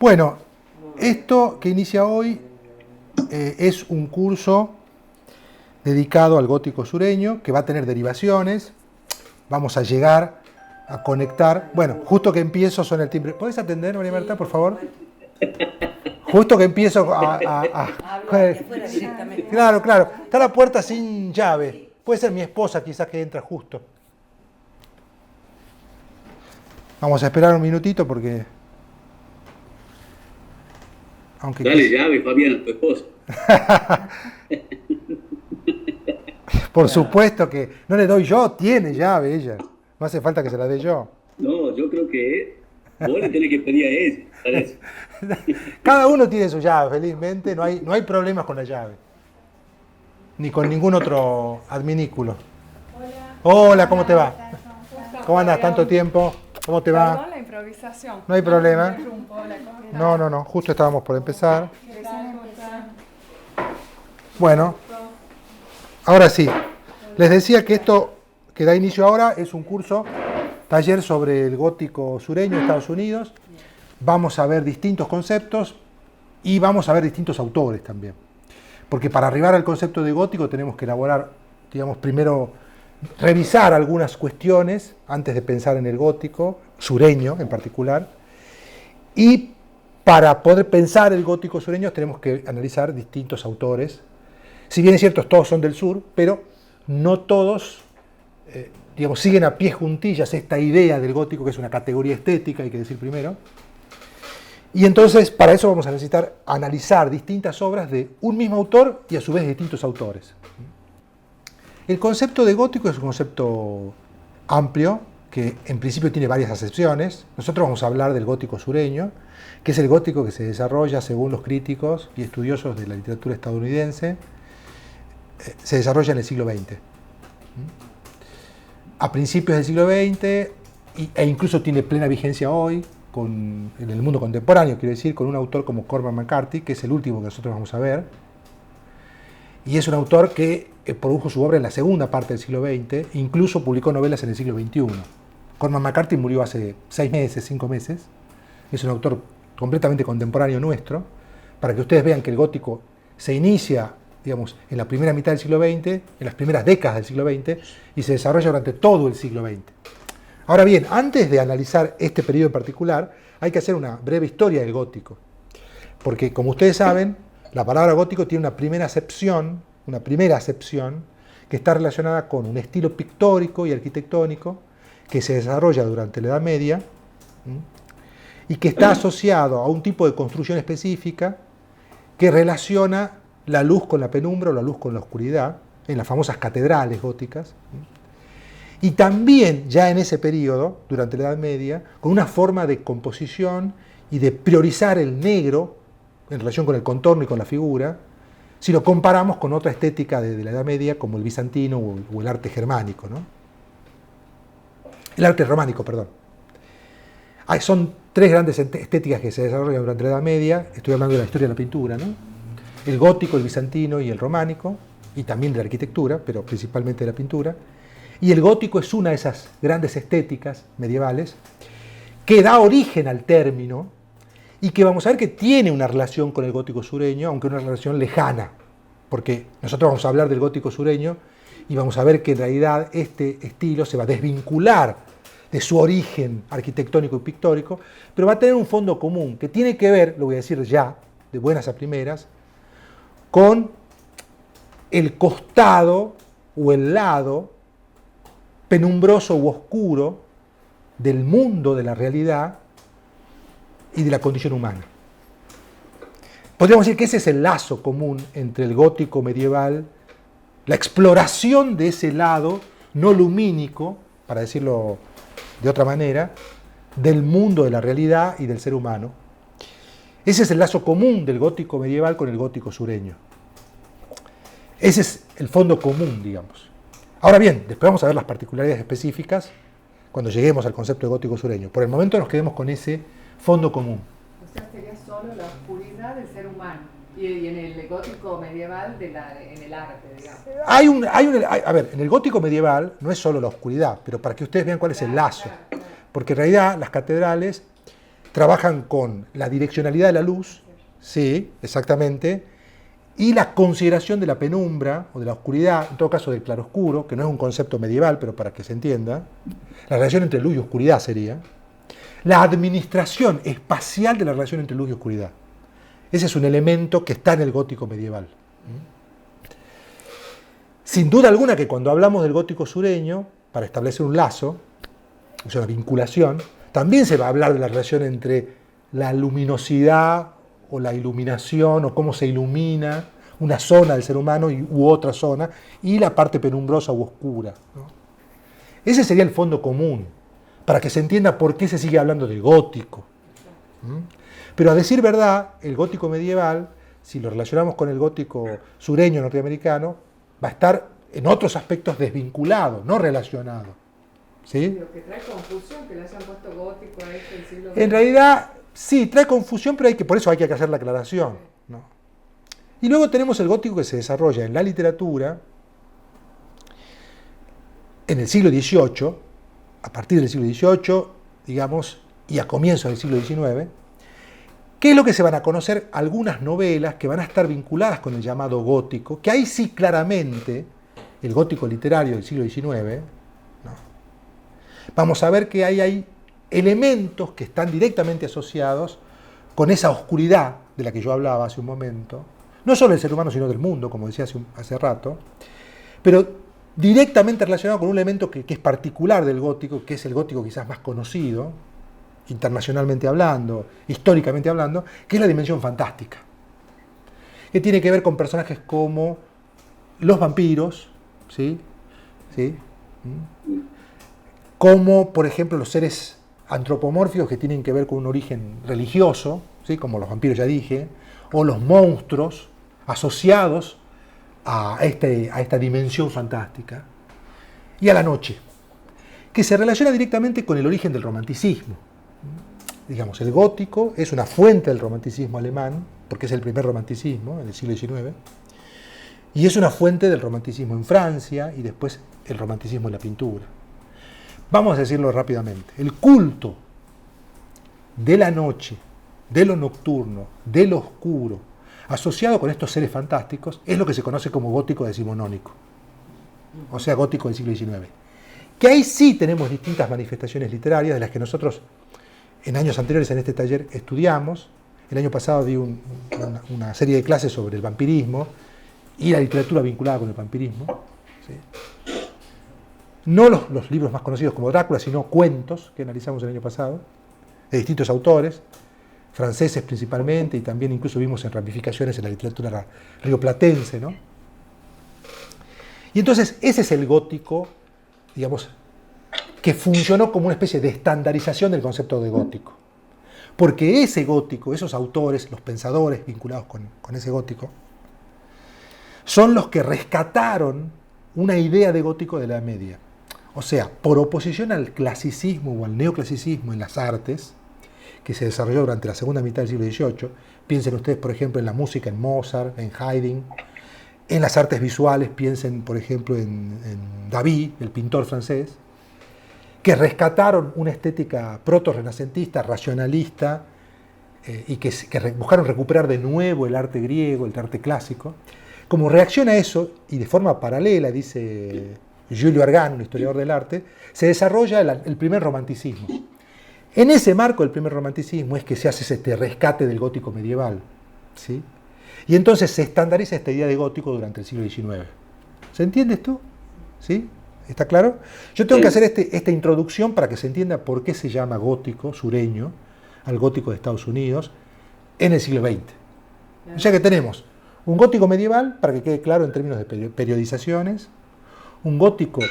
Bueno, esto que inicia hoy es un curso dedicado al gótico sureño, que va a tener derivaciones. Vamos a llegar a conectar. Bueno, justo que empiezo suena el timbre. ¿Puedes atender, María Marta, por favor? Justo que empiezo Claro, claro. Está la puerta sin llave. Puede ser mi esposa quizás que entra justo. Vamos a esperar un minutito porque... Aunque dale llave, Fabián, a tu esposa. Por supuesto que no le doy yo, tiene llave ella. No hace falta que se la dé yo. No, yo creo que vos le tenés que pedir a ella, ¿sabes? Cada uno tiene su llave, felizmente. No hay problemas con la llave. Ni con ningún otro adminículo. Hola, ¿cómo te va? ¿Cómo andas? ¿Tanto tiempo? ¿Cómo te va? Perdón la improvisación. No hay problema. No. Justo estábamos por empezar. Bueno, ahora sí. Les decía que esto que da inicio ahora es un curso, taller sobre el gótico sureño de Estados Unidos. Vamos a ver distintos conceptos y vamos a ver distintos autores también. Porque para arribar al concepto de gótico tenemos que elaborar, digamos, primero revisar algunas cuestiones antes de pensar en el gótico, sureño en particular. Y para poder pensar el gótico sureño tenemos que analizar distintos autores. Si bien es cierto, todos son del sur, pero no todos, digamos, siguen a pie juntillas esta idea del gótico, que es una categoría estética, hay que decir primero. Y entonces, para eso vamos a necesitar analizar distintas obras de un mismo autor y a su vez de distintos autores. El concepto de gótico es un concepto amplio, que en principio tiene varias acepciones. Nosotros vamos a hablar del gótico sureño, que es el gótico que se desarrolla, según los críticos y estudiosos de la literatura estadounidense, se desarrolla en el siglo XX. A principios del siglo XX, e incluso tiene plena vigencia hoy, en el mundo contemporáneo, quiero decir, con un autor como Cormac McCarthy, que es el último que nosotros vamos a ver. Y es un autor que produjo su obra en la segunda parte del siglo XX, incluso publicó novelas en el siglo XXI. Cormac McCarthy murió hace 6 meses, 5 meses. Es un autor completamente contemporáneo nuestro, para que ustedes vean que el gótico se inicia, digamos, en la primera mitad del siglo XX, en las primeras décadas del siglo XX, y se desarrolla durante todo el siglo XX. Ahora bien, antes de analizar este periodo en particular, hay que hacer una breve historia del gótico. Porque, como ustedes saben, la palabra gótico tiene una primera acepción que está relacionada con un estilo pictórico y arquitectónico que se desarrolla durante la Edad Media y que está asociado a un tipo de construcción específica que relaciona la luz con la penumbra o la luz con la oscuridad, en las famosas catedrales góticas. Y también, ya en ese periodo, durante la Edad Media, con una forma de composición y de priorizar el negro en relación con el contorno y con la figura, si lo comparamos con otra estética de la Edad Media, como el bizantino o el arte germánico, ¿no? El arte románico, perdón. Son 3 grandes estéticas que se desarrollan durante la Edad Media. Estoy hablando de la historia de la pintura, ¿no? El gótico, el bizantino y el románico, y también de la arquitectura, pero principalmente de la pintura. Y el gótico es una de esas grandes estéticas medievales que da origen al término y que vamos a ver que tiene una relación con el gótico sureño, aunque una relación lejana, porque nosotros vamos a hablar del gótico sureño y vamos a ver que en realidad este estilo se va a desvincular de su origen arquitectónico y pictórico, pero va a tener un fondo común que tiene que ver, lo voy a decir ya, de buenas a primeras, con el costado o el lado penumbroso u oscuro del mundo de la realidad y de la condición humana. Podríamos decir que ese es el lazo común entre el gótico medieval, la exploración de ese lado no lumínico, para decirlo de otra manera, del mundo de la realidad y del ser humano. Ese es el lazo común del gótico medieval con el gótico sureño. Ese es el fondo común, digamos. Ahora bien, después vamos a ver las particularidades específicas cuando lleguemos al concepto de gótico sureño. Por el momento nos quedemos con ese fondo común. O sea, sería solo la oscuridad del ser humano. Y en el gótico medieval en el arte, digamos. A ver, en el gótico medieval no es solo la oscuridad, pero para que ustedes vean cuál es el lazo. Porque en realidad las catedrales trabajan con la direccionalidad de la luz, sí, exactamente, y la consideración de la penumbra o de la oscuridad, en todo caso del claroscuro, que no es un concepto medieval, pero para que se entienda, la relación entre luz y oscuridad sería, la administración espacial de la relación entre luz y oscuridad. Ese es un elemento que está en el gótico medieval. Sin duda alguna que cuando hablamos del gótico sureño, para establecer un lazo, o sea, una vinculación, también se va a hablar de la relación entre la luminosidad o la iluminación, o cómo se ilumina una zona del ser humano u otra zona, y la parte penumbrosa u oscura, ¿no? Ese sería el fondo común, para que se entienda por qué se sigue hablando del gótico. Pero a decir verdad, el gótico medieval, si lo relacionamos con el gótico sureño norteamericano, va a estar en otros aspectos desvinculado, no relacionado. ¿Sí? Lo que trae confusión que le hayan puesto gótico a este del siglo XX. En realidad, sí, trae confusión, pero por eso hay que hacer la aclaración, ¿no? Y luego tenemos el gótico que se desarrolla en la literatura en el siglo XVIII, a partir del siglo XVIII, digamos, y a comienzos del siglo XIX, que es lo que se van a conocer algunas novelas que van a estar vinculadas con el llamado gótico, que ahí sí claramente, el gótico literario del siglo XIX, ¿no? Vamos a ver que hay elementos que están directamente asociados con esa oscuridad de la que yo hablaba hace un momento, no solo del ser humano, sino del mundo, como decía hace rato, pero directamente relacionado con un elemento que es particular del gótico, que es el gótico quizás más conocido, internacionalmente hablando, históricamente hablando, que es la dimensión fantástica, que tiene que ver con personajes como los vampiros, ¿sí? ¿Sí? Como, por ejemplo, los seres antropomórficos que tienen que ver con un origen religioso, ¿sí? Como los vampiros ya dije, o los monstruos asociados a esta dimensión fantástica, y a la noche, que se relaciona directamente con el origen del romanticismo. Digamos, el gótico es una fuente del romanticismo alemán, porque es el primer romanticismo en el siglo XIX, y es una fuente del romanticismo en Francia y después el romanticismo en la pintura. Vamos a decirlo rápidamente. El culto de la noche, de lo nocturno, de lo oscuro, asociado con estos seres fantásticos, es lo que se conoce como gótico decimonónico, o sea, gótico del siglo XIX. Que ahí sí tenemos distintas manifestaciones literarias de las que nosotros en años anteriores en este taller estudiamos. El año pasado di una serie de clases sobre el vampirismo y la literatura vinculada con el vampirismo, ¿sí? No los libros más conocidos como Drácula, sino cuentos que analizamos el año pasado, de distintos autores, franceses principalmente, y también incluso vimos en ramificaciones en la literatura rioplatense, ¿no? Y entonces ese es el gótico, digamos, que funcionó como una especie de estandarización del concepto de gótico. Porque ese gótico, esos autores, los pensadores vinculados con ese gótico, son los que rescataron una idea de gótico de la Edad Media. O sea, por oposición al clasicismo o al neoclasicismo en las artes, que se desarrolló durante la segunda mitad del siglo XVIII, piensen ustedes, por ejemplo, en la música, en Mozart, en Haydn, en las artes visuales, piensen, por ejemplo, en David, el pintor francés, que rescataron una estética proto-renacentista, racionalista, y que buscaron recuperar de nuevo el arte griego, el arte clásico. Como reacción a eso, y de forma paralela, dice Giulio Argan, un historiador del arte, se desarrolla el primer romanticismo. En ese marco del primer romanticismo es que se hace este rescate del gótico medieval, ¿sí? Y entonces se estandariza esta idea de gótico durante el siglo XIX. ¿Se entiende esto? ¿Sí? ¿Está claro? Yo tengo que hacer esta introducción para que se entienda por qué se llama gótico sureño al gótico de Estados Unidos en el siglo XX. O sea que tenemos un gótico medieval, para que quede claro en términos de periodizaciones, un gótico,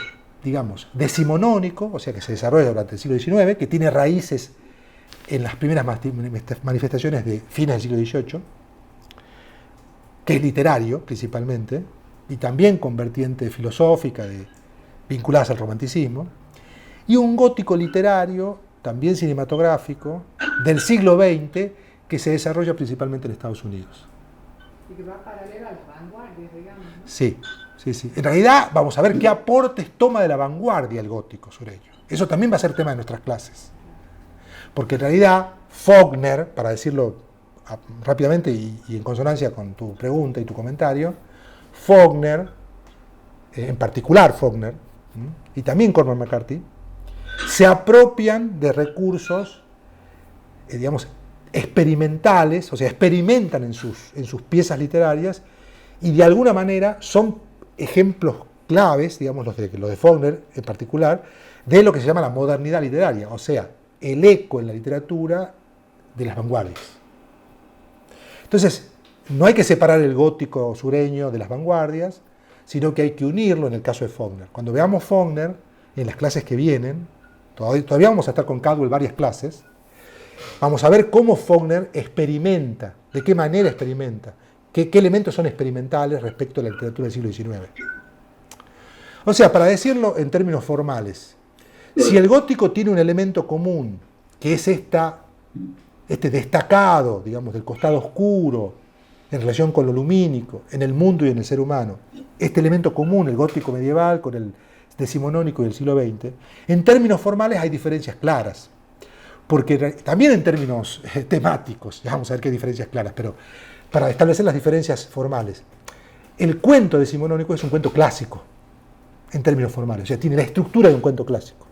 digamos, decimonónico, o sea que se desarrolla durante el siglo XIX, que tiene raíces en las primeras manifestaciones de fines del siglo XVIII, que es literario principalmente, y también con vertiente filosófica vinculadas al romanticismo, y un gótico literario, también cinematográfico, del siglo XX, que se desarrolla principalmente en Estados Unidos. Y que va paralela a las vanguardias, digamos, ¿no? Sí, sí, sí. En realidad, vamos a ver qué aportes toma de la vanguardia el gótico sureño. Eso también va a ser tema de nuestras clases. Porque en realidad Faulkner, para decirlo rápidamente y en consonancia con tu pregunta y tu comentario, Faulkner, en particular Faulkner, y también Cormac McCarthy, se apropian de recursos, digamos, experimentales, o sea, experimentan en sus piezas literarias y de alguna manera son ejemplos claves, digamos, los de Faulkner en particular, de lo que se llama la modernidad literaria, o sea, el eco en la literatura de las vanguardias. Entonces, no hay que separar el gótico sureño de las vanguardias, sino que hay que unirlo en el caso de Faulkner. Cuando veamos Faulkner, en las clases que vienen, todavía vamos a estar con Caldwell varias clases, vamos a ver cómo Faulkner experimenta, de qué manera experimenta, qué elementos son experimentales respecto a la literatura del siglo XIX. O sea, para decirlo en términos formales, si el gótico tiene un elemento común, que es este destacado, digamos, del costado oscuro, en relación con lo lumínico, en el mundo y en el ser humano, este elemento común, el gótico medieval con el decimonónico y el siglo XX, en términos formales hay diferencias claras, porque también en términos temáticos, ya vamos a ver qué diferencias claras, pero para establecer las diferencias formales, el cuento decimonónico es un cuento clásico, en términos formales, o sea, tiene la estructura de un cuento clásico.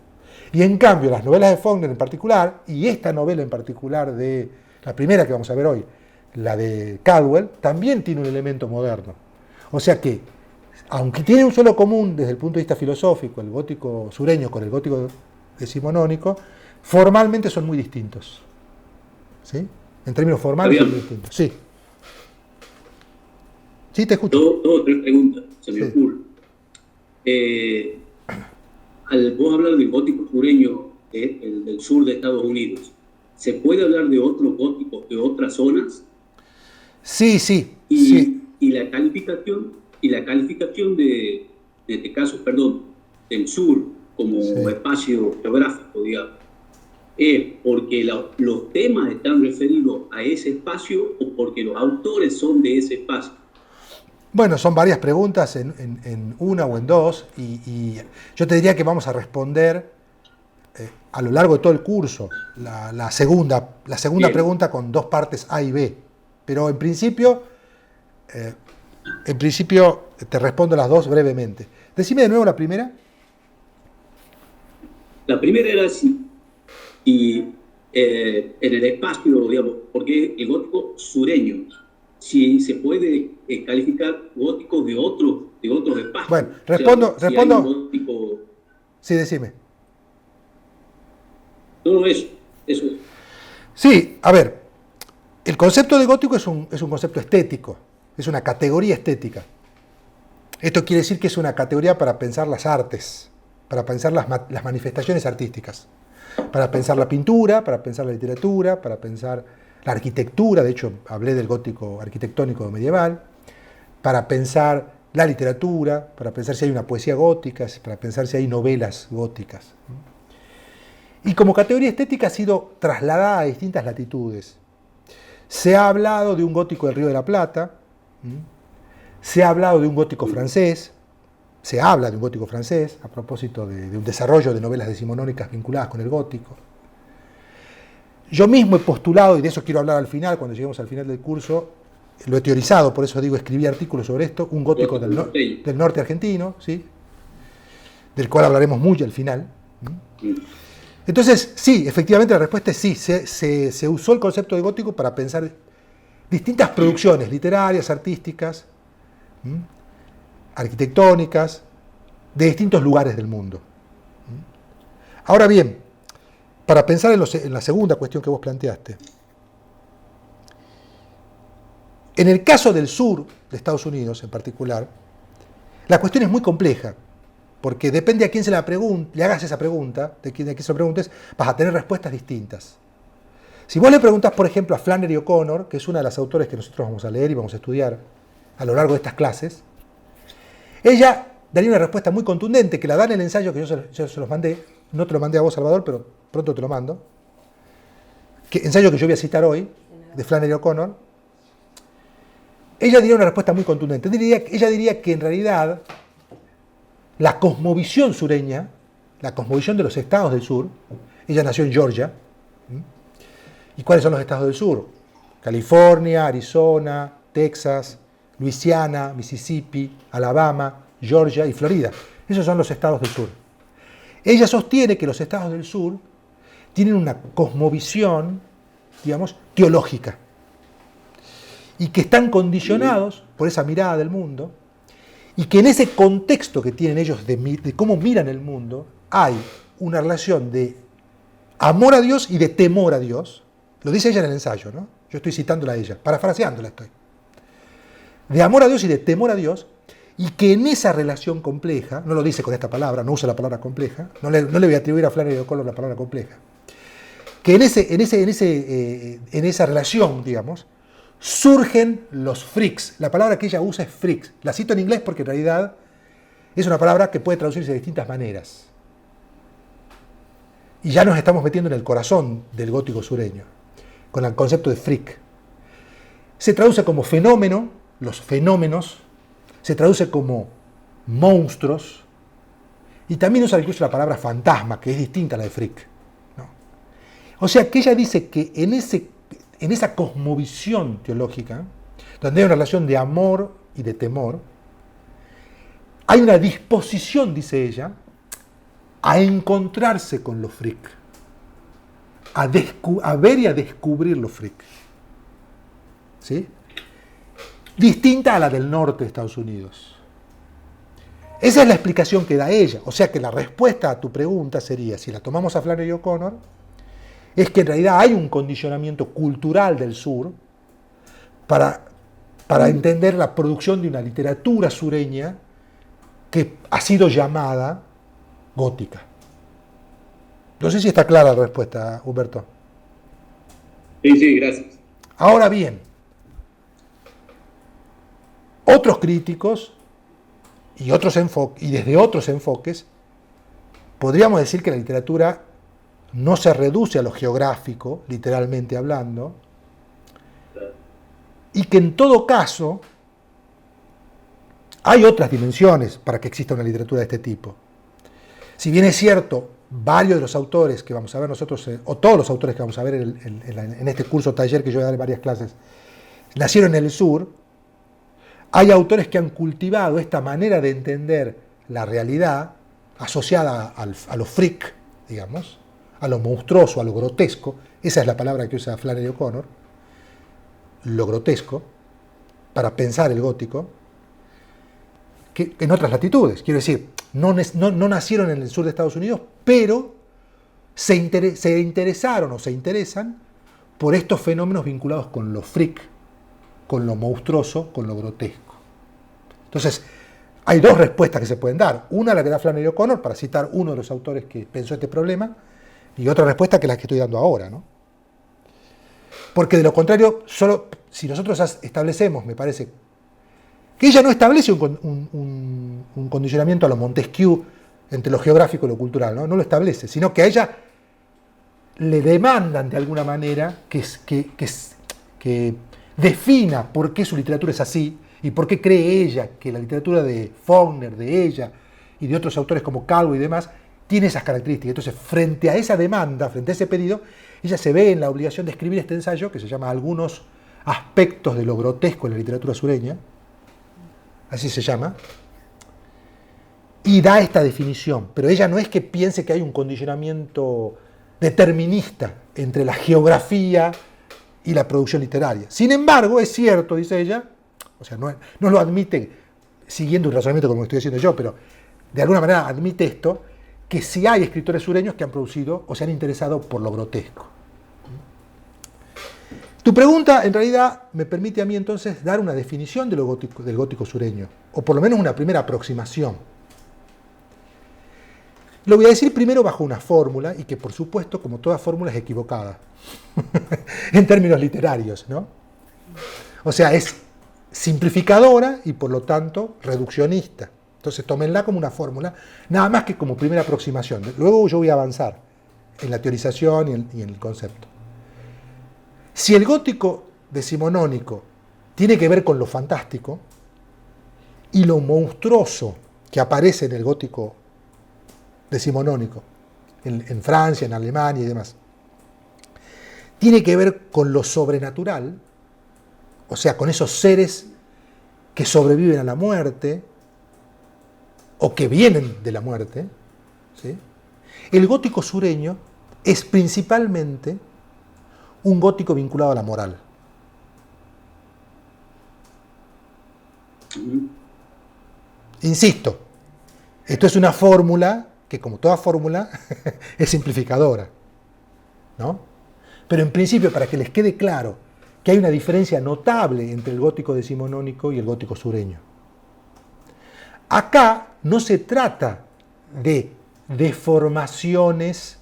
Y en cambio, las novelas de Faulkner en particular, y esta novela en particular de la primera que vamos a ver hoy, la de Caldwell, también tiene un elemento moderno. O sea que, aunque tiene un suelo común desde el punto de vista filosófico, el gótico sureño con el gótico decimonónico, formalmente son muy distintos. ¿Sí? En términos formales son muy distintos. Sí. Sí, te escucho. Dos o tres preguntas, se me ocurren. Al vos hablar del gótico sureño, el del sur de Estados Unidos, ¿se puede hablar de otros góticos de otras zonas? Sí. Y la calificación de este caso, del sur como espacio geográfico, digamos, ¿es porque los temas están referidos a ese espacio o porque los autores son de ese espacio? Bueno, son varias preguntas en una o en dos, y yo te diría que vamos a responder a lo largo de todo el curso la segunda Bien. pregunta con dos partes A y B. Pero en principio te respondo las dos brevemente. Decime de nuevo la primera. La primera era si en el espacio, digamos, porque el gótico sureño, si se puede calificar góticos de otros espacios. Bueno, respondo. respondo. Si hay un gótico... Sí, decime. No, eso es. Sí, a ver, el concepto de gótico es un concepto estético, es una categoría estética. Esto quiere decir que es una categoría para pensar las artes, para pensar las manifestaciones artísticas, para pensar la pintura, para pensar la literatura, para pensar la arquitectura, de hecho hablé del gótico arquitectónico medieval, para pensar la literatura, para pensar si hay una poesía gótica, para pensar si hay novelas góticas. Y como categoría estética ha sido trasladada a distintas latitudes. Se ha hablado de un gótico del Río de la Plata, se ha hablado de un gótico francés, se habla de un gótico francés a propósito de un desarrollo de novelas decimonónicas vinculadas con el gótico. Yo mismo he postulado, y de eso quiero hablar al final, cuando lleguemos al final del curso, lo he teorizado, por eso digo, escribí artículos sobre esto, un gótico del norte argentino, ¿sí? Del cual hablaremos mucho al final. Entonces, sí, efectivamente la respuesta es sí, se usó el concepto de gótico para pensar distintas producciones literarias, artísticas, arquitectónicas, de distintos lugares del mundo. Ahora bien, para pensar en la segunda cuestión que vos planteaste, en el caso del sur de Estados Unidos en particular, la cuestión es muy compleja, porque depende a quién le hagas esa pregunta, de quién se lo preguntes, vas a tener respuestas distintas. Si vos le preguntás, por ejemplo, a Flannery O'Connor, que es una de las autores que nosotros vamos a leer y vamos a estudiar a lo largo de estas clases, ella daría una respuesta muy contundente, que la da en el ensayo que yo se los mandé, no te lo mandé a vos, Salvador, pero pronto te lo mando, ensayo que yo voy a citar hoy, de Flannery O'Connor. Ella diría una respuesta muy contundente. Ella diría que en realidad la cosmovisión sureña, la cosmovisión de los estados del sur, ella nació en Georgia, ¿Y cuáles son los estados del sur? California, Arizona, Texas, Luisiana, Mississippi, Alabama, Georgia y Florida. Esos son los estados del sur. Ella sostiene que los estados del sur tienen una cosmovisión, digamos, teológica, y que están condicionados por esa mirada del mundo, y que en ese contexto que tienen ellos de cómo miran el mundo, hay una relación de amor a Dios y de temor a Dios. Lo dice ella en el ensayo, ¿no? Yo estoy citándola a ella, parafraseándola estoy. De amor a Dios y de temor a Dios, y que en esa relación compleja, no lo dice con esta palabra, no usa la palabra compleja, no le voy a atribuir a Flannery O'Connor la palabra compleja, que en esa relación, digamos, surgen los freaks. La palabra que ella usa es freaks. La cito en inglés porque en realidad es una palabra que puede traducirse de distintas maneras. Y ya nos estamos metiendo en el corazón del gótico sureño, con el concepto de freak. Se traduce como fenómeno, los fenómenos, se traduce como monstruos, y también usa incluso la palabra fantasma, que es distinta a la de freak, ¿no? O sea que ella dice que en esa cosmovisión teológica, donde hay una relación de amor y de temor, hay una disposición, dice ella, a encontrarse con los freak, a ver y a descubrir los freak, ¿sí? Distinta a la del norte de Estados Unidos. Esa es la explicación que da ella. O sea que la respuesta a tu pregunta sería, si la tomamos a Flannery O'Connor, es que en realidad hay un condicionamiento cultural del sur para entender la producción de una literatura sureña que ha sido llamada gótica. No sé si está clara la respuesta, Humberto. Sí, gracias. Ahora bien, otros críticos y desde otros enfoques podríamos decir que la literatura no se reduce a lo geográfico, literalmente hablando, y que en todo caso hay otras dimensiones para que exista una literatura de este tipo. Si bien es cierto, varios de los autores que vamos a ver nosotros, o todos los autores que vamos a ver en este curso taller que yo voy a dar en varias clases, nacieron en el sur, hay autores que han cultivado esta manera de entender la realidad asociada a lo freak, digamos, a lo monstruoso, a lo grotesco. Esa es la palabra que usa Flannery O'Connor, lo grotesco, para pensar el gótico, que en otras latitudes. Quiero decir, no nacieron en el sur de Estados Unidos, pero se interesaron o se interesan por estos fenómenos vinculados con lo freak, con lo monstruoso, con lo grotesco. Entonces, hay dos respuestas que se pueden dar. Una la que da Flannery O'Connor, para citar uno de los autores que pensó este problema, y otra respuesta que es la que estoy dando ahora, ¿no? Porque de lo contrario, solo si nosotros establecemos, me parece, que ella no establece un condicionamiento a lo Montesquieu entre lo geográfico y lo cultural, ¿no? No lo establece, sino que a ella le demandan de alguna manera que defina por qué su literatura es así y por qué cree ella que la literatura de Faulkner, de ella y de otros autores como Calvo y demás tiene esas características. Entonces, frente a esa demanda, frente a ese pedido, ella se ve en la obligación de escribir este ensayo que se llama Algunos aspectos de lo grotesco en la literatura sureña, así se llama, y da esta definición. Pero ella no es que piense que hay un condicionamiento determinista entre la geografía y la producción literaria. Sin embargo, es cierto, dice ella, o sea, no lo admite siguiendo un razonamiento como estoy haciendo yo, pero de alguna manera admite esto, que sí hay escritores sureños que han producido o se han interesado por lo grotesco. Tu pregunta, en realidad, me permite a mí entonces dar una definición de del gótico sureño, o por lo menos una primera aproximación. Lo voy a decir primero bajo una fórmula, y que por supuesto, como toda fórmula, es equivocada, en términos literarios, ¿no? O sea, es simplificadora y por lo tanto reduccionista. Entonces tómenla como una fórmula, nada más que como primera aproximación. Luego yo voy a avanzar en la teorización y en el concepto. Si el gótico decimonónico tiene que ver con lo fantástico y lo monstruoso que aparece en el gótico decimonónico, en Francia, en Alemania y demás, tiene que ver con lo sobrenatural, o sea, con esos seres que sobreviven a la muerte o que vienen de la muerte, ¿sí? El gótico sureño es principalmente un gótico vinculado a la moral. Insisto, esto es una fórmula que, como toda fórmula, es simplificadora, ¿no? Pero en principio, para que les quede claro que hay una diferencia notable entre el gótico decimonónico y el gótico sureño. Acá no se trata de deformaciones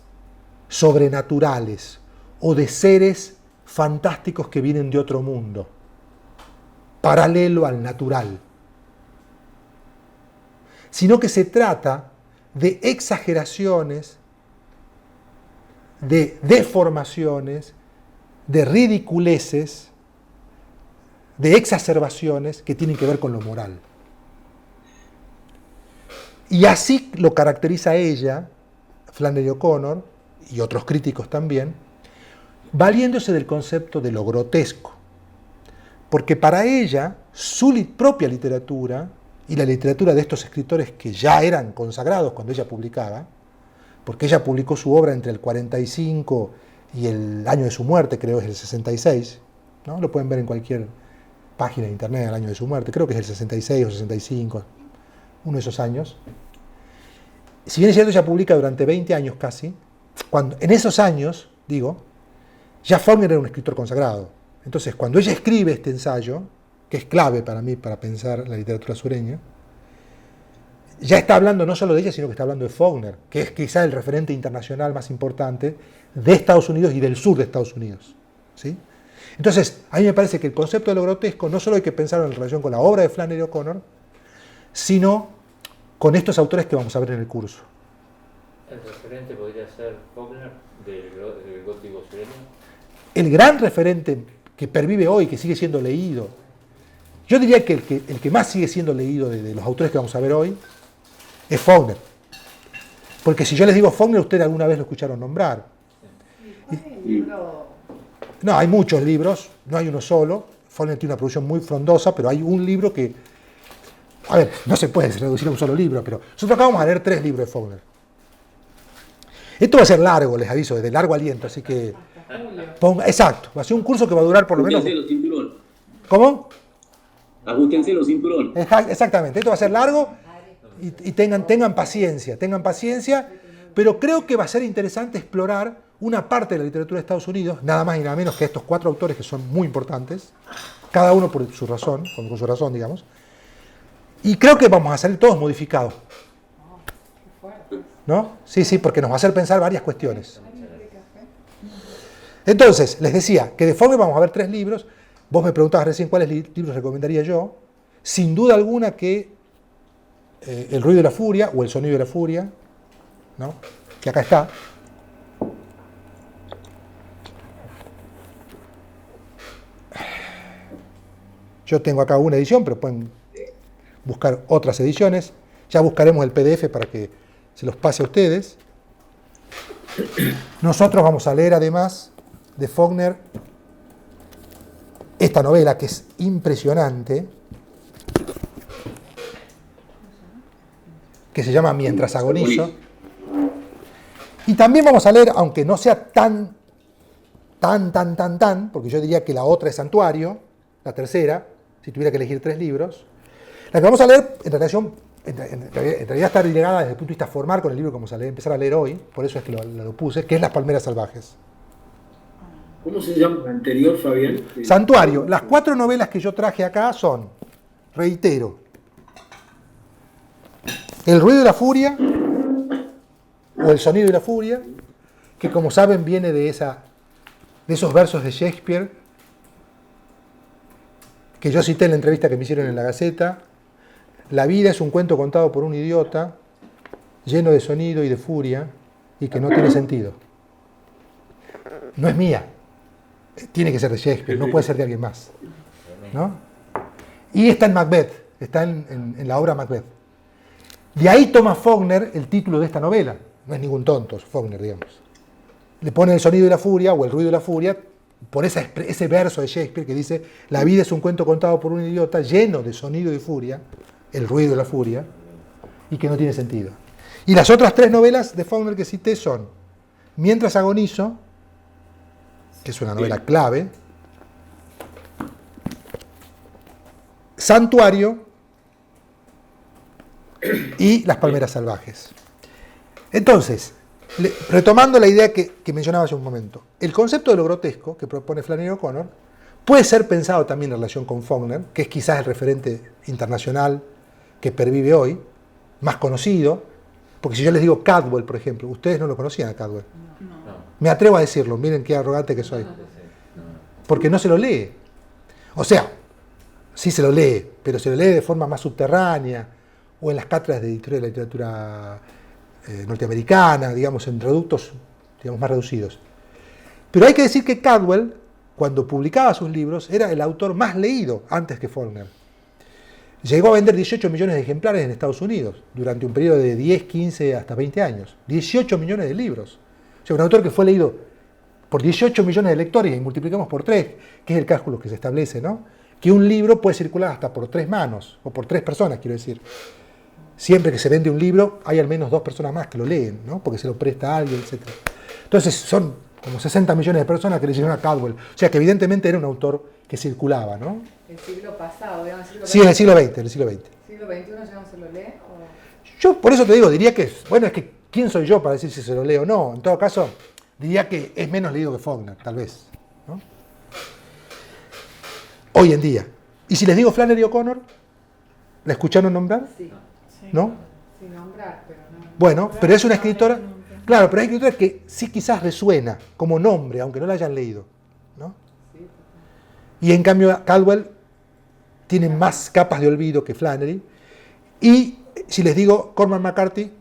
sobrenaturales o de seres fantásticos que vienen de otro mundo, paralelo al natural, sino que se trata de exageraciones, de deformaciones, de ridiculeces, de exacerbaciones que tienen que ver con lo moral. Y así lo caracteriza ella, Flannery O'Connor, y otros críticos también, valiéndose del concepto de lo grotesco. Porque para ella, su propia literatura, y la literatura de estos escritores que ya eran consagrados cuando ella publicaba, porque ella publicó su obra entre el 45 y el año de su muerte, creo es el 66, ¿no? Lo pueden ver en cualquier página de internet, el año de su muerte, creo que es el 66 o 65, uno de esos años. Si bien es cierto, ella publica durante 20 años casi, cuando, en esos años, digo, ya Faulkner era un escritor consagrado. Entonces, cuando ella escribe este ensayo, que es clave para mí para pensar la literatura sureña, ya está hablando no solo de ella, sino que está hablando de Faulkner, que es quizá el referente internacional más importante de Estados Unidos y del sur de Estados Unidos, ¿sí? Entonces, a mí me parece que el concepto de lo grotesco no solo hay que pensarlo en relación con la obra de Flannery O'Connor, sino con estos autores que vamos a ver en el curso. ¿El referente podría ser Faulkner del gótico sureño? El gran referente que pervive hoy, que sigue siendo leído, yo diría que el que más sigue siendo leído de los autores que vamos a ver hoy es Faulkner. Porque si yo les digo Faulkner, ustedes alguna vez lo escucharon nombrar. ¿Cuál es el libro? No, hay muchos libros, no hay uno solo. Faulkner tiene una producción muy frondosa, pero hay un libro que... A ver, no se puede reducir a un solo libro, pero nosotros acá vamos a leer 3 libros de Faulkner. Esto va a ser largo, les aviso, de largo aliento, así que... Exacto, va a ser un curso que va a durar por lo menos... Ajústense los cinturón. ¿Cómo? Ajústense los cinturón. Exactamente, esto va a ser largo y tengan paciencia, pero creo que va a ser interesante explorar una parte de la literatura de Estados Unidos, nada más y nada menos que estos 4 autores que son muy importantes, cada uno por su razón, con su razón, digamos, y creo que vamos a salir todos modificados. ¿No? Sí, porque nos va a hacer pensar varias cuestiones. Entonces, les decía que de Faulkner vamos a ver 3 libros. Vos me preguntabas recién cuáles libros recomendaría yo. Sin duda alguna que El ruido de la furia o El sonido de la furia, ¿no? Que acá está. Yo tengo acá una edición, pero pueden buscar otras ediciones. Ya buscaremos el PDF para que se los pase a ustedes. Nosotros vamos a leer además de Faulkner esta novela que es impresionante, que se llama Mientras agonizo. Y también vamos a leer, aunque no sea tan, porque yo diría que la otra es Santuario, la tercera, si tuviera que elegir 3 libros. La que vamos a leer en realidad está ligada desde el punto de vista formal con el libro que vamos a empezar a leer hoy, por eso es que lo puse, que es Las palmeras salvajes. ¿Cómo se llama la anterior, Fabián? Santuario. Las 4 novelas que yo traje acá son, reitero, El ruido de la furia o El sonido de la furia, que como saben viene de esos versos de Shakespeare que yo cité en la entrevista que me hicieron en la Gaceta. La vida es un cuento contado por un idiota, lleno de sonido y de furia, y que no tiene sentido. No es mía. Tiene que ser de Shakespeare, no puede ser de alguien más, ¿no? Y está en Macbeth, está en la obra Macbeth. De ahí toma Faulkner el título de esta novela. No es ningún tonto, Faulkner, digamos. Le pone El sonido de la furia o El ruido de la furia, por ese verso de Shakespeare que dice: la vida es un cuento contado por un idiota lleno de sonido y furia, el ruido y la furia, y que no tiene sentido. Y las otras 3 novelas de Faulkner que cité son Mientras agonizo, que es una novela clave, Santuario y Las palmeras salvajes. Entonces, retomando la idea que mencionaba hace un momento, el concepto de lo grotesco que propone Flannery O'Connor puede ser pensado también en relación con Faulkner, que es quizás el referente internacional que pervive hoy, más conocido, porque si yo les digo Cadwell, por ejemplo, ustedes no lo conocían a Cadwell. No. Me atrevo a decirlo, miren qué arrogante que soy. Porque no se lo lee. O sea, sí se lo lee, pero se lo lee de forma más subterránea, o en las cátedras de historia de la literatura norteamericana, digamos, en reductos, digamos, más reducidos. Pero hay que decir que Cadwell, cuando publicaba sus libros, era el autor más leído antes que Faulkner. Llegó a vender 18 millones de ejemplares en Estados Unidos durante un periodo de 10, 15, hasta 20 años. 18 millones de libros. O sea, un autor que fue leído por 18 millones de lectores y multiplicamos por 3, que es el cálculo que se establece, ¿no? Que un libro puede circular hasta por 3 manos, o por 3 personas, quiero decir. Siempre que se vende un libro, hay al menos 2 personas más que lo leen, ¿no? Porque se lo presta a alguien, etc. Entonces, son como 60 millones de personas que le llegaron a Cadwell. O sea, que evidentemente era un autor que circulaba, ¿no? El siglo pasado, digamos, el siglo XX. Sí, en el siglo XX, en el siglo XX. ¿Siglo XXI ya no se lo lee? O... Yo por eso te digo, diría que, bueno, es que ¿quién soy yo para decir si se lo leo o no? En todo caso, diría que es menos leído que Faulkner, tal vez, ¿no? Hoy en día. Y si les digo Flannery O'Connor, ¿la escucharon nombrar? Sí, ¿No? sin nombrar, pero no. Bueno, pero es una escritora, claro, pero hay escritoras que sí quizás resuena como nombre, aunque no la hayan leído, ¿no? Sí, Y en cambio Cadwell tiene más capas de olvido que Flannery. Y si les digo Cormac McCarthy,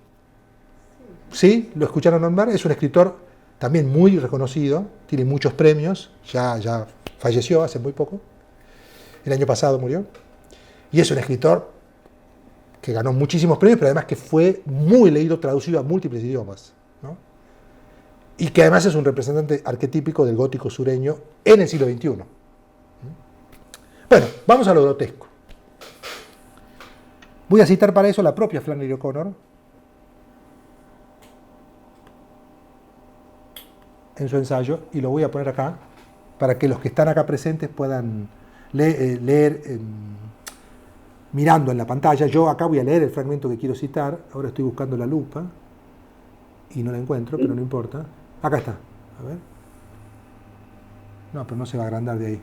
¿sí? ¿Lo escucharon nombrar? Es un escritor también muy reconocido, tiene muchos premios, ya falleció hace muy poco, el año pasado murió, y es un escritor que ganó muchísimos premios, pero además que fue muy leído, traducido a múltiples idiomas, ¿no? Y que además es un representante arquetípico del gótico sureño en el siglo XXI. Bueno, vamos a lo grotesco. Voy a citar para eso la propia Flannery O'Connor en su ensayo, y lo voy a poner acá para que los que están acá presentes puedan leer mirando en la pantalla. Yo acá voy a leer el fragmento que quiero citar. Ahora estoy buscando la lupa y no la encuentro, pero no importa. Acá está. A ver. No, pero no se va a agrandar de ahí.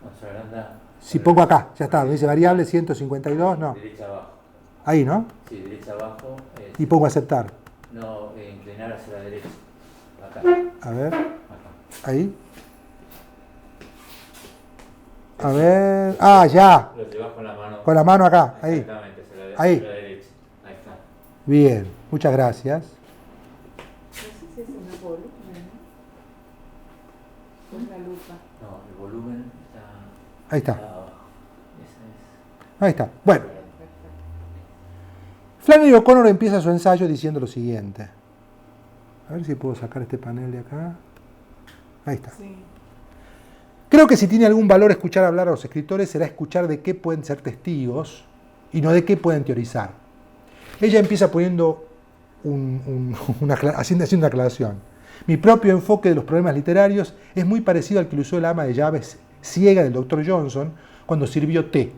No, se agranda. Si pongo acá, ya está. Dice variable 152, no. Derecha abajo. Ahí, ¿no? Sí, derecha abajo. Y pongo aceptar. No, inclinar hacia la derecha. Acá. A ver. Acá. Ahí. A ver. Ah, ya. Lo llevas con la mano. Con la mano acá. Ahí. Exactamente, hacia Ahí. la derecha. Ahí está. Bien. Muchas gracias. no sé si es una volumen, ¿no? Con la lupa. No, el volumen está Ahí está. abajo. Esa es. Ahí está. Bueno. Flannery O'Connor empieza su ensayo diciendo lo siguiente. A ver si puedo sacar este panel de acá. Ahí está. Sí. Creo que si tiene algún valor escuchar hablar a los escritores será escuchar de qué pueden ser testigos y no de qué pueden teorizar. Ella empieza poniendo haciendo una aclaración. Mi propio enfoque de los problemas literarios es muy parecido al que usó el ama de llaves ciega del Dr. Johnson cuando sirvió té.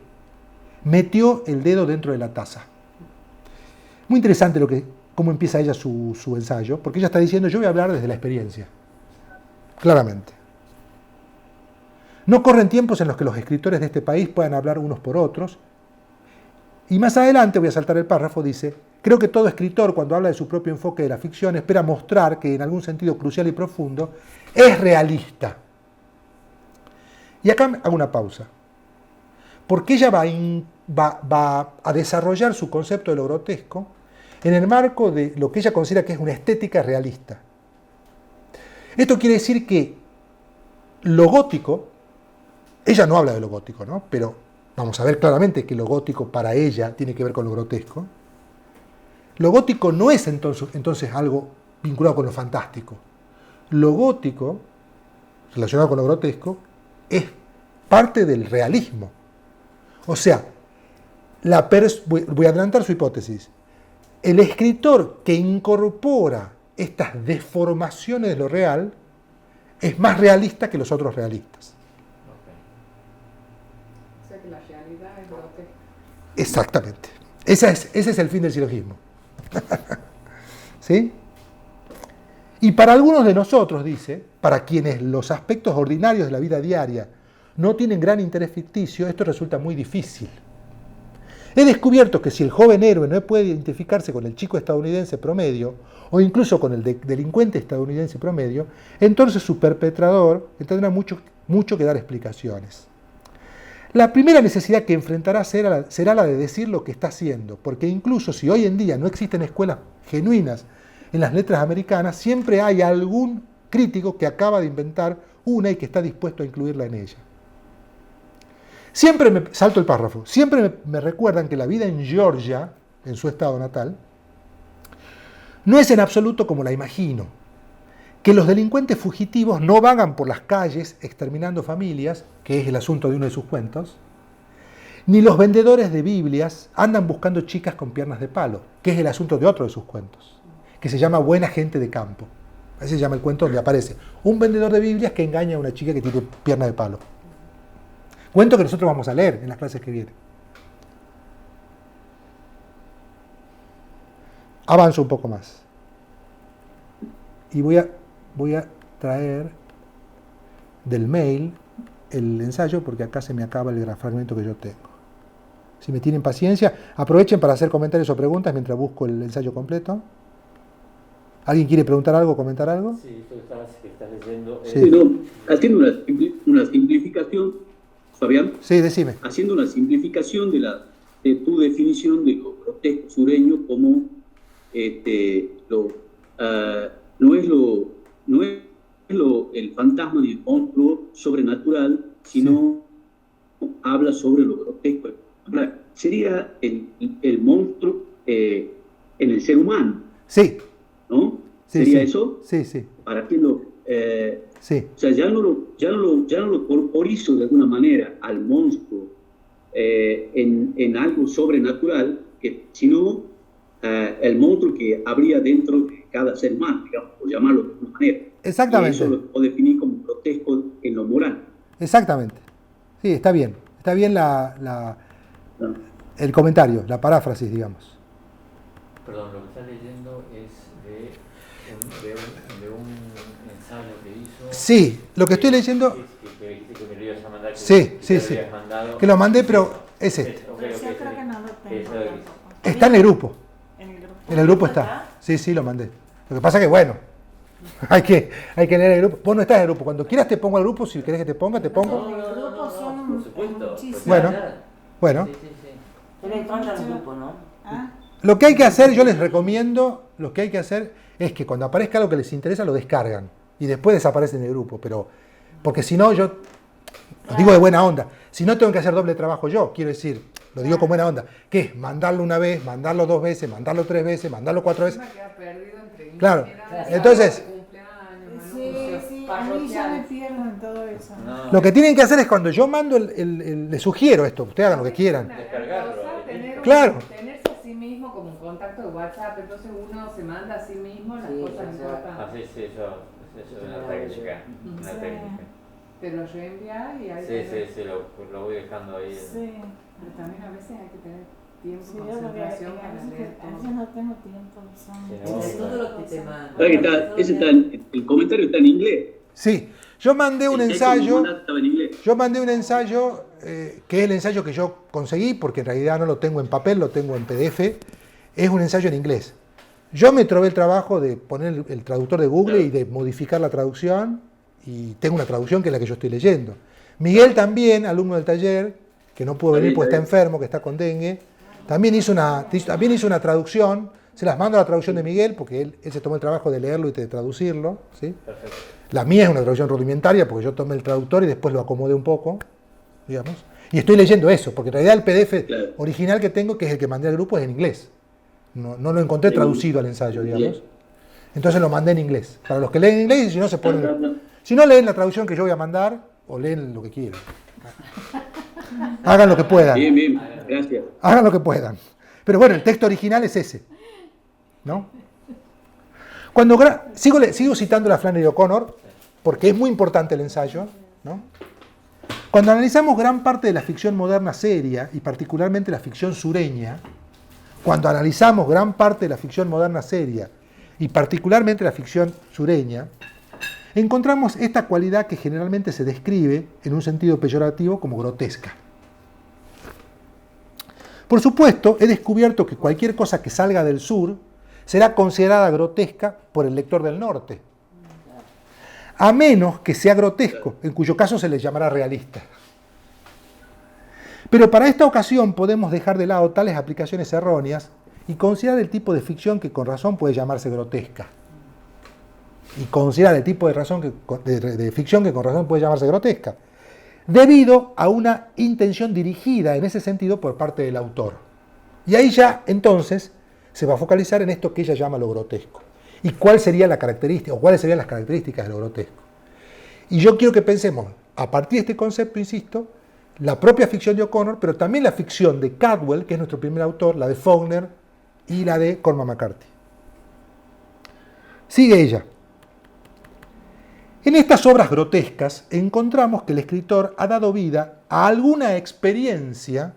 Metió el dedo dentro de la taza. Muy interesante cómo empieza ella su ensayo, porque ella está diciendo: yo voy a hablar desde la experiencia. Claramente. No corren tiempos en los que los escritores de este país puedan hablar unos por otros. Y más adelante, voy a saltar el párrafo, dice: creo que todo escritor, cuando habla de su propio enfoque de la ficción, espera mostrar que en algún sentido crucial y profundo es realista. Y acá hago una pausa. Porque ella va a desarrollar su concepto de lo grotesco en el marco de lo que ella considera que es una estética realista. Esto quiere decir que lo gótico, ella no habla de lo gótico, ¿no? Pero vamos a ver claramente que lo gótico para ella tiene que ver con lo grotesco. Lo gótico no es entonces algo vinculado con lo fantástico. Lo gótico relacionado con lo grotesco, es parte del realismo. O sea, voy a adelantar su hipótesis. El escritor que incorpora estas deformaciones de lo real es más realista que los otros realistas. O sea que la realidad es grotesca. Exactamente. Ese es el fin del silogismo. ¿Sí? Y para algunos de nosotros, dice, para quienes los aspectos ordinarios de la vida diaria no tienen gran interés ficticio, esto resulta muy difícil. He descubierto que si el joven héroe no puede identificarse con el chico estadounidense promedio, o incluso con el delincuente estadounidense promedio, entonces su perpetrador tendrá mucho que dar explicaciones. La primera necesidad que enfrentará será la de decir lo que está haciendo, porque incluso si hoy en día no existen escuelas genuinas en las letras americanas, siempre hay algún crítico que acaba de inventar una y que está dispuesto a incluirla en ella. Salto el párrafo, siempre me recuerdan que la vida en Georgia, en su estado natal, no es en absoluto como la imagino, que los delincuentes fugitivos no vagan por las calles exterminando familias, que es el asunto de uno de sus cuentos, ni los vendedores de Biblias andan buscando chicas con piernas de palo, que es el asunto de otro de sus cuentos, que se llama Buena gente de campo. Así se llama el cuento donde aparece un vendedor de Biblias que engaña a una chica que tiene pierna de palo. Cuento que nosotros vamos a leer en las clases que vienen. Avanzo un poco más. Y voy a traer del mail el ensayo porque acá se me acaba el fragmento que yo tengo. Si me tienen paciencia, aprovechen para hacer comentarios o preguntas mientras busco el ensayo completo. ¿Alguien quiere preguntar algo, comentar algo? Sí, tú estás leyendo... Sí. No, haciendo una simplificación, Fabián. Sí, decime. Haciendo una simplificación de tu definición de lo grotesco sureño como no es el fantasma ni el monstruo sobrenatural, sino habla sobre lo grotesco. Sería el monstruo en el ser humano. Sí. ¿No? Sí, ¿Sería sí. eso? Sí, sí. Para hacerlo. Sí. O sea, ya no lo corporizo de alguna manera al monstruo en algo sobrenatural, sino el monstruo que habría dentro de cada ser humano, digamos, por llamarlo de alguna manera. Exactamente. Y eso lo puedo definir como grotesco en lo moral. Exactamente. Sí, está bien. Está bien el comentario, la paráfrasis, digamos. Perdón, lo que está leyendo es de un ensayo que hizo... Sí, lo que estoy leyendo... Que me lo ibas a mandar. Sí. Mandado. Que lo mandé, pero es este. Pero yo creo que no lo tengo tampoco. Está en el grupo. En el grupo. En el grupo está. Sí, lo mandé. Lo que pasa es que, bueno, hay que leer el grupo. Vos no estás en el grupo. Cuando quieras te pongo al grupo. Si querés que te ponga, te pongo. Los grupos son por supuesto. muchísimos. Bueno. Sí. Pero encuentra el grupo, ¿no? ¿Ah? Lo que hay que hacer, yo les recomiendo, lo que hay que hacer es que cuando aparezca algo que les interesa, lo descargan. Y después desaparecen del grupo. Porque si no, yo lo digo de buena onda. Si no, tengo que hacer doble trabajo yo. Quiero decir, lo digo con buena onda. ¿Qué es? Mandarlo una vez, mandarlo 2 veces, mandarlo 3 veces, mandarlo 4 veces. Queda perdido entre Claro. infinidad de Entonces, cumpleaños, Sí, anuncios a mí ya me parroquiales. pierdo en todo eso. No, lo que tienen que hacer es cuando yo mando les sugiero esto, ustedes hagan lo que quieran. Descargarlo, Claro. Tenerse a sí mismo como un contacto de WhatsApp, entonces uno se manda a sí mismo las Sí, cosas exacto. importantes. sí, eso es una técnica. Una Sí. técnica. Te lo reenvía y ahí Sí, lo voy dejando ahí. Sí. Pero también a veces hay que tener tiempo, Sí, yo lo que concentración a para veces leer a veces todo. no tengo tiempo. Son Sí, Entre todo lo que te cosas. mando. Ese está el comentario está en inglés. Sí, yo mandé un El texto que ensayo. mandaste estaba en inglés. Yo mandé un ensayo, que es el ensayo que yo conseguí, porque en realidad no lo tengo en papel, lo tengo en PDF. Es un ensayo en inglés. Yo me trové el trabajo de poner el traductor de Google y de modificar la traducción, y tengo una traducción que es la que yo estoy leyendo. Miguel también, alumno del taller, que no pudo venir porque está enfermo, que está con dengue, también hizo una traducción. Se las mando a la traducción de Miguel, porque él se tomó el trabajo de leerlo y de traducirlo, ¿sí? Perfecto. La mía es una traducción rudimentaria, porque yo tomé el traductor y después lo acomodé un poco, digamos. Y estoy leyendo eso, porque en realidad el PDF original que tengo, que es el que mandé al grupo, es en inglés. No lo encontré traducido al ensayo, digamos. Entonces lo mandé en inglés. Para los que leen inglés, y si Si no, leen la traducción que yo voy a mandar o leen lo que quieran. Hagan lo que puedan. Bien, bien, gracias. Hagan lo que puedan. Pero bueno, el texto original es ese, ¿no? Sigo citando a Flannery O'Connor, porque es muy importante el ensayo, ¿no? Cuando analizamos gran parte de la ficción moderna seria, y particularmente la ficción sureña, encontramos esta cualidad que generalmente se describe en un sentido peyorativo como grotesca. Por supuesto, he descubierto que cualquier cosa que salga del sur será considerada grotesca por el lector del norte, a menos que sea grotesco, en cuyo caso se le llamará realista. Pero para esta ocasión podemos dejar de lado tales aplicaciones erróneas y considerar el tipo de ficción que con razón puede llamarse grotesca. Y considerar el tipo de ficción que con razón puede llamarse grotesca, debido a una intención dirigida en ese sentido por parte del autor. Y ahí ya, entonces, se va a focalizar en esto que ella llama lo grotesco. ¿Y cuál sería la característica, o cuáles serían las características de lo grotesco? Y yo quiero que pensemos, a partir de este concepto, insisto, la propia ficción de O'Connor, pero también la ficción de Caldwell, que es nuestro primer autor, la de Faulkner y la de Cormac McCarthy. Sigue ella. En estas obras grotescas encontramos que el escritor ha dado vida a alguna experiencia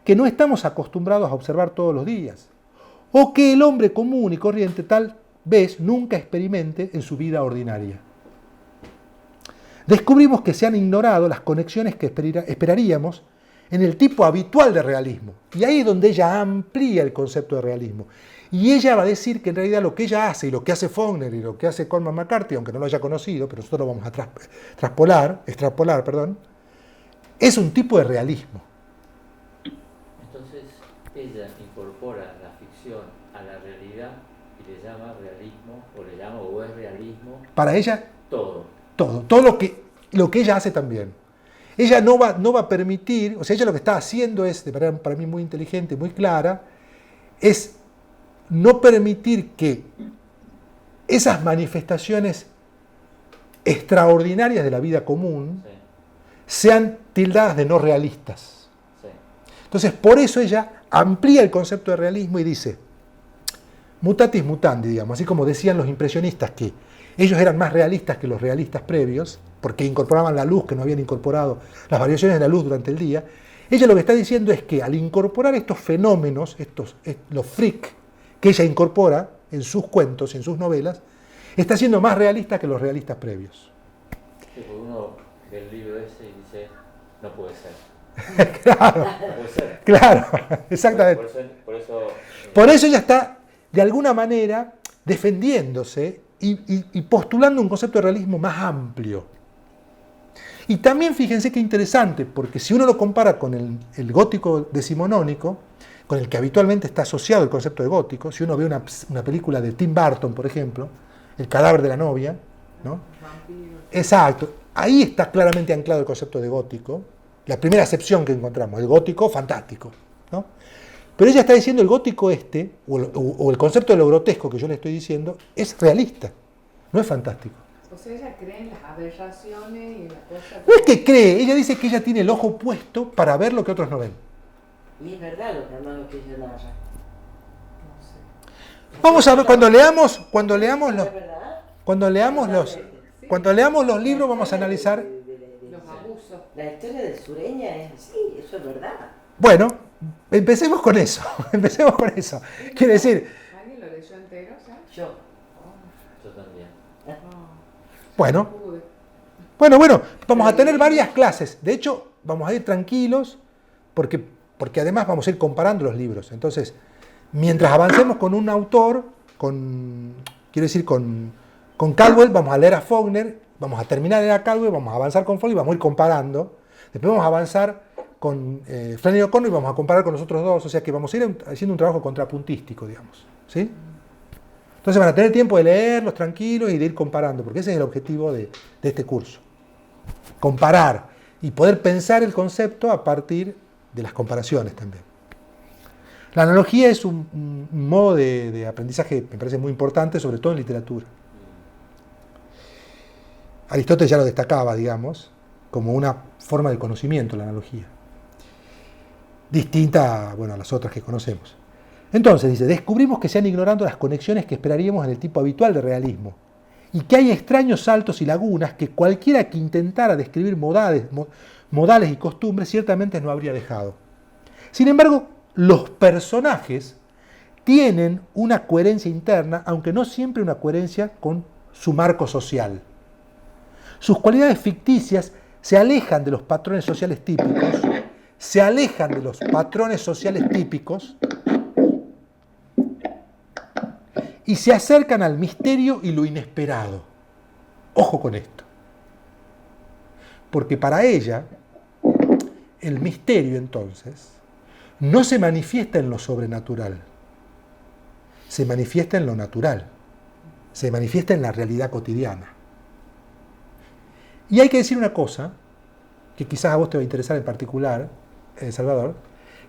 que no estamos acostumbrados a observar todos los días, o que el hombre común y corriente tal vez nunca experimente en su vida ordinaria. Descubrimos que se han ignorado las conexiones que esperaríamos en el tipo habitual de realismo, y ahí es donde ella amplía el concepto de realismo. Y ella va a decir que en realidad lo que ella hace, y lo que hace Faulkner, y lo que hace Cormac McCarthy, aunque no lo haya conocido, pero nosotros lo vamos a extrapolar, es un tipo de realismo. Entonces, ella incorpora la ficción a la realidad y le llama realismo, o es realismo. Para ella, todo lo que ella hace también. Ella no va a permitir, o sea, ella lo que está haciendo es, de manera para mí muy inteligente, muy clara, es no permitir que esas manifestaciones extraordinarias de la vida común sean tildadas de no realistas. Sí. Entonces, por eso ella amplía el concepto de realismo y dice, mutatis mutandi, digamos, así como decían los impresionistas que ellos eran más realistas que los realistas previos, porque incorporaban la luz que no habían incorporado, las variaciones de la luz durante el día. Ella lo que está diciendo es que al incorporar estos fenómenos, los freak, que ella incorpora en sus cuentos, en sus novelas, está siendo más realista que los realistas previos. Sí, uno ve el libro ese y dice, no puede ser. Claro, No puede ser. claro, exactamente. Por eso ella está, de alguna manera, defendiéndose y postulando un concepto de realismo más amplio. Y también fíjense qué interesante, porque si uno lo compara con el gótico decimonónico, con el que habitualmente está asociado el concepto de gótico, si uno ve una película de Tim Burton, por ejemplo, El cadáver de la novia, ¿no? Exacto, ahí está claramente anclado el concepto de gótico, la primera acepción que encontramos, el gótico fantástico, ¿no? Pero ella está diciendo el gótico o el concepto de lo grotesco que yo le estoy diciendo, es realista, no es fantástico. O sea, ella cree en las aberraciones y en las cosas... No es que cree, ella dice que ella tiene el ojo puesto para ver lo que otros no ven. Y es verdad lo que ella narra. No sé. Vamos a ver, cuando leamos los libros vamos a analizar. Los abusos. La historia de Sureña es así, eso es verdad. Bueno, empecemos con eso. Quiere decir, ¿Alguien lo leyó entero? ¿Ya? Yo. Yo también. bueno, Pude. vamos a tener varias clases. De hecho, vamos a ir tranquilos porque además vamos a ir comparando los libros. Entonces, mientras avancemos con un autor, con Caldwell, vamos a leer a Faulkner, vamos a terminar de leer a Caldwell, vamos a avanzar con Faulkner y vamos a ir comparando. Después vamos a avanzar con Flannery O'Connor y vamos a comparar con los otros dos. O sea que vamos a ir haciendo un trabajo contrapuntístico, digamos. ¿Sí? Entonces van a tener tiempo de leerlos tranquilos y de ir comparando, porque ese es el objetivo de este curso. Comparar y poder pensar el concepto a partir de las comparaciones también. La analogía es un modo de aprendizaje, me parece muy importante, sobre todo en literatura. Aristóteles ya lo destacaba, digamos, como una forma de conocimiento, la analogía. Distinta, bueno, a las otras que conocemos. Entonces, dice, descubrimos que se han ignorado las conexiones que esperaríamos en el tipo habitual de realismo, y que hay extraños saltos y lagunas que cualquiera que intentara describir modales y costumbres ciertamente no habría dejado. Sin embargo, los personajes tienen una coherencia interna, aunque no siempre una coherencia con su marco social. Sus cualidades ficticias se alejan de los patrones sociales típicos, y se acercan al misterio y lo inesperado. Ojo con esto. Porque para ella, el misterio entonces no se manifiesta en lo sobrenatural, se manifiesta en lo natural, se manifiesta en la realidad cotidiana. Y hay que decir una cosa, que quizás a vos te va a interesar en particular, Salvador,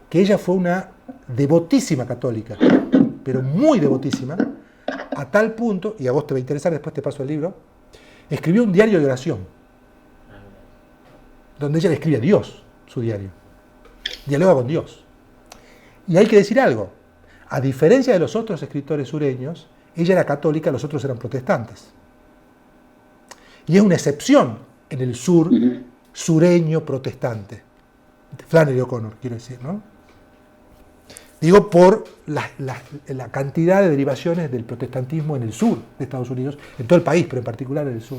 que ella fue una devotísima católica, pero muy devotísima, a tal punto, y a vos te va a interesar, después te paso el libro, escribió un diario de oración, donde ella le escribe a Dios su diario, dialoga con Dios. Y hay que decir algo, a diferencia de los otros escritores sureños, ella era católica, los otros eran protestantes. Y es una excepción en el sur sureño protestante. Flannery O'Connor, quiero decir, ¿no? Digo por la cantidad de derivaciones del protestantismo en el sur de Estados Unidos, en todo el país, pero en particular en el sur.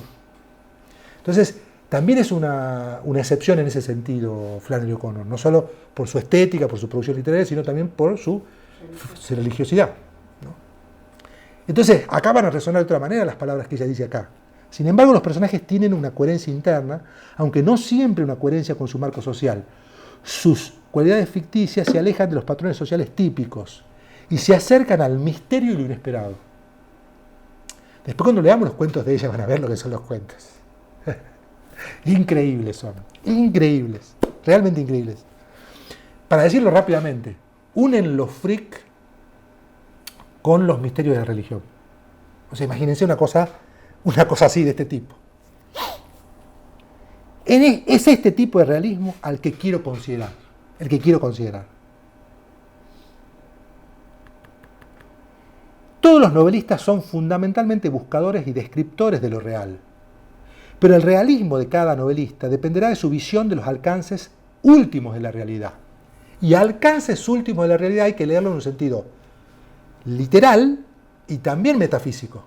Entonces, también es una excepción en ese sentido Flannery O'Connor, no solo por su estética, por su producción literaria, sino también por su religiosidad, ¿no? Entonces, acá van a resonar de otra manera las palabras que ella dice acá. Sin embargo, los personajes tienen una coherencia interna, aunque no siempre una coherencia con su marco social. Sus cualidades ficticias se alejan de los patrones sociales típicos y se acercan al misterio y lo inesperado. Después, cuando leamos los cuentos de ella, van a ver lo que son los cuentos. Increíbles son, increíbles, realmente increíbles. Para decirlo rápidamente, unen los freak con los misterios de la religión. O sea, imagínense una cosa así de este tipo. Es este tipo de realismo al que quiero considerar, Todos los novelistas son fundamentalmente buscadores y descriptores de lo real, pero el realismo de cada novelista dependerá de su visión de los alcances últimos de la realidad. Y alcances últimos de la realidad hay que leerlo en un sentido literal y también metafísico.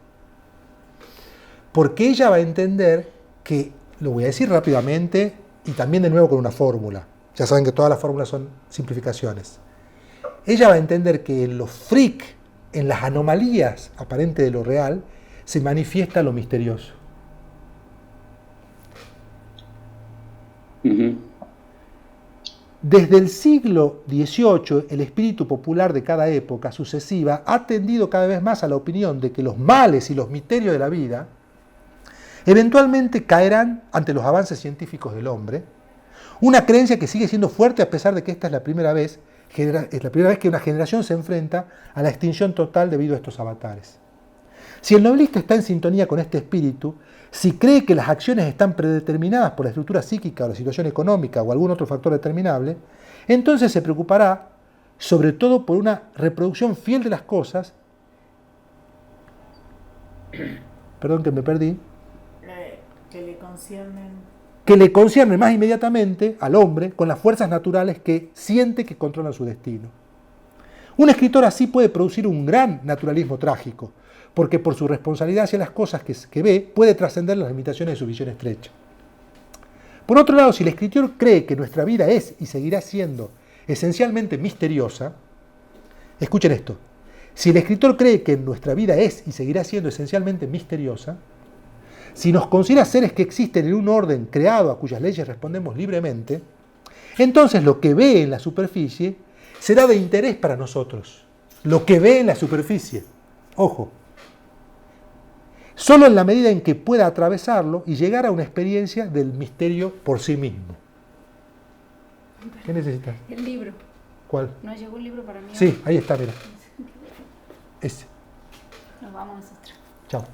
Porque ella va a entender que, lo voy a decir rápidamente y también de nuevo con una fórmula. Ya saben que todas las fórmulas son simplificaciones. Ella va a entender que en los freak, en las anomalías aparentes de lo real, se manifiesta lo misterioso. Desde el siglo XVIII, el espíritu popular de cada época sucesiva ha tendido cada vez más a la opinión de que los males y los misterios de la vida eventualmente caerán ante los avances científicos del hombre, una creencia que sigue siendo fuerte a pesar de que esta es la primera vez que una generación se enfrenta a la extinción total debido a estos avatares. Si el novelista está en sintonía con este espíritu, si cree que las acciones están predeterminadas por la estructura psíquica o la situación económica o algún otro factor determinable, entonces se preocupará sobre todo por una reproducción fiel de las cosas. Perdón que me perdí. Que le conciernen más inmediatamente al hombre con las fuerzas naturales que siente que controlan su destino. Un escritor así puede producir un gran naturalismo trágico, porque por su responsabilidad hacia las cosas que ve, puede trascender las limitaciones de su visión estrecha. Por otro lado, si el escritor cree que nuestra vida es y seguirá siendo esencialmente misteriosa, escuchen esto, si el escritor cree que nuestra vida es y seguirá siendo esencialmente misteriosa, si nos considera seres que existen en un orden creado a cuyas leyes respondemos libremente, entonces lo que ve en la superficie será de interés para nosotros. Lo que ve en la superficie. Ojo. Solo en la medida en que pueda atravesarlo y llegar a una experiencia del misterio por sí mismo. ¿Qué necesitas? El libro. ¿Cuál? ¿No llegó un libro para mí? Sí, ahí está, mira. Ese. Nos vamos nosotros. Chao.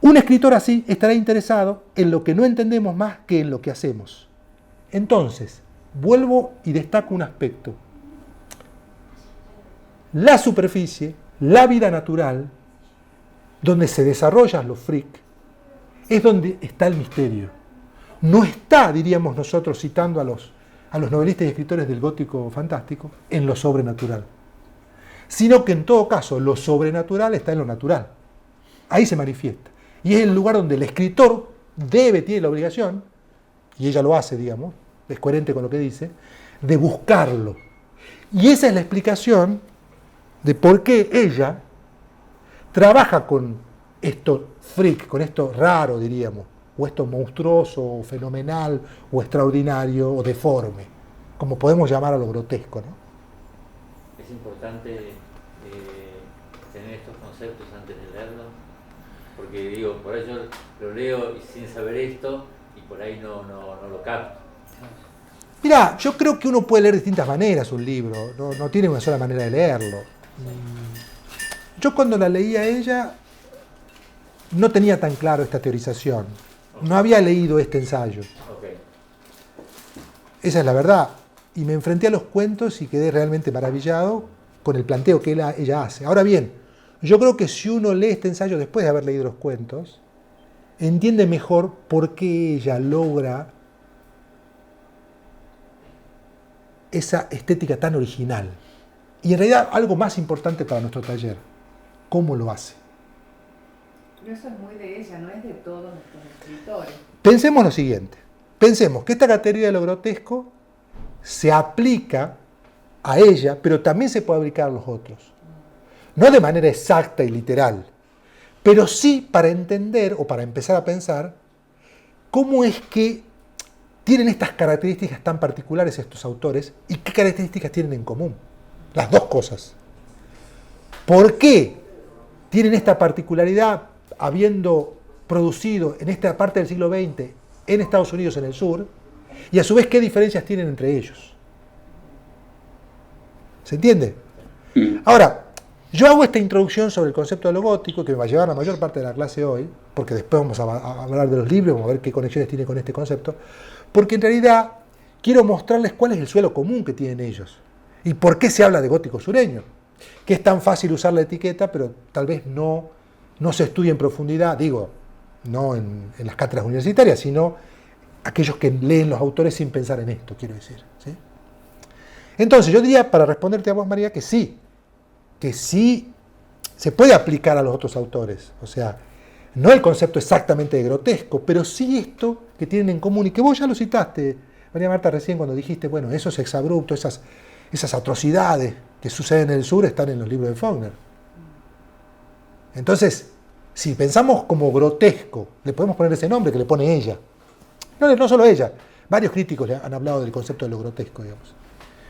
Un escritor así estará interesado en lo que no entendemos más que en lo que hacemos. Entonces, vuelvo y destaco un aspecto. La superficie, la vida natural, donde se desarrollan los freak, es donde está el misterio. No está, diríamos nosotros, citando a los novelistas y escritores del gótico fantástico, en lo sobrenatural. Sino que en todo caso, lo sobrenatural está en lo natural. Ahí se manifiesta. Y es el lugar donde el escritor tiene la obligación, y ella lo hace, digamos, es coherente con lo que dice, de buscarlo. Y esa es la explicación de por qué ella trabaja con esto freak, con esto raro, diríamos, o esto monstruoso, o fenomenal, o extraordinario, o deforme, como podemos llamar a lo grotesco, ¿no? Es importante tener estos conceptos antes de leerlo, porque digo, por ahí yo lo leo y sin saber esto, y por ahí no lo capto. Mirá, yo creo que uno puede leer de distintas maneras un libro, no tiene una sola manera de leerlo. Yo cuando la leí a ella no tenía tan claro esta teorización, no había leído este ensayo. Okay. Esa es la verdad. Y me enfrenté a los cuentos y quedé realmente maravillado con el planteo que ella hace. Ahora bien, yo creo que si uno lee este ensayo después de haber leído los cuentos, entiende mejor por qué ella logra esa estética tan original. Y en realidad algo más importante para nuestro taller, cómo lo hace. Pero eso es muy de ella, no es de todos nuestros escritores. Pensemos lo siguiente. Pensemos que esta categoría de lo grotesco se aplica a ella, pero también se puede aplicar a los otros. No de manera exacta y literal, pero sí para entender o para empezar a pensar cómo es que tienen estas características tan particulares estos autores y qué características tienen en común. Las dos cosas. ¿Por qué tienen esta particularidad habiendo producido en esta parte del siglo XX en Estados Unidos, en el sur, y a su vez qué diferencias tienen entre ellos? ¿Se entiende? Ahora, yo hago esta introducción sobre el concepto de lo gótico, que me va a llevar la mayor parte de la clase hoy, porque después vamos a hablar de los libros, vamos a ver qué conexiones tiene con este concepto, porque en realidad quiero mostrarles cuál es el suelo común que tienen ellos, y por qué se habla de gótico sureño, que es tan fácil usar la etiqueta, pero tal vez no se estudia en profundidad, digo, no en las cátedras universitarias, sino aquellos que leen los autores sin pensar en esto, quiero decir, ¿sí? Entonces, yo diría, para responderte a vos, María, que sí se puede aplicar a los otros autores. O sea, no el concepto exactamente de grotesco, pero sí esto que tienen en común, y que vos ya lo citaste, María Marta, recién cuando dijiste, bueno, esos exabruptos, esas atrocidades que suceden en el sur están en los libros de Faulkner. Entonces, si pensamos como grotesco, le podemos poner ese nombre que le pone ella. No solo ella, varios críticos le han hablado del concepto de lo grotesco, digamos.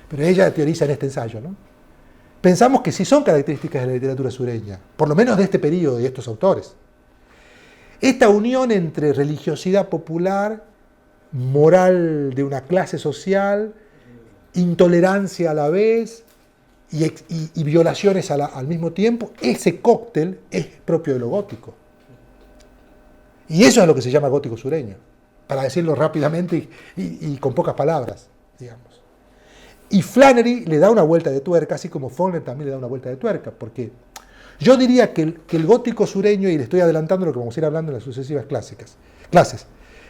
Pero ella teoriza en este ensayo, ¿no? Pensamos que sí son características de la literatura sureña, por lo menos de este periodo y de estos autores. Esta unión entre religiosidad popular, moral de una clase social, intolerancia a la vez y violaciones al mismo tiempo, ese cóctel es propio de lo gótico. Y eso es lo que se llama gótico sureño, para decirlo rápidamente y con pocas palabras, digamos. Y Flannery le da una vuelta de tuerca, así como Faulkner también le da una vuelta de tuerca, porque yo diría que el gótico sureño, y le estoy adelantando lo que vamos a ir hablando en las sucesivas clases,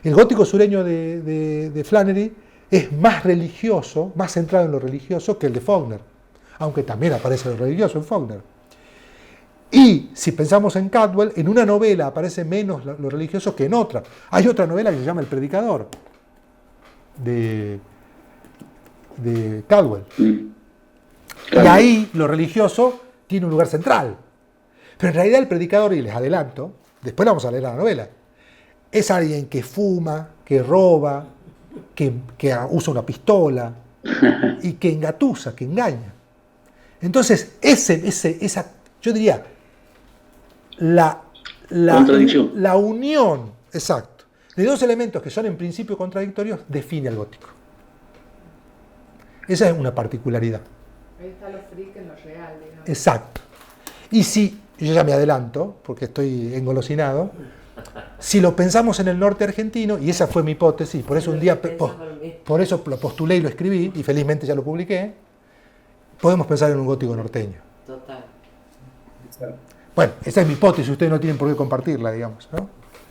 el gótico sureño de Flannery es más religioso, más centrado en lo religioso que el de Faulkner, aunque también aparece lo religioso en Faulkner. Y si pensamos en Caldwell, en una novela aparece menos lo religioso que en otra. Hay otra novela que se llama El Predicador, de Caldwell. Y ahí lo religioso tiene un lugar central. Pero en realidad El Predicador, y les adelanto, después la vamos a leer la novela, es alguien que fuma, que roba, que usa una pistola y que engatusa, que engaña. Entonces, esa, yo diría, la unión, exacto, de dos elementos que son en principio contradictorios define al gótico. Esa es una particularidad. Ahí está lo freak en lo real, digamos. Exacto. Y si, yo ya me adelanto, porque estoy engolosinado, si lo pensamos en el norte argentino, y esa fue mi hipótesis, por eso un día, por eso lo postulé y lo escribí, y felizmente ya lo publiqué, podemos pensar en un gótico norteño. Total. Bueno, esa es mi hipótesis, ustedes no tienen por qué compartirla, digamos, ¿no?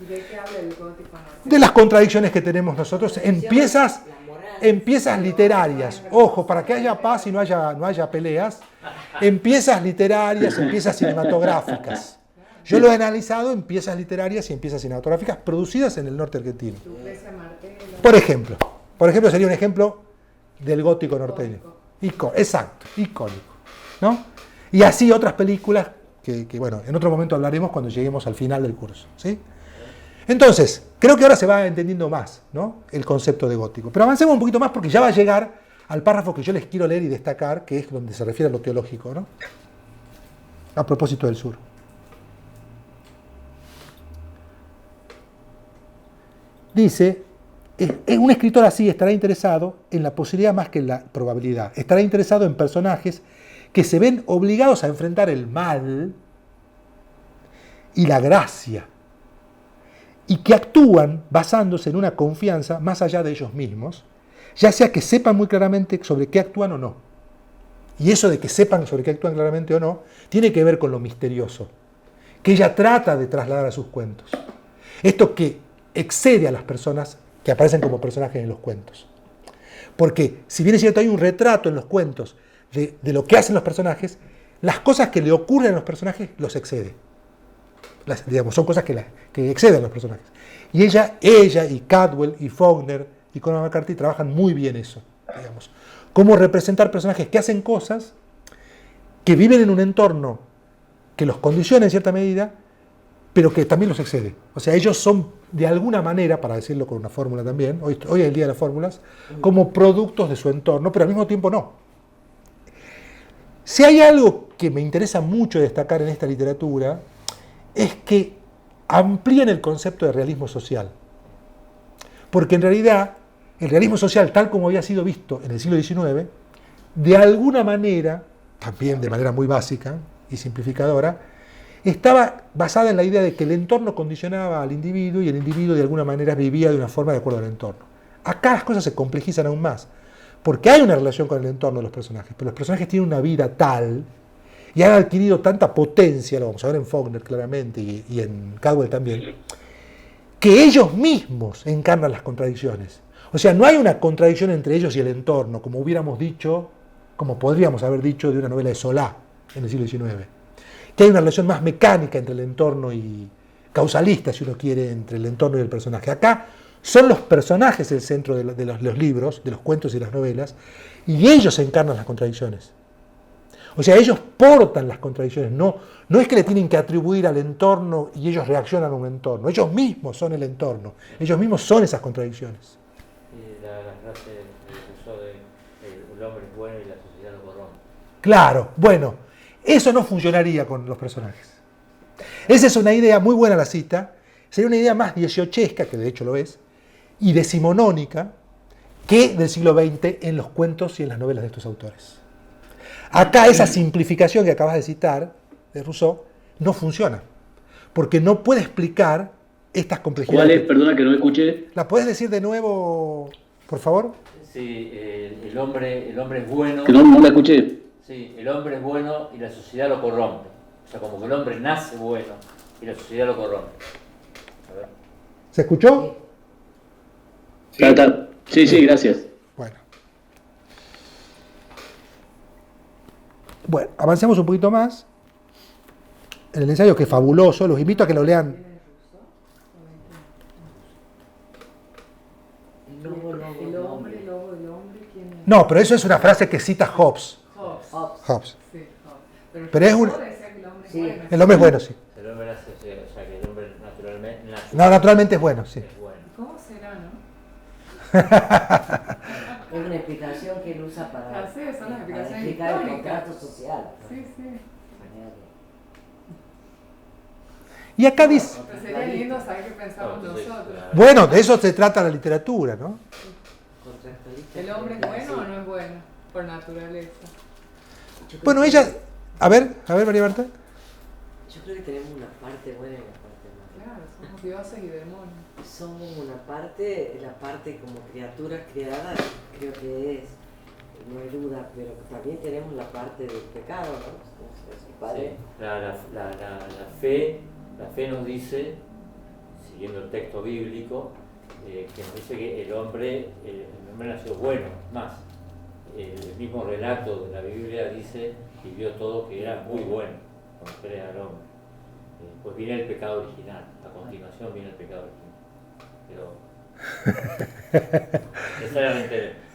¿De qué habla el gótico norteño? De las contradicciones que tenemos nosotros en piezas literarias. Ojo, para que haya paz y no haya peleas, en piezas literarias, en piezas cinematográficas. Yo lo he analizado en piezas literarias y en piezas cinematográficas producidas en el norte argentino. Lucrecia Martel. Por ejemplo sería un ejemplo del gótico norteño. Exacto, icónico, ¿no? Y así otras películas que, bueno, en otro momento hablaremos cuando lleguemos al final del curso, ¿sí? Entonces, creo que ahora se va entendiendo más, ¿no?, el concepto de gótico. Pero avancemos un poquito más porque ya va a llegar al párrafo que yo les quiero leer y destacar, que es donde se refiere a lo teológico, ¿no? A propósito del sur. Dice, un escritor así estará interesado en la posibilidad más que en la probabilidad. Estará interesado en personajes que se ven obligados a enfrentar el mal y la gracia, y que actúan basándose en una confianza más allá de ellos mismos, ya sea que sepan muy claramente sobre qué actúan o no. Y eso de que sepan sobre qué actúan claramente o no, tiene que ver con lo misterioso, que ella trata de trasladar a sus cuentos. Esto que excede a las personas que aparecen como personajes en los cuentos. Porque, si bien es cierto, hay un retrato en los cuentos de lo que hacen los personajes, las cosas que le ocurren a los personajes los excede. Son cosas que exceden a los personajes. Y ella y Cadwell y Faulkner y Cormac McCarthy trabajan muy bien eso, digamos. Cómo representar personajes que hacen cosas, que viven en un entorno que los condiciona en cierta medida, pero que también los excede. O sea, ellos son, de alguna manera, para decirlo con una fórmula también, hoy es el día de las fórmulas, como productos de su entorno, pero al mismo tiempo no. Si hay algo que me interesa mucho destacar en esta literatura, es que amplían el concepto de realismo social. Porque en realidad, el realismo social, tal como había sido visto en el siglo XIX, de alguna manera, también de manera muy básica y simplificadora, estaba basada en la idea de que el entorno condicionaba al individuo y el individuo de alguna manera vivía de una forma de acuerdo al entorno. Acá las cosas se complejizan aún más, porque hay una relación con el entorno de los personajes, pero los personajes tienen una vida tal y han adquirido tanta potencia, lo vamos a ver en Faulkner claramente y en Cadwell también, que ellos mismos encarnan las contradicciones. O sea, no hay una contradicción entre ellos y el entorno, como hubiéramos dicho, como podríamos haber dicho de una novela de Solá en el siglo XIX. Que hay una relación más mecánica entre el entorno y causalista, si uno quiere, entre el entorno y el personaje. Acá son los personajes el centro de los libros, de los cuentos y las novelas, y ellos encarnan las contradicciones. O sea, ellos portan las contradicciones, no es que le tienen que atribuir al entorno y ellos reaccionan a un entorno, ellos mismos son el entorno, ellos mismos son esas contradicciones. Y la frase que usó de el hombre es bueno y la sociedad lo corrompe. Claro, bueno, eso no funcionaría con los personajes. Esa es una idea muy buena, la cita, sería una idea más dieciochesca, que de hecho lo es, y decimonónica, que del siglo XX en los cuentos y en las novelas de estos autores. Acá esa simplificación que acabas de citar, de Rousseau, no funciona, porque no puede explicar estas complejidades. ¿Cuál es? Perdona que no escuché. ¿La puedes decir de nuevo, por favor? Sí, el hombre es bueno. Que no la escuché. Sí, el hombre es bueno y la sociedad lo corrompe. O sea, como que el hombre nace bueno y la sociedad lo corrompe. A ver. ¿Se escuchó? Sí, sí, gracias. Bueno, avancemos un poquito más en el ensayo, que es fabuloso. Los invito a que lo lean. El hombre, ¿quién es? No, pero eso es una frase que cita Hobbes. Hobbes. Sí, Pero es un... decía que el hombre es Sí. bueno. El hombre es bueno, sí. El hombre nace, o sea, que el hombre naturalmente nace. No, naturalmente es bueno, sí. Es bueno. ¿Cómo será, no? Es una explicación que él usa para, Así es, son las para explicaciones explicar el históricas. contrato social. Sí, sí. Y acá dice... Pero sería lindo saber qué pensamos nosotros. Bueno, de eso se trata la literatura, ¿no? ¿El hombre es bueno o no es bueno? Por naturaleza. Bueno, ella... A ver, María Marta. Yo creo que tenemos una parte buena y una parte mala. Claro, somos somos dioses y demonios. Somos una parte, la parte como criaturas creadas, creo que es, no hay duda, pero también tenemos la parte del pecado, ¿no? Sí, la fe nos dice, siguiendo el texto bíblico, que nos dice que el hombre nació bueno, más. El mismo relato de la Biblia dice y vio todo que era muy bueno cuando crea al hombre. Pues viene el pecado original, a continuación viene el pecado original. Pero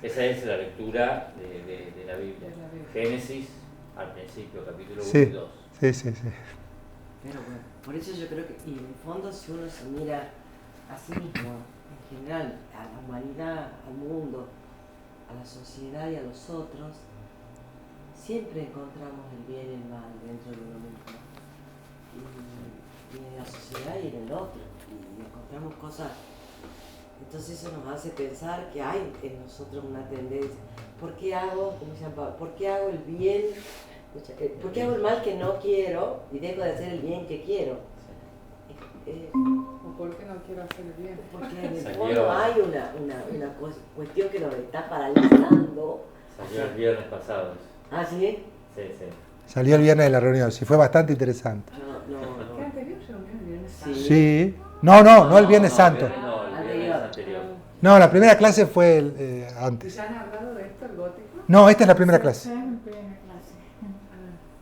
esa es la lectura de la Biblia. Génesis, al principio, capítulo 1 y 2. Sí. Pero bueno, por eso yo creo que, y en el fondo, si uno se mira a sí mismo, en general, a la humanidad, al mundo, a la sociedad y a los otros, siempre encontramos el bien y el mal dentro de uno mismo. Y en la sociedad y en el otro. Y encontramos cosas. Entonces eso nos hace pensar que hay en nosotros una tendencia. ¿Por qué hago, como se llama, por qué hago el bien? ¿Por qué hago el mal que no quiero y dejo de hacer el bien que quiero? ¿O por qué no quiero hacer el bien? Porque en el fondo hay una cuestión que nos está paralizando. Salió el viernes pasado. ¿Ah, sí? Sí. Salió el viernes de la reunión, sí, fue bastante interesante. ¿Qué anterior reunión el viernes santo? Sí. No el Viernes Santo. No, el viernes anterior. No, la primera clase fue antes. ¿Ya han hablado de esto, el gótico? No, esta es la primera clase. En primera clase.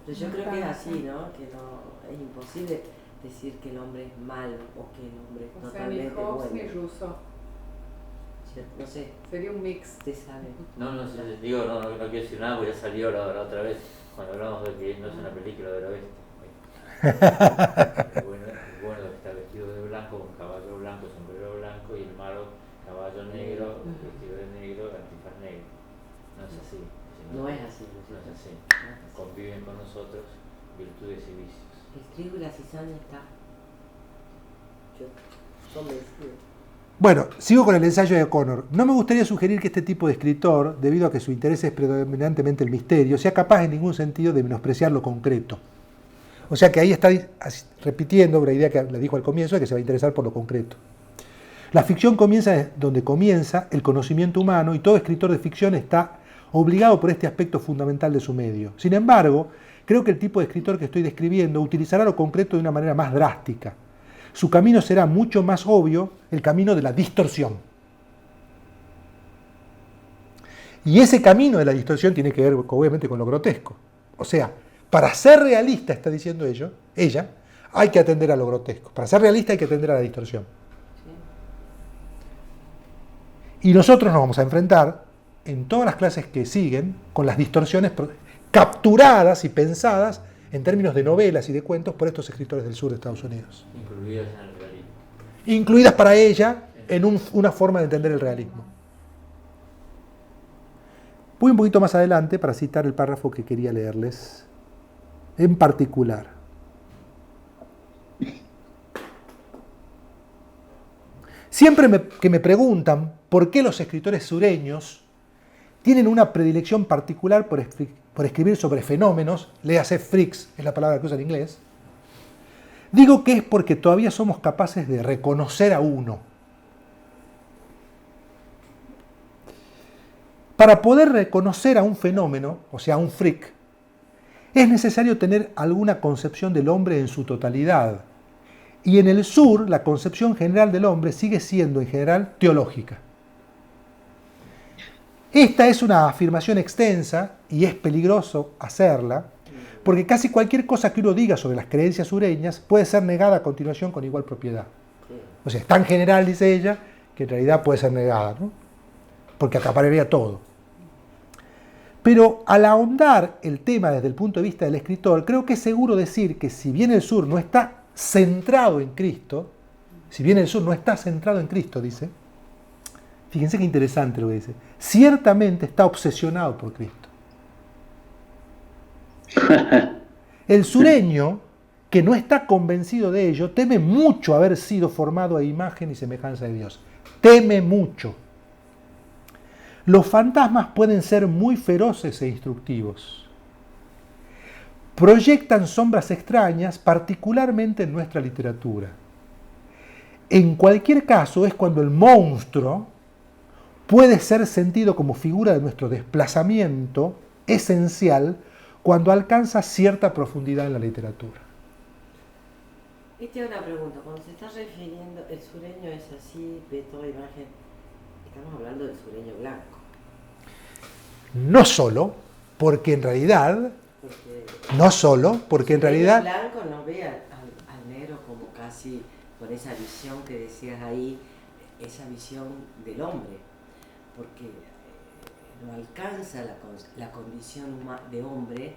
Pero yo creo que es así, ¿no? Que no es imposible decir que el hombre es malo o que el hombre es O sea, ni totalmente Hobbes ni bueno. Rousseau. No sé, Sería un mix. te sabe. No quiero decir nada porque ya salió la otra vez cuando hablamos de que no es una película del oeste. El bueno está vestido de blanco, con caballo blanco, sombrero blanco, y el malo, caballo negro, vestido de negro, antifaz negro. No es así. No es así. No es así. Conviven con nosotros virtudes y vicios. El trigo y la cizaña está. Yo convencido. Bueno, sigo con el ensayo de O'Connor. No me gustaría sugerir que este tipo de escritor, debido a que su interés es predominantemente el misterio, sea capaz en ningún sentido de menospreciar lo concreto. O sea que ahí está repitiendo una idea que le dijo al comienzo, de que se va a interesar por lo concreto. La ficción comienza donde comienza el conocimiento humano y todo escritor de ficción está obligado por este aspecto fundamental de su medio. Sin embargo, creo que el tipo de escritor que estoy describiendo utilizará lo concreto de una manera más drástica. Su camino será mucho más obvio, el camino de la distorsión. Y ese camino de la distorsión tiene que ver obviamente con lo grotesco. O sea, para ser realista, está diciendo ella, hay que atender a lo grotesco. Para ser realista hay que atender a la distorsión. Y nosotros nos vamos a enfrentar en todas las clases que siguen con las distorsiones capturadas y pensadas en términos de novelas y de cuentos por estos escritores del sur de Estados Unidos. Incluidas en el realismo. Incluidas para ella en una forma de entender el realismo. Voy un poquito más adelante para citar el párrafo que quería leerles en particular. Siempre que me preguntan por qué los escritores sureños tienen una predilección particular por escribir sobre fenómenos, léase freaks, es la palabra que usa en inglés, digo que es porque todavía somos capaces de reconocer a uno. Para poder reconocer a un fenómeno, o sea, a un freak, es necesario tener alguna concepción del hombre en su totalidad. Y en el sur, la concepción general del hombre sigue siendo, en general, teológica. Esta es una afirmación extensa y es peligroso hacerla, porque casi cualquier cosa que uno diga sobre las creencias sureñas puede ser negada a continuación con igual propiedad. O sea, es tan general, dice ella, que en realidad puede ser negada, ¿no? Porque acapararía todo. Pero al ahondar el tema desde el punto de vista del escritor, creo que es seguro decir que si bien el sur no está centrado en Cristo, dice, fíjense qué interesante lo que dice, ciertamente está obsesionado por Cristo. El sureño, que no está convencido de ello, teme mucho haber sido formado a imagen y semejanza de Dios. Teme mucho. Los fantasmas pueden ser muy feroces e instructivos. Proyectan sombras extrañas, particularmente en nuestra literatura. En cualquier caso es cuando el monstruo puede ser sentido como figura de nuestro desplazamiento esencial cuando alcanza cierta profundidad en la literatura. Esta es una pregunta. Cuando se está refiriendo, el sureño es así, ve toda la imagen, estamos hablando del sureño blanco. No solo, porque en realidad, El blanco no ve al negro como casi con esa visión que decías ahí, esa visión del hombre, porque no alcanza la condición de hombre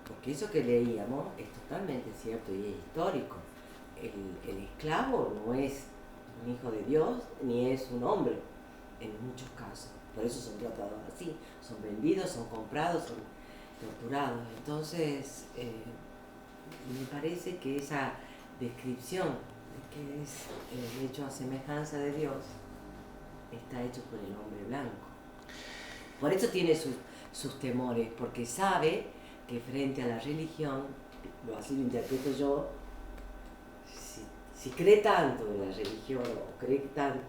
porque eso que leíamos es totalmente cierto y es histórico. El esclavo no es un hijo de Dios ni es un hombre en muchos casos, por eso son tratados así, son vendidos, son comprados, son torturados. Entonces me parece que esa descripción de que es hecho a semejanza de Dios está hecho por el hombre blanco. Por eso tiene sus temores, porque sabe que frente a la religión, así lo interpreto yo, si cree tanto en la religión o cree tanto,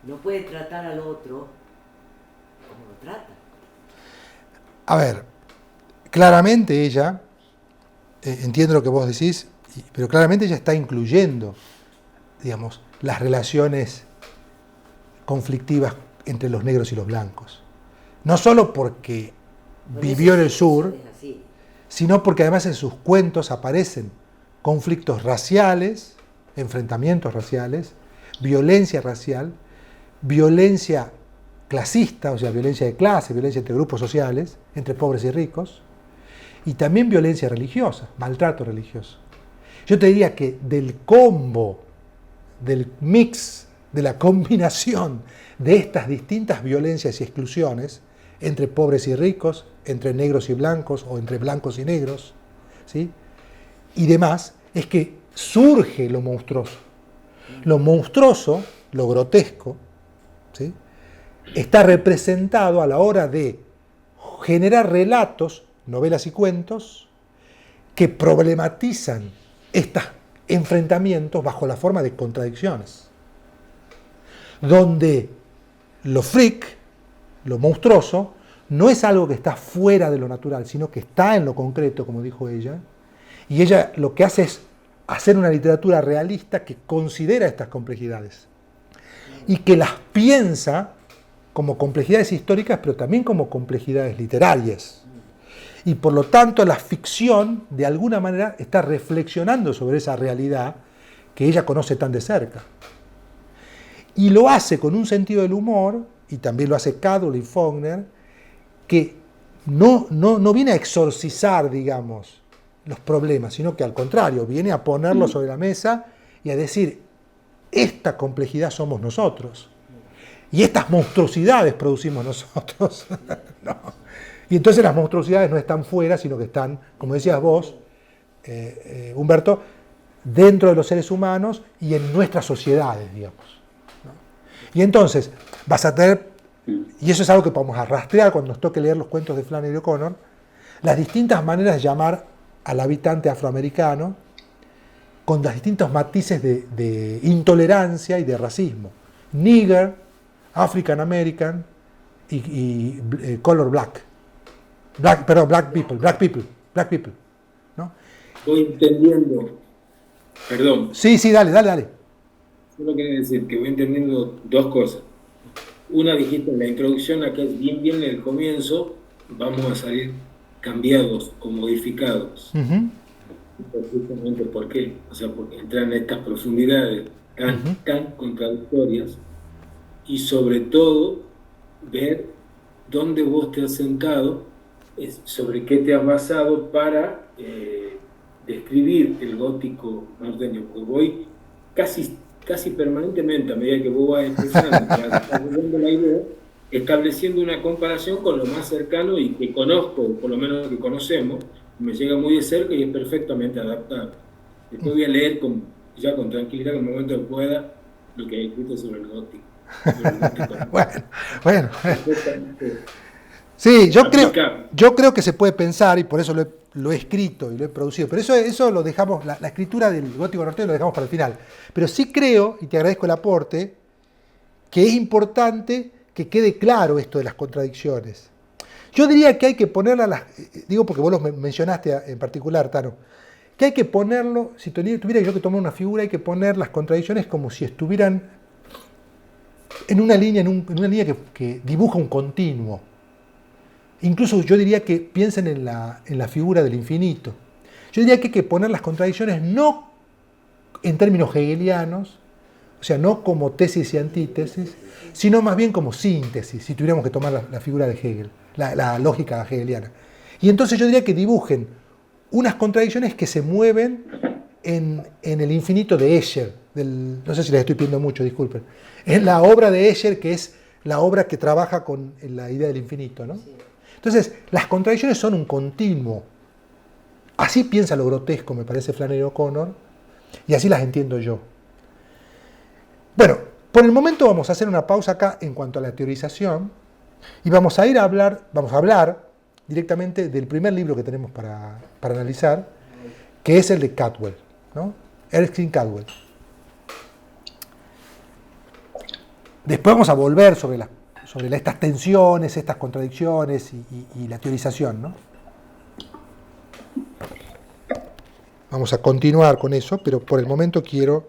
no puede tratar al otro como lo trata. A ver, claramente ella, entiendo lo que vos decís, pero claramente ella está incluyendo, digamos, las relaciones conflictivas entre los negros y los blancos. No solo porque vivió en el sur, sino porque además en sus cuentos aparecen conflictos raciales, enfrentamientos raciales, violencia racial, violencia clasista, o sea, violencia de clase, violencia entre grupos sociales, entre pobres y ricos, y también violencia religiosa, maltrato religioso. Yo te diría que del combo, del mix, de la combinación de estas distintas violencias y exclusiones, entre pobres y ricos, entre negros y blancos, o entre blancos y negros, ¿sí?, y demás, es que surge lo monstruoso. Lo monstruoso, lo grotesco, ¿sí?, está representado a la hora de generar relatos, novelas y cuentos, que problematizan estos enfrentamientos bajo la forma de contradicciones, donde lo freak, lo monstruoso, no es algo que está fuera de lo natural, sino que está en lo concreto, como dijo ella, y ella lo que hace es hacer una literatura realista que considera estas complejidades y que las piensa como complejidades históricas, pero también como complejidades literarias. Y por lo tanto la ficción, de alguna manera, está reflexionando sobre esa realidad que ella conoce tan de cerca. Y lo hace con un sentido del humor, y también lo hace Cadwell y Faulkner, que no viene a exorcizar, digamos, los problemas, sino que al contrario, viene a ponerlos sobre la mesa y a decir, esta complejidad somos nosotros. Y estas monstruosidades producimos nosotros. No. Y entonces las monstruosidades no están fuera, sino que están, como decías vos, Humberto, dentro de los seres humanos y en nuestras sociedades, digamos, ¿no? Y entonces vas a tener, y eso es algo que podemos rastrear cuando nos toque leer los cuentos de Flannery O'Connor, las distintas maneras de llamar al habitante afroamericano con los distintos matices de intolerancia y de racismo. Nigger, African American y color black. Black people, ¿no? Voy entendiendo, perdón. Sí, dale. Solo quería decir que voy entendiendo dos cosas. Una, dijiste en la introducción, acá es bien en el comienzo, vamos a salir cambiados o modificados. Justamente ¿por qué? O sea, porque entran en estas profundidades tan contradictorias, y sobre todo ver dónde vos te has sentado, sobre qué te has basado para describir el gótico norteño, porque voy casi permanentemente, a medida que vos vas expresando, vas la idea, estableciendo una comparación con lo más cercano y que conozco, por lo menos que conocemos, me llega muy de cerca y es perfectamente adaptable. Después voy a leer con tranquilidad, en el momento que pueda, lo que hay escrito sobre el gótico. Bueno. Sí, yo creo que se puede pensar, y por eso lo he lo he escrito y lo he producido, pero eso lo dejamos, la escritura del gótico norteño lo dejamos para el final. Pero sí creo, y te agradezco el aporte, que es importante que quede claro esto de las contradicciones. Yo diría que hay que ponerlas, digo porque vos lo mencionaste en particular, Tano, que hay que ponerlo, si tuviera yo que tomar una figura, hay que poner las contradicciones como si estuvieran en una línea, en una línea que dibuja un continuo. Incluso yo diría que piensen en la figura del infinito. Yo diría que hay que poner las contradicciones no en términos hegelianos, o sea, no como tesis y antítesis, sino más bien como síntesis, si tuviéramos que tomar la figura de Hegel, la lógica hegeliana. Y entonces yo diría que dibujen unas contradicciones que se mueven en el infinito de Escher, no sé si les estoy pidiendo mucho, disculpen. Es la obra de Escher, que es la obra que trabaja con la idea del infinito, ¿no? Sí. Entonces, las contradicciones son un continuo. Así piensa lo grotesco, me parece, Flannery O'Connor, y así las entiendo yo. Bueno, por el momento vamos a hacer una pausa acá en cuanto a la teorización, y vamos a hablar directamente del primer libro que tenemos para analizar, que es el de Caldwell, ¿no? Erskine Caldwell. Después vamos a volver sobre estas tensiones, estas contradicciones y la teorización, ¿no? Vamos a continuar con eso, pero por el momento quiero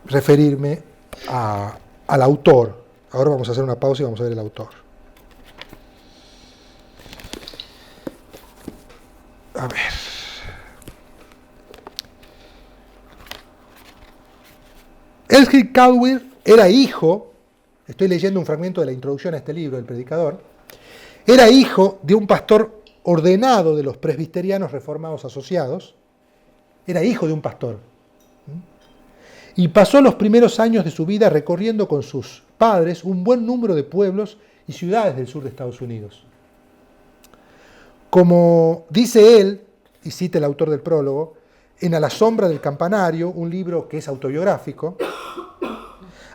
referirme al autor. Ahora vamos a hacer una pausa y vamos a ver el autor. A ver. Erskine Caldwell era hijo, estoy leyendo un fragmento de la introducción a este libro, El Predicador, era hijo de un pastor ordenado de los presbiterianos reformados asociados, era hijo de un pastor, y pasó los primeros años de su vida recorriendo con sus padres un buen número de pueblos y ciudades del sur de Estados Unidos. Como dice él, y cita el autor del prólogo, en A la sombra del campanario, un libro que es autobiográfico,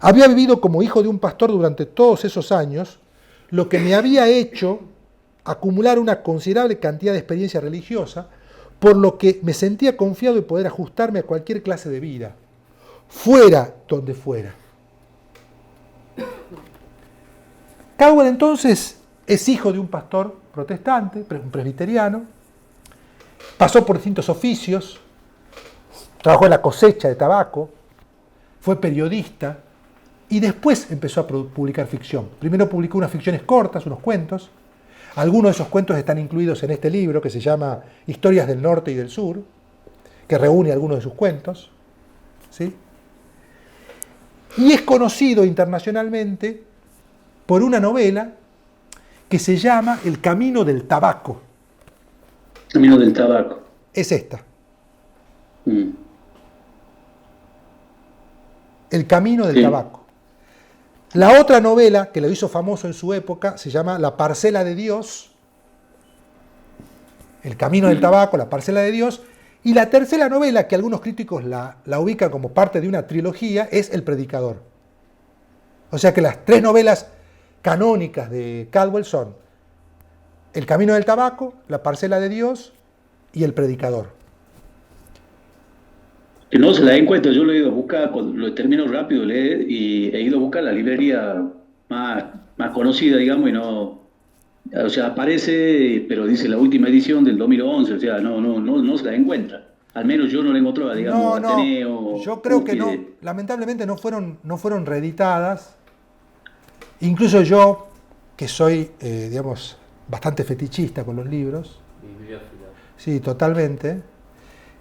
había vivido como hijo de un pastor durante todos esos años, lo que me había hecho acumular una considerable cantidad de experiencia religiosa, por lo que me sentía confiado de poder ajustarme a cualquier clase de vida, fuera donde fuera. Caldwell entonces es hijo de un pastor protestante, un presbiteriano, pasó por distintos oficios, trabajó en la cosecha de tabaco, fue periodista y después empezó a publicar ficción. Primero publicó unas ficciones cortas, unos cuentos. Algunos de esos cuentos están incluidos en este libro que se llama Historias del Norte y del Sur, que reúne algunos de sus cuentos, ¿sí? Y es conocido internacionalmente por una novela que se llama El Camino del Tabaco. Camino del Tabaco. Es esta. El Camino del Tabaco. La otra novela que lo hizo famoso en su época se llama La Parcela de Dios. El Camino del Tabaco, La Parcela de Dios. Y la tercera novela, que algunos críticos la ubican como parte de una trilogía, es El Predicador. O sea que las tres novelas canónicas de Caldwell son El Camino del Tabaco, La Parcela de Dios y El Predicador. Que no se la encuentro, yo lo he ido a buscar, cuando lo termino rápido de leer y he ido a buscar la librería más conocida, digamos, y no, o sea, aparece, pero dice la última edición del 2011, o sea, no se la encuentra. Al menos yo no la encontraba, digamos, No, Ateneo, yo creo que no, Cúspide. lamentablemente no fueron reeditadas. Incluso yo, que soy, digamos, bastante fetichista con los libros, Bibliófilo. sí, totalmente,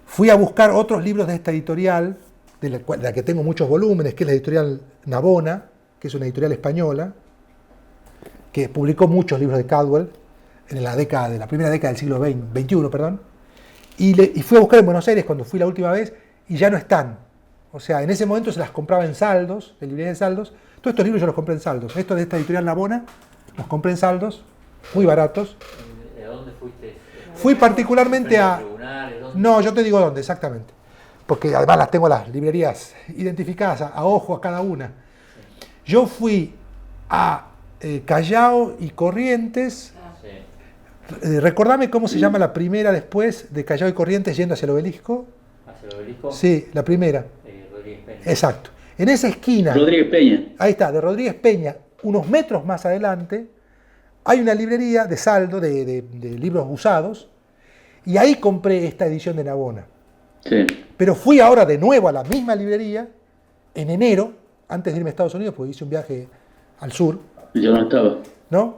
fui a buscar otros libros de esta editorial, de la que tengo muchos volúmenes, que es la editorial Navona, que es una editorial española, que publicó muchos libros de Caldwell en la primera década del siglo XXI, perdón, y fui a buscar en Buenos Aires cuando fui la última vez, y ya no están. O sea, en ese momento se las compraba en saldos, en librerías de saldos. Todos estos libros yo los compré en saldos. Estos de esta editorial Navona, los compré en saldos, muy baratos. ¿A dónde fuiste? Fui particularmente a... Tribunales, ¿dónde? No, yo te digo dónde, exactamente. Porque además las tengo las librerías identificadas a ojo a cada una. Yo fui a Callao y Corrientes, Sí. Recordame cómo se llama la primera después de Callao y Corrientes yendo hacia el obelisco. ¿Hacia el obelisco? Sí, la primera. Rodríguez Peña. Exacto. En esa esquina, Rodríguez Peña. ahí está, de Rodríguez Peña, unos metros más adelante, hay una librería de saldo de libros usados, y ahí compré esta edición de Navona. Sí. Pero fui ahora de nuevo a la misma librería, en enero, antes de irme a Estados Unidos, porque hice un viaje al sur, Yo no estaba. ¿no?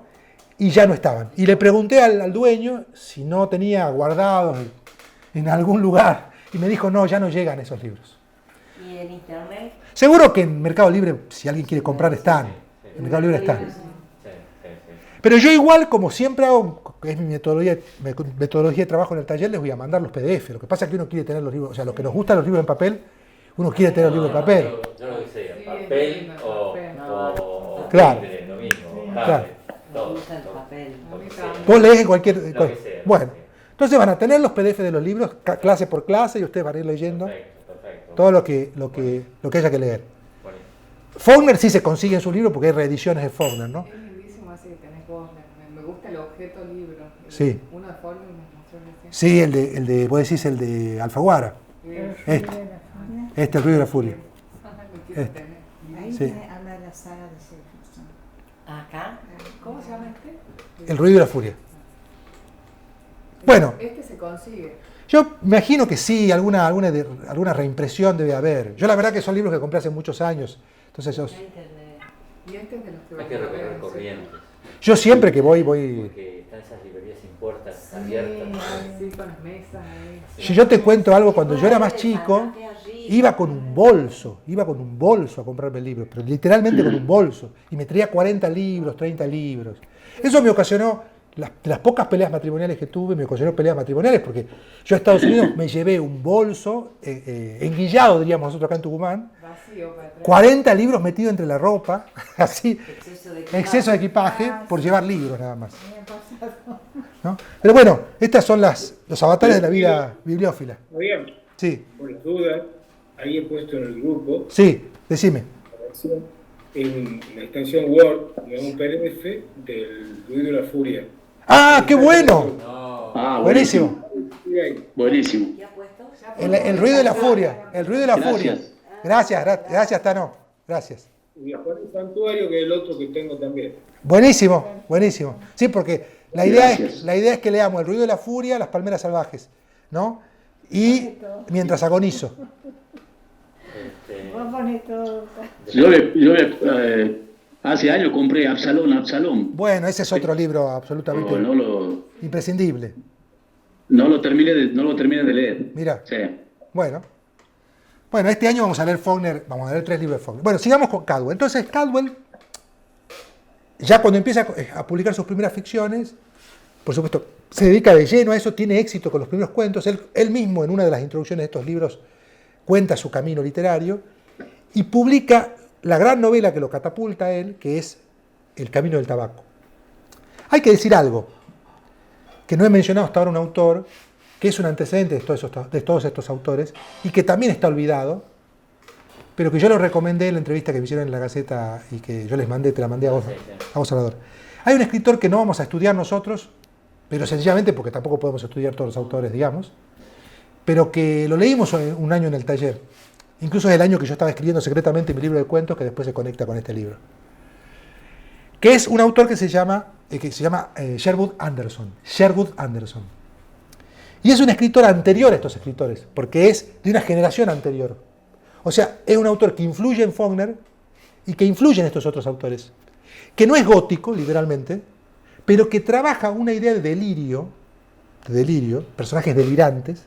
Y ya no estaban. Y le pregunté al dueño si no tenía guardados en algún lugar, y me dijo, no, ya no llegan esos libros. ¿Y en internet? Seguro que en Mercado Libre, si alguien quiere comprar, están. En Mercado Libre están. Sí, sí, sí. Pero yo igual, como siempre hago, que es mi metodología de trabajo en el taller, les voy a mandar los PDF. Lo que pasa es que uno quiere tener los libros, o sea, lo que nos gustan los libros en papel, uno quiere tener los libros en papel. Yo lo que sea, Sí, papel es o Claro. Kindle, lo mismo, Claro. tablet, Me todo, gusta el todo, papel. lo que sea. Vos lees en cualquier... Lo que sea. Bueno, entonces van a tener los PDF de los libros, clase por clase, y ustedes van a ir leyendo Perfecto. todo lo que haya que leer. Bueno, Faulkner sí se consigue en su libro porque hay reediciones de Faulkner, ¿no? Es lindísimo así que tenés vos. Me gusta el objeto libro. Sí. Uno de Faulkner me mostró recién. Sí, el de vos decís el de Alfaguara. El ruido de la furia. Lo quiero Este. tener. Ahí Sí. habla de la saga de Jefferson. ¿Acá? ¿Cómo se llama este? El ruido de la furia. Bueno, Este se consigue. yo me imagino que sí, alguna reimpresión debe haber. Yo la verdad que son libros que compré hace muchos años. Entonces En internet. Y este es de los que hay que vamos a recorrer ver, corrientes, yo siempre que voy... porque están esas librerías sin puertas Sí, abiertas. sí, con las mesas ahí. Si yo te cuento algo, cuando yo era más Ay, chico, andate arriba. iba con un bolso a comprarme el libro, pero literalmente con un bolso. Y me traía 40 libros, 30 libros. Eso me ocasionó, las pocas peleas matrimoniales que tuve, me ocasionó peleas matrimoniales, porque yo a Estados Unidos me llevé un bolso, enguillado, diríamos nosotros acá en Tucumán, Vacío para atrás. 40 libros metidos entre la ropa, así, exceso de equipaje, Ah, por sí. llevar libros nada más. Me ha pasado. ¿No? Pero bueno, estas son los avatares de la vida bibliófila. Fabián, Sí, por las dudas, ahí he puesto en el grupo sí, decime. la versión en la extensión Word, un PDF del ruido de la furia. ¡Ah, qué bueno! No, Ah, Buenísimo. Mira ahí. Buenísimo. ¿Qué ha puesto? El ruido de la furia. El ruido de la furia. Gracias. Gracias, Tano. Gracias. Y Juan el Santuario, que es el otro que tengo también. Buenísimo, buenísimo. Sí, porque la idea Gracias. es que leamos El ruido de la furia, Las palmeras salvajes, ¿no? Y mientras agonizo. Vos ponés todo. Hace años compré Absalón. Bueno, ese es otro libro absolutamente Pero imprescindible. no lo terminé de leer. Mira, Sí. bueno. Bueno, este año vamos a leer Faulkner, vamos a leer 3 libros de Faulkner. Bueno, sigamos con Caldwell. Entonces, Caldwell, ya cuando empieza a publicar sus primeras ficciones, por supuesto, se dedica de lleno a eso, tiene éxito con los primeros cuentos. Él mismo, en una de las introducciones de estos libros, cuenta su camino literario y publica la gran novela que lo catapulta a él, que es El camino del tabaco. Hay que decir algo, que no he mencionado hasta ahora un autor, que es un antecedente de todos estos autores, y que también está olvidado, pero que yo lo recomendé en la entrevista que me hicieron en la Gaceta y que yo les mandé, te la mandé a vos, Salvador. Hay un escritor que no vamos a estudiar nosotros, pero sencillamente porque tampoco podemos estudiar todos los autores, digamos, pero que lo leímos un año en el taller. Incluso es el año que yo estaba escribiendo secretamente mi libro de cuentos, que después se conecta con este libro. Que es un autor que se llama Sherwood Anderson. Sherwood Anderson. Y es un escritor anterior a estos escritores, porque es de una generación anterior. O sea, es un autor que influye en Faulkner y que influye en estos otros autores. Que no es gótico, literalmente, pero que trabaja una idea de delirio, personajes delirantes,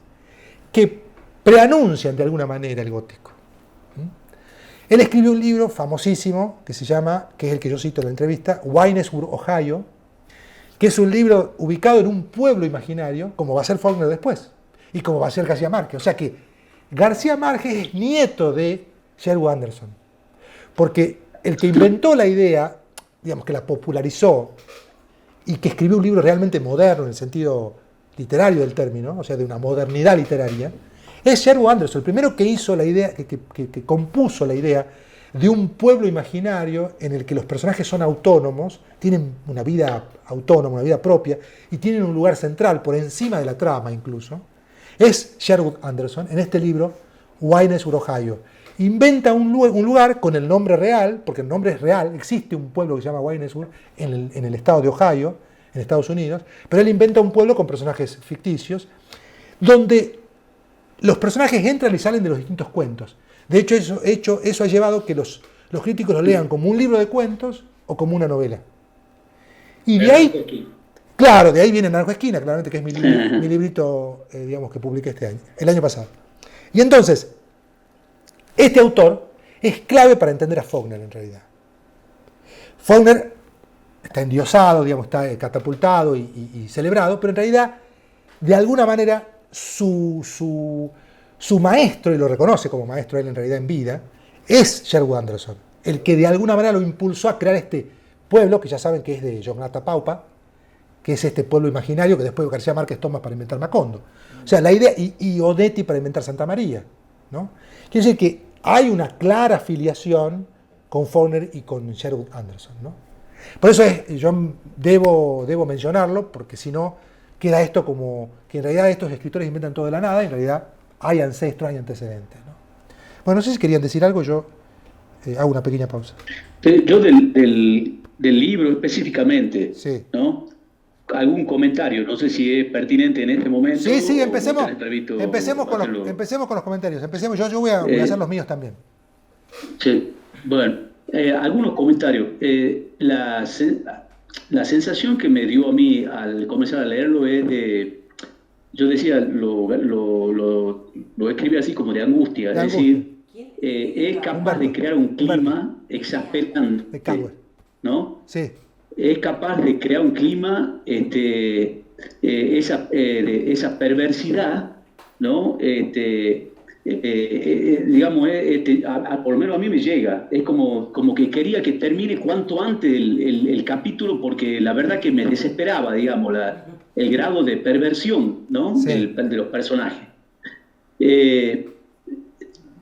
que preanuncian de alguna manera el gótico. Él escribió un libro famosísimo que se llama, que es el que yo cito en la entrevista, Waynesburg, Ohio, que es un libro ubicado en un pueblo imaginario, como va a ser Faulkner después, y como va a ser García Márquez. O sea que García Márquez es nieto de Sherwood Anderson, porque el que inventó la idea, digamos que la popularizó, y que escribió un libro realmente moderno en el sentido literario del término, o sea, de una modernidad literaria, es Sherwood Anderson, el primero que hizo la idea, que compuso la idea de un pueblo imaginario en el que los personajes son autónomos, tienen una vida autónoma, una vida propia, y tienen un lugar central, por encima de la trama incluso, es Sherwood Anderson, en este libro, Waynesburg, Ohio. Inventa un lugar con el nombre real, porque el nombre es real, existe un pueblo que se llama Waynesburg en el estado de Ohio, en Estados Unidos, pero él inventa un pueblo con personajes ficticios, donde los personajes entran y salen de los distintos cuentos. De hecho, eso ha llevado a que los críticos lo lean como un libro de cuentos o como una novela. Y de ahí, claro, de ahí viene Narco Esquina, claramente, que es mi librito, digamos, que publiqué el año pasado. Y entonces, este autor es clave para entender a Faulkner, en realidad. Faulkner está endiosado, digamos, está catapultado y celebrado, pero en realidad, de alguna manera, su maestro, y lo reconoce como maestro él en realidad en vida, es Sherwood Anderson, el que de alguna manera lo impulsó a crear este pueblo, que ya saben que es de Yoknata Paupa, que es este pueblo imaginario que después García Márquez toma para inventar Macondo. O sea, la idea, y Onetti para inventar Santa María, ¿no? Quiere decir que hay una clara filiación con Faulkner y con Sherwood Anderson, ¿no? Por eso yo debo mencionarlo, porque si no, queda esto como que en realidad estos escritores inventan todo de la nada, y en realidad hay ancestros, hay antecedentes, ¿no? Bueno, no sé si querían decir algo, yo hago una pequeña pausa. Yo del libro específicamente, sí, ¿no? ¿Algún comentario? No sé si es pertinente en este momento. Sí, empecemos con los comentarios. Yo voy a hacer los míos también. Sí, bueno, algunos comentarios. La sensación que me dio a mí al comenzar a leerlo es de, yo decía, lo escribe así como de angustia, es decir, es capaz de crear un clima exasperante, ¿no? Sí. Es capaz de crear un clima, esa perversidad, ¿no? Digamos, por lo menos a mí me llega, es como que quería que termine cuanto antes el capítulo, porque la verdad que me desesperaba, digamos, el grado de perversión, ¿no? Sí. de los personajes.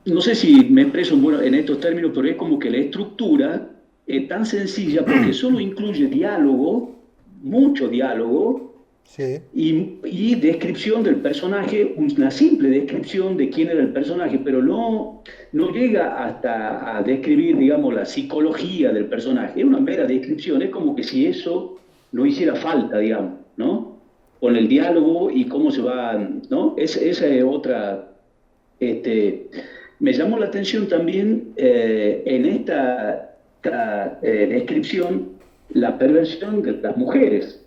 No sé si me expreso en estos términos, pero es como que la estructura es tan sencilla porque solo incluye diálogo, mucho diálogo, sí, y descripción del personaje, una simple descripción de quién era el personaje, pero no llega hasta a describir, digamos, la psicología del personaje. Es una mera descripción, es como que si eso no hiciera falta, digamos, ¿no? Con el diálogo y cómo se va, ¿no? Esa es otra. Me llamó la atención también en esta descripción la perversión de las mujeres,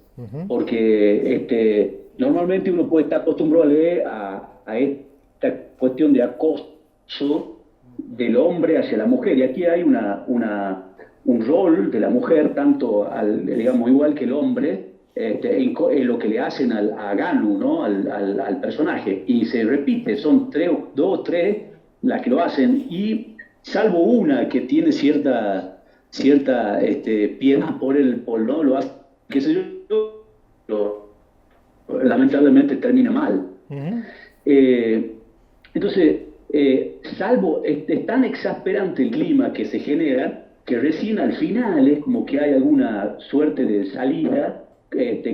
porque normalmente uno puede estar acostumbrado a leer a esta cuestión de acoso del hombre hacia la mujer, y aquí hay un rol de la mujer, tanto digamos, igual que el hombre, en lo que le hacen a Ganu, ¿no? al personaje, y se repite, son dos o tres las que lo hacen, y salvo una que tiene cierta piedad por no lo hace, qué sé yo, lamentablemente termina mal. Entonces, salvo, es tan exasperante el clima que se genera, que recién al final es como que hay alguna suerte de salida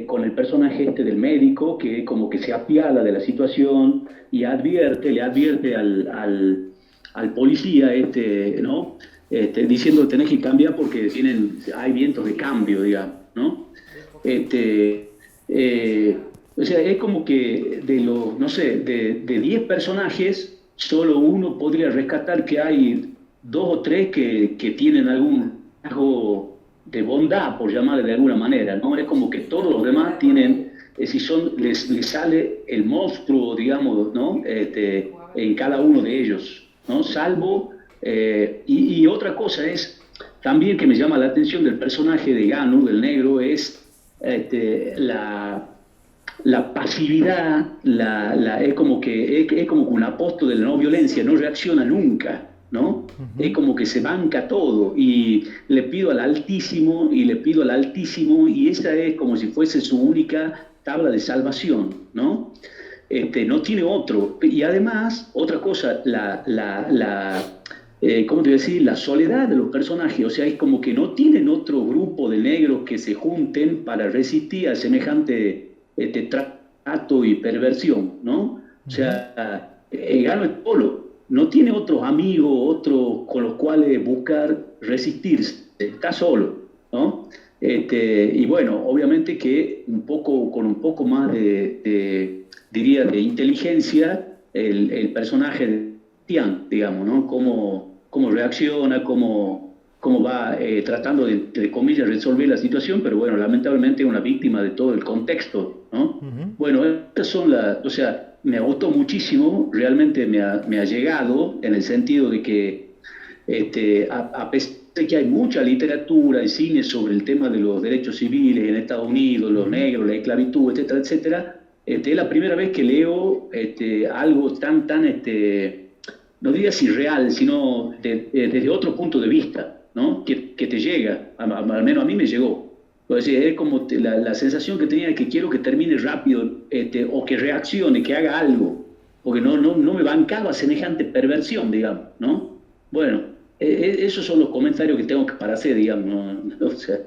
con el personaje del médico, que como que se apiada de la situación y le advierte al policía, ¿no? Diciendo tenés que cambiar porque hay vientos de cambio, digamos, ¿no? O sea, es como que de 10 personajes, solo uno podría rescatar que hay 2 o 3 que tienen algún rasgo de bondad, por llamarle de alguna manera, ¿no? Es como que todos los demás tienen, les sale el monstruo, digamos, ¿no? En cada uno de ellos, ¿no? Salvo, y otra cosa es, también que me llama la atención del personaje de Ganu, del negro, es la pasividad, es como un apóstol de la no violencia, no reacciona nunca, ¿no? Es como que se banca todo, y le pido al Altísimo, y esa es como si fuese su única tabla de salvación, ¿no? No tiene otro. Y además, otra cosa, ¿cómo te voy a decir? La soledad de los personajes, o sea, es como que no tienen otro grupo de negros que se junten para resistir a semejante trato y perversión, ¿no? O sea, Gano es solo, no tiene otros amigos, otros con los cuales buscar resistirse, está solo, ¿no? Y bueno, obviamente que con un poco más diría, de inteligencia, el personaje de Tian, digamos, ¿no? Cómo reacciona, cómo va tratando de comillas, resolver la situación, pero bueno, lamentablemente es una víctima de todo el contexto, ¿no? Bueno, estas son o sea, me gustó muchísimo, realmente me ha llegado en el sentido de que a pesar de que hay mucha literatura y cine sobre el tema de los derechos civiles en Estados Unidos, los negros, la esclavitud, etcétera, etcétera, es la primera vez que leo algo tan, no diría si real, sino desde otro punto de vista, ¿no? Que te llega, al menos a mí me llegó. Es como la sensación que tenía de que quiero que termine rápido, o que reaccione, que haga algo, porque no me bancaba semejante perversión, digamos, ¿no? Bueno, esos son los comentarios que tengo para hacer, digamos, ¿no? O sea,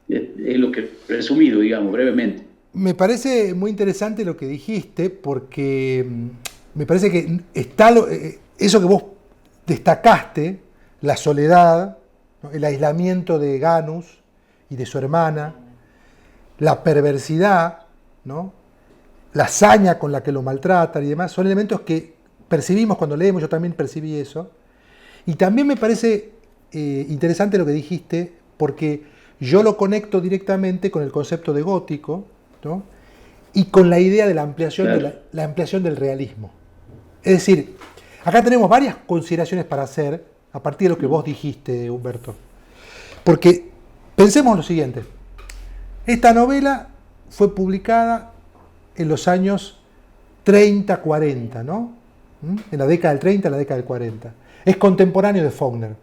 es lo que resumido, digamos, brevemente. Me parece muy interesante lo que dijiste, porque me parece que está eso que vos destacaste, la soledad, ¿no? El aislamiento de Ganus y de su hermana, la perversidad, ¿no? La hazaña con la que lo maltratan y demás, son elementos que percibimos cuando leemos, yo también percibí eso. Y también me parece interesante lo que dijiste, porque yo lo conecto directamente con el concepto de gótico, ¿no? Y con la idea de la ampliación, claro, la ampliación del realismo. Es decir, acá tenemos varias consideraciones para hacer a partir de lo que vos dijiste, Humberto. Porque pensemos lo siguiente. Esta novela fue publicada en los años 30, 40, ¿no? En la década del 30, en la década del 40. Es contemporáneo de Faulkner.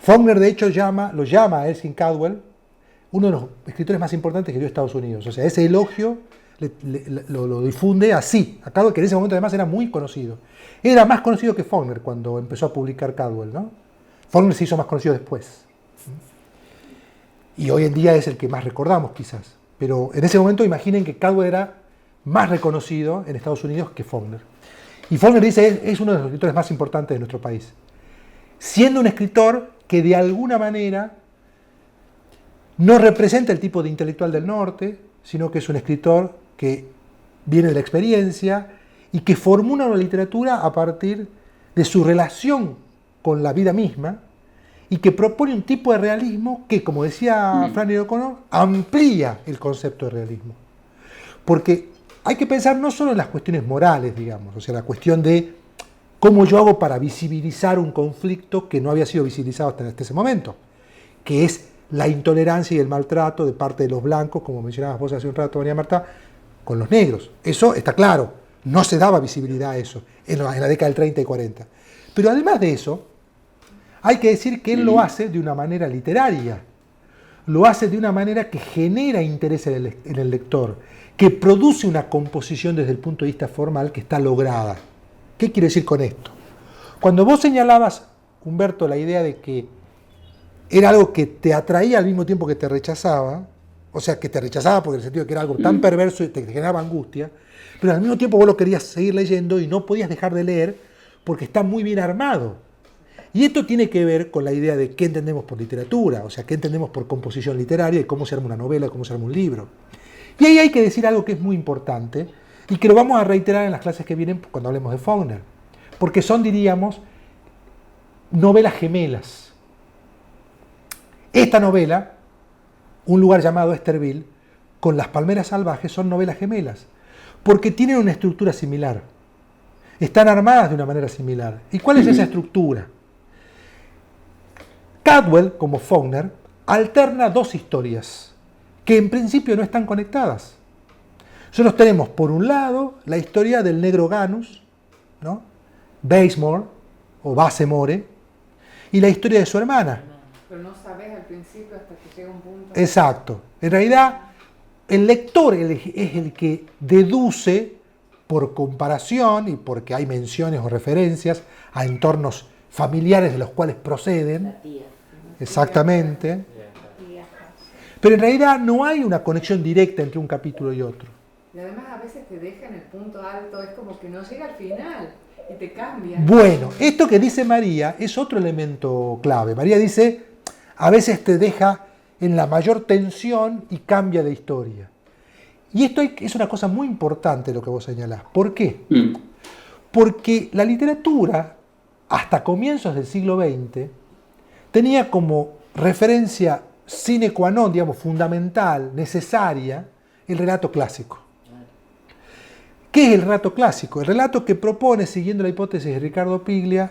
Faulkner, de hecho, lo llama a Erskine Caldwell uno de los escritores más importantes que dio Estados Unidos. O sea, ese elogio lo difunde así. A Caldwell, que en ese momento además era muy conocido. Era más conocido que Faulkner cuando empezó a publicar Caldwell, ¿no? Faulkner se hizo más conocido después. Y hoy en día es el que más recordamos, quizás. Pero en ese momento imaginen que Caldwell era más reconocido en Estados Unidos que Faulkner. Y Faulkner dice, es uno de los escritores más importantes de nuestro país. Siendo un escritor que de alguna manera no representa el tipo de intelectual del norte, sino que es un escritor que viene de la experiencia y que formula una literatura a partir de su relación con la vida misma y que propone un tipo de realismo que, como decía Flannery O'Connor, amplía el concepto de realismo. Porque hay que pensar no solo en las cuestiones morales, digamos, o sea, la cuestión de cómo yo hago para visibilizar un conflicto que no había sido visibilizado hasta ese momento, que es la intolerancia y el maltrato de parte de los blancos, como mencionabas vos hace un rato, María Marta, con los negros. Eso está claro, no se daba visibilidad a eso en la década del 30 y 40. Pero además de eso, hay que decir que él lo hace de una manera literaria, lo hace de una manera que genera interés en el lector, que produce una composición desde el punto de vista formal que está lograda. ¿Qué quiero decir con esto? Cuando vos señalabas, Humberto, la idea de que era algo que te atraía al mismo tiempo que te rechazaba, o sea, que te rechazaba porque en el sentido de que era algo tan perverso y te generaba angustia, pero al mismo tiempo vos lo querías seguir leyendo y no podías dejar de leer porque está muy bien armado. Y esto tiene que ver con la idea de qué entendemos por literatura, o sea, qué entendemos por composición literaria y cómo se arma una novela, cómo se arma un libro. Y ahí hay que decir algo que es muy importante y que lo vamos a reiterar en las clases que vienen cuando hablemos de Faulkner, porque son, diríamos, novelas gemelas. Esta novela, Un lugar llamado Esterville, con Las palmeras salvajes, son novelas gemelas, porque tienen una estructura similar, están armadas de una manera similar. ¿Y cuál es esa estructura? Caldwell, como Faulkner, alterna dos historias que en principio no están conectadas. Nosotros tenemos, por un lado, la historia del negro Ganus, ¿no? Bazemore, o Bazemore, y la historia de su hermana. Pero no sabes al principio hasta que llega un punto. Exacto. En realidad, el lector es el que deduce, por comparación y porque hay menciones o referencias a entornos familiares de los cuales proceden, La tía. exactamente, Y ajá. pero en realidad no hay una conexión directa entre un capítulo y otro. Y además a veces te dejan el punto alto, es como que no llega al final y te cambia. Bueno, esto que dice María es otro elemento clave. María dice, a veces te deja en la mayor tensión y cambia de historia. Y esto es una cosa muy importante lo que vos señalás. ¿Por qué? Porque la literatura, hasta comienzos del siglo XX, tenía como referencia sine qua non, digamos, fundamental, necesaria, el relato clásico. ¿Qué es el relato clásico? El relato que propone, siguiendo la hipótesis de Ricardo Piglia,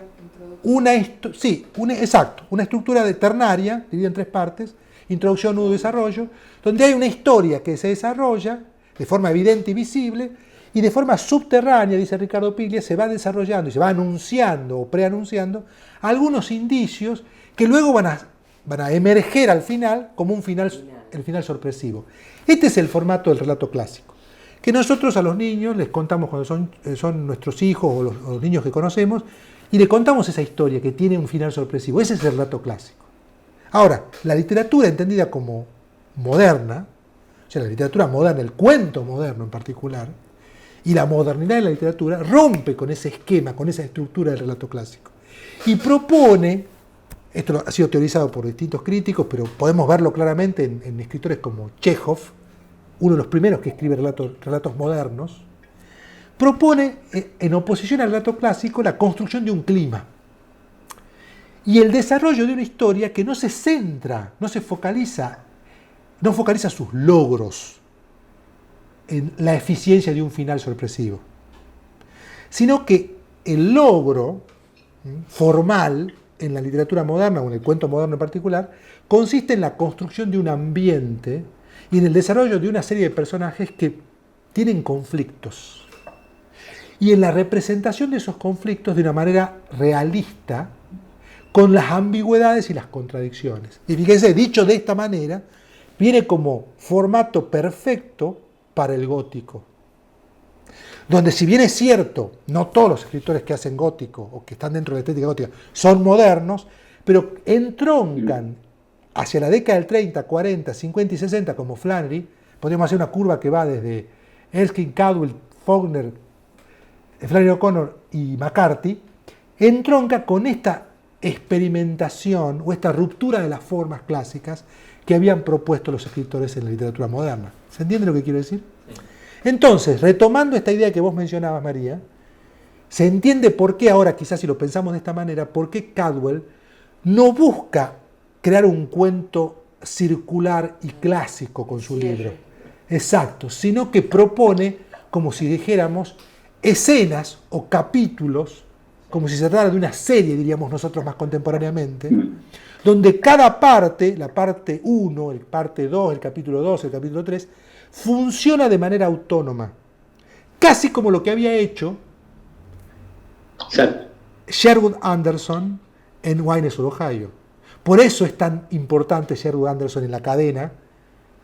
una estructura ternaria, dividida en 3 partes, introducción, nudo y desarrollo, donde hay una historia que se desarrolla de forma evidente y visible, y de forma subterránea, dice Ricardo Piglia, se va desarrollando y se va anunciando o preanunciando algunos indicios que luego van a emerger al final como el final sorpresivo. Este es el formato del relato clásico, que nosotros a los niños les contamos cuando son nuestros hijos o los niños que conocemos, y le contamos esa historia que tiene un final sorpresivo. Ese es el relato clásico. Ahora, la literatura entendida como moderna, o sea, la literatura moderna, el cuento moderno en particular, y la modernidad de la literatura rompe con ese esquema, con esa estructura del relato clásico. Y propone, esto ha sido teorizado por distintos críticos, pero podemos verlo claramente en escritores como Chekhov, uno de los primeros que escribe relatos modernos, propone, en oposición al relato clásico, la construcción de un clima y el desarrollo de una historia que no se centra, no focaliza sus logros en la eficiencia de un final sorpresivo, sino que el logro formal en la literatura moderna, o en el cuento moderno en particular, consiste en la construcción de un ambiente y en el desarrollo de una serie de personajes que tienen conflictos, y en la representación de esos conflictos de una manera realista, con las ambigüedades y las contradicciones. Y fíjense, dicho de esta manera, viene como formato perfecto para el gótico, donde, si bien es cierto, no todos los escritores que hacen gótico o que están dentro de la estética gótica son modernos, pero entroncan hacia la década del 30, 40, 50 y 60, como Flannery. Podríamos hacer una curva que va desde Erskine, Cadwell, Faulkner, Flannery O'Connor y McCarthy, entronca con esta experimentación o esta ruptura de las formas clásicas que habían propuesto los escritores en la literatura moderna. ¿Se entiende lo que quiero decir? Entonces, retomando esta idea que vos mencionabas, María, se entiende por qué ahora, quizás si lo pensamos de esta manera, por qué Cadwell no busca crear un cuento circular y clásico con su libro. Exacto, sino que propone, como si dijéramos, escenas o capítulos, como si se tratara de una serie, diríamos nosotros más contemporáneamente, donde cada parte, la parte 1, el parte 2, el capítulo 2, el capítulo 3, funciona de manera autónoma, casi como lo que había hecho Sherwood Anderson en Waynesville, Ohio. Por eso es tan importante Sherwood Anderson en la cadena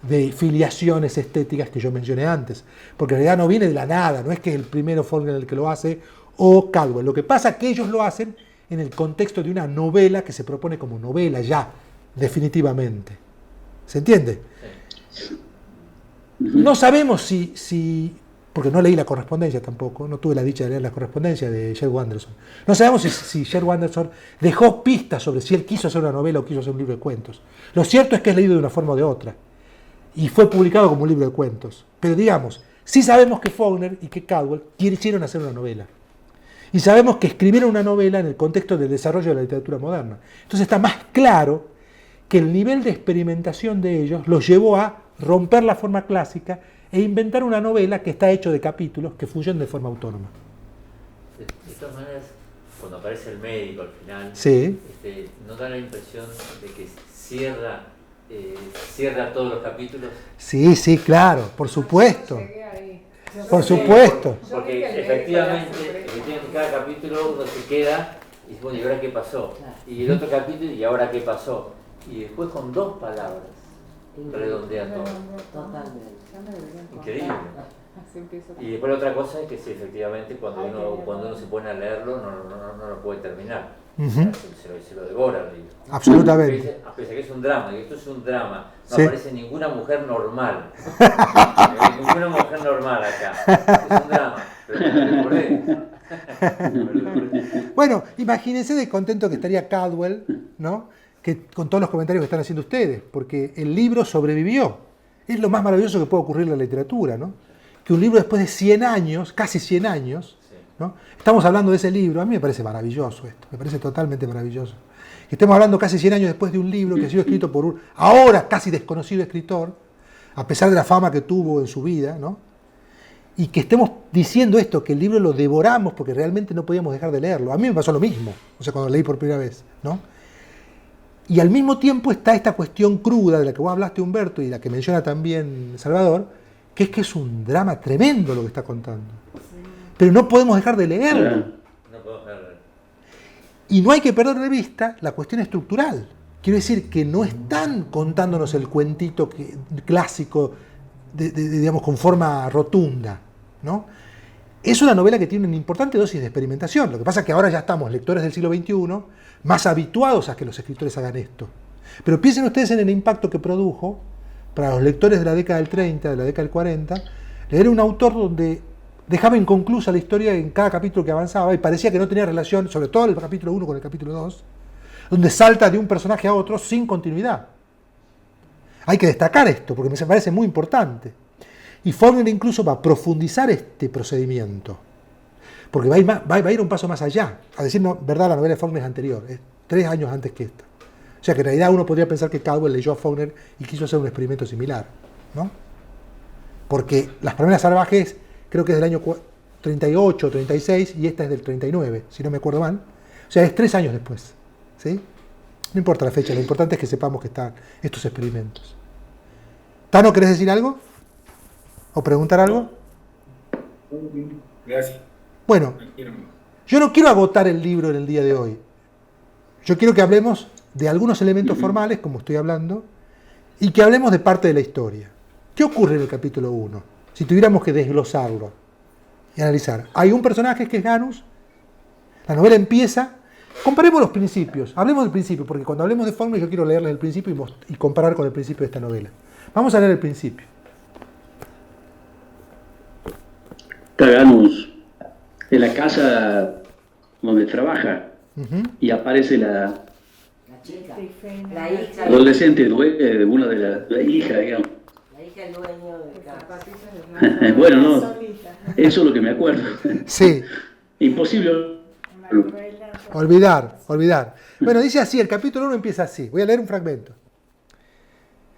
de filiaciones estéticas que yo mencioné antes, porque en realidad no viene de la nada, no es que es el primero Faulkner el que lo hace o Cadwell. Lo que pasa es que ellos lo hacen en el contexto de una novela que se propone como novela ya, definitivamente. ¿Se entiende? Sí. No sabemos si porque no leí la correspondencia tampoco, no tuve la dicha de leer la correspondencia de Sherwood Anderson. No sabemos si Sherwood Anderson dejó pistas sobre si él quiso hacer una novela o quiso hacer un libro de cuentos. Lo cierto es que es leído de una forma o de otra, y fue publicado como un libro de cuentos. Pero digamos, sí sabemos que Faulkner y que Cadwell quisieron hacer una novela. Y sabemos que escribieron una novela en el contexto del desarrollo de la literatura moderna. Entonces está más claro que el nivel de experimentación de ellos los llevó a romper la forma clásica e inventar una novela que está hecho de capítulos que funcionan de forma autónoma. De todas maneras, cuando aparece el médico al final, Sí. ¿no da la impresión de que cierra todos los capítulos? Sí, sí, claro, por supuesto. Llegué ahí. Por supuesto. Porque efectivamente, en cada capítulo uno se queda y dice, bueno, ¿y ahora qué pasó? Y el otro capítulo, ¿y ahora qué pasó? Y después con 2 palabras redondea todo. Totalmente. Increíble. Y después la otra cosa es que sí, efectivamente, cuando uno se pone a leerlo, no lo puede terminar. Se lo devora el libro. Absolutamente. A pesar que es un drama, y esto es un drama, no Sí. aparece ninguna mujer normal. Ninguna mujer normal acá. Es un drama. Pero me lo devoré. Bueno, imagínense de contento que estaría Caldwell, ¿no? Que, con todos los comentarios que están haciendo ustedes, porque el libro sobrevivió. Es lo más maravilloso que puede ocurrir en la literatura, ¿no? Que un libro después de 100 años, casi 100 años, ¿no? Estamos hablando de ese libro, a mí me parece maravilloso esto, me parece totalmente maravilloso. Que estemos hablando casi 100 años después de un libro que ha sido escrito por un ahora casi desconocido escritor, a pesar de la fama que tuvo en su vida, ¿no? Y que estemos diciendo esto, que el libro lo devoramos porque realmente no podíamos dejar de leerlo. A mí me pasó lo mismo, o sea, cuando lo leí por primera vez, ¿no? Y al mismo tiempo está esta cuestión cruda de la que vos hablaste, Humberto, y la que menciona también Salvador, que es un drama tremendo lo que está contando. Pero no podemos dejar de leerlo. No puedo dejar. Y no hay que perder de vista la cuestión estructural. Quiero decir que no están contándonos el cuentito clásico, digamos, con forma rotunda, ¿no? Es una novela que tiene una importante dosis de experimentación. Lo que pasa es que ahora ya estamos, lectores del siglo XXI, más habituados a que los escritores hagan esto. Pero piensen ustedes en el impacto que produjo para los lectores de la década del 30, de la década del 40, leer un autor donde dejaba inconclusa la historia en cada capítulo que avanzaba y parecía que no tenía relación, sobre todo el capítulo 1 con el capítulo 2, donde salta de un personaje a otro sin continuidad. Hay que destacar esto, porque me parece muy importante. Y Faulkner incluso va a profundizar este procedimiento, porque va a ir un paso más allá. A decir verdad, la novela de Faulkner es anterior, es 3 años antes que esta. O sea que en realidad uno podría pensar que Caldwell leyó a Faulkner y quiso hacer un experimento similar, ¿no? Porque Las Palmeras Salvajes creo que es del año 38 o 36 y esta es del 39, si no me acuerdo mal. O sea, es 3 años después, ¿sí? No importa la fecha, lo importante es que sepamos que están estos experimentos. Tano, ¿querés decir algo? ¿O preguntar algo? Gracias. Bueno, yo no quiero agotar el libro en el día de hoy. Yo quiero que hablemos de algunos elementos formales, como estoy hablando, y que hablemos de parte de la historia. ¿Qué ocurre en el capítulo 1? Si tuviéramos que desglosarlo y analizar. Hay un personaje que es Ganus. La novela empieza. Comparemos los principios. Hablemos del principio, porque cuando hablemos de Faulkner yo quiero leerles el principio y comparar con el principio de esta novela. Vamos a leer el principio. Está Ganus en la casa donde trabaja y aparece la chica, Trifena. la hija, adolescente de una de la hija, digamos. la hija del dueño de casa. Zapatillas de Bueno, no, Solita. eso es lo que me acuerdo. Sí, Imposible. Manuela. olvidar. Bueno, dice así, el capítulo 1 empieza así. Voy a leer un fragmento.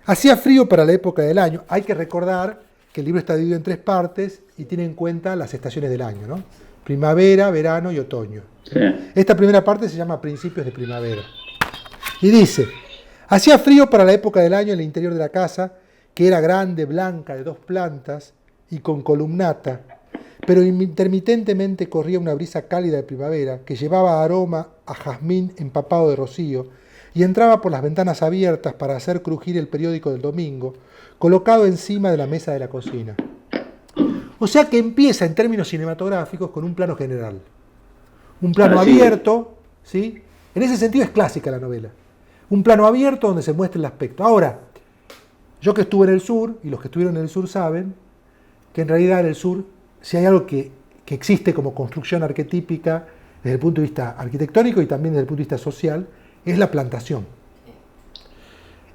Hacía frío para la época del año. Hay que recordar que el libro está dividido en 3 partes y tiene en cuenta las estaciones del año, ¿no? Primavera, verano y otoño. Sí. Esta primera parte se llama Principios de Primavera. Y dice, hacía frío para la época del año en el interior de la casa, que era grande, blanca, de 2 plantas y con columnata, pero intermitentemente corría una brisa cálida de primavera que llevaba aroma a jazmín empapado de rocío y entraba por las ventanas abiertas para hacer crujir el periódico del domingo, colocado encima de la mesa de la cocina. O sea que empieza en términos cinematográficos con un plano general. Un plano Así es. abierto, ¿sí? En ese sentido es clásica la novela. Un plano abierto donde se muestra el aspecto. Ahora, yo que estuve en el sur, y los que estuvieron en el sur saben, que en realidad en el sur, si hay algo que existe como construcción arquetípica desde el punto de vista arquitectónico y también desde el punto de vista social, es la plantación.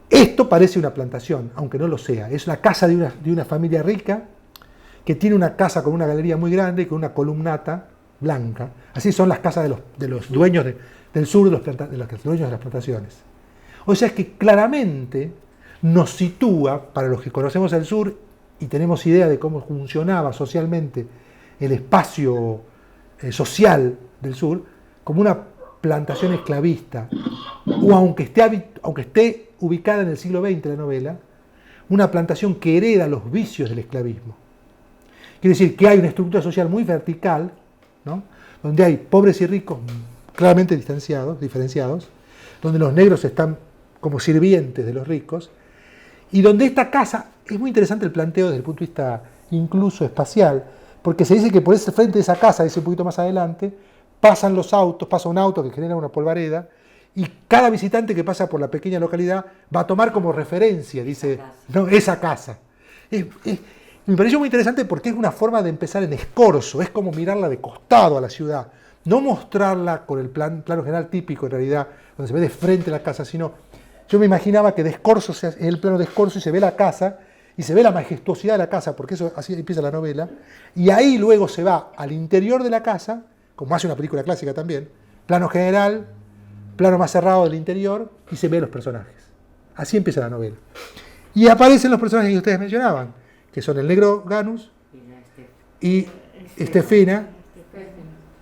Esto parece una plantación, aunque no lo sea. Es la casa de una familia rica que tiene una casa con una galería muy grande y con una columnata blanca. Así son las casas de los dueños del sur, de los dueños de las plantaciones. O sea, es que claramente nos sitúa, para los que conocemos el sur y tenemos idea de cómo funcionaba socialmente el espacio social del sur, como una plantación esclavista, o aunque esté ubicada en el siglo XX la novela, una plantación que hereda los vicios del esclavismo. Quiere decir que hay una estructura social muy vertical, ¿no? Donde hay pobres y ricos claramente diferenciados, donde los negros están como sirvientes de los ricos, y donde esta casa, es muy interesante el planteo desde el punto de vista incluso espacial, porque se dice que por ese frente de esa casa, ese un poquito más adelante, pasan los autos, pasa un auto que genera una polvareda, y cada visitante que pasa por la pequeña localidad va a tomar como referencia, dice, no, esa casa. Me pareció muy interesante porque es una forma de empezar en escorzo, es como mirarla de costado a la ciudad, no mostrarla con el plano general típico en realidad, donde se ve de frente la casa, sino yo me imaginaba que de escorzo es el plano de escorzo y se ve la casa, y se ve la majestuosidad de la casa, porque eso así empieza la novela, y ahí luego se va al interior de la casa, como hace una película clásica también, plano general, plano más cerrado del interior, y se ven los personajes. Así empieza la novela. Y aparecen los personajes que ustedes mencionaban, que son el negro Ganus y Estefina,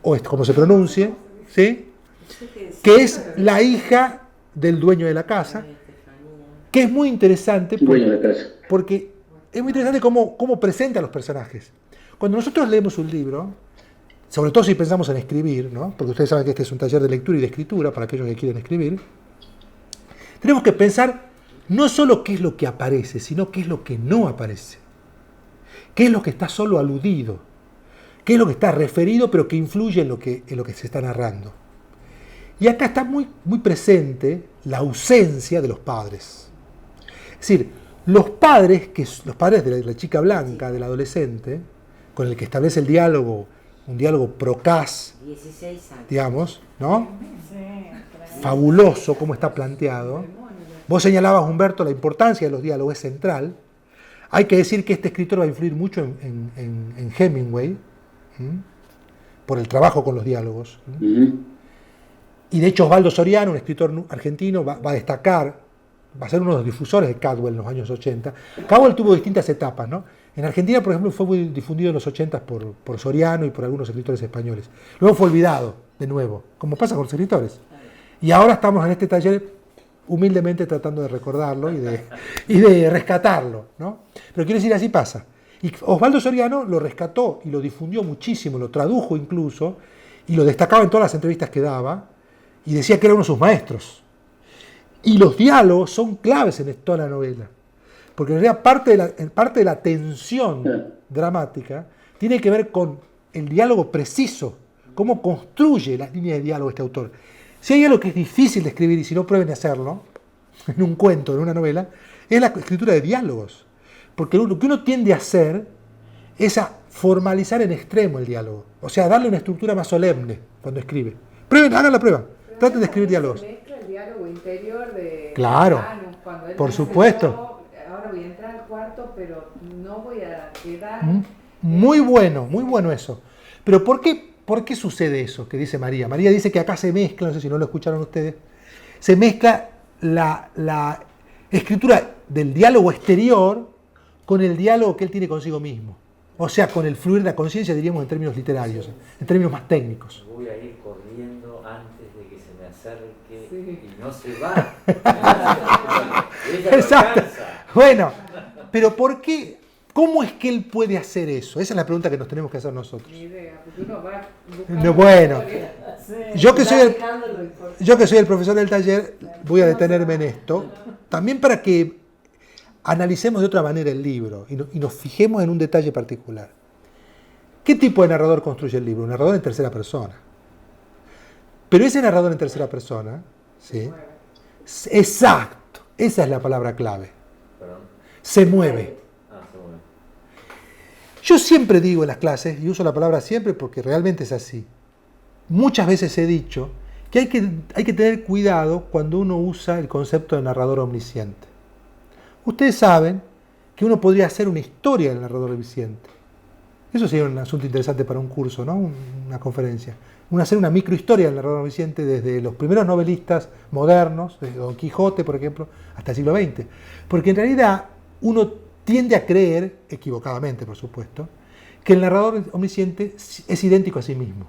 o como se pronuncie, ¿sí? Que es la hija del dueño de la casa, que es muy interesante porque es muy interesante cómo presenta a los personajes. Cuando nosotros leemos un libro, sobre todo si pensamos en escribir, ¿no? Porque ustedes saben que este es un taller de lectura y de escritura para aquellos que quieren escribir, tenemos que pensar no solo qué es lo que aparece, sino qué es lo que no aparece. ¿Qué es lo que está solo aludido? ¿Qué es lo que está referido pero que influye en lo que se está narrando? Y acá está muy, muy presente la ausencia de los padres. Es decir, los padres de la chica blanca, del adolescente, con el que establece el diálogo, un diálogo procaz, 16 años. digamos, ¿no? Fabuloso cómo está planteado. Vos señalabas, Humberto, la importancia de los diálogos, es central. Hay que decir que este escritor va a influir mucho en Hemingway, por el trabajo con los diálogos. Y de hecho Osvaldo Soriano, un escritor argentino, va a destacar, va a ser uno de los difusores de Cadwell en los años 80. Cadwell tuvo distintas etapas, ¿no? En Argentina, por ejemplo, fue muy difundido en los 80 por Soriano y por algunos escritores españoles. Luego fue olvidado, de nuevo, como pasa con los escritores. Y ahora estamos en este taller humildemente tratando de recordarlo y de rescatarlo, ¿no? Pero quiero decir, así pasa. Y Osvaldo Soriano lo rescató y lo difundió muchísimo, lo tradujo incluso, y lo destacaba en todas las entrevistas que daba, y decía que era uno de sus maestros. Y los diálogos son claves en toda la novela, porque en realidad parte de la tensión dramática tiene que ver con el diálogo preciso, cómo construye las líneas de diálogo este autor. Si hay algo que es difícil de escribir, y si no prueben a hacerlo, en un cuento, en una novela, es la escritura de diálogos. Porque lo que uno tiende a hacer es a formalizar en extremo el diálogo. O sea, darle una estructura más solemne cuando escribe. Prueben, hagan la prueba. Traten de escribir diálogos. Se mezcla el diálogo interior de claro, cuando él por dice, supuesto. Ahora voy a entrar al cuarto, pero no voy a quedar... Muy bueno eso. Pero ¿por qué sucede eso que dice María? María dice que acá se mezcla, no sé si no lo escucharon ustedes, se mezcla la escritura del diálogo exterior con el diálogo que él tiene consigo mismo. O sea, con el fluir de la conciencia, diríamos en términos literarios, en términos más técnicos. Voy a ir corriendo antes de que se me acerque y no se va. Exacto. Bueno, pero ¿por qué? ¿Cómo es que él puede hacer eso? Esa es la pregunta que nos tenemos que hacer nosotros. Ni idea, porque uno va no, bueno, yo que soy el profesor del taller, voy a detenerme en esto, también para que analicemos de otra manera el libro y nos fijemos en un detalle particular. ¿Qué tipo de narrador construye el libro? Un narrador en tercera persona. Pero ese narrador en tercera persona, ¿sí? Exacto, esa es la palabra clave. Se mueve. Yo siempre digo en las clases, y uso la palabra siempre porque realmente es así, muchas veces he dicho que hay que tener cuidado cuando uno usa el concepto de narrador omnisciente. Ustedes saben que uno podría hacer una historia del narrador omnisciente. Eso sería un asunto interesante para un curso, ¿no? Una conferencia. Hacer una microhistoria del narrador omnisciente desde los primeros novelistas modernos, desde Don Quijote, por ejemplo, hasta el siglo XX. Porque en realidad uno tiende a creer, equivocadamente por supuesto, que el narrador omnisciente es idéntico a sí mismo.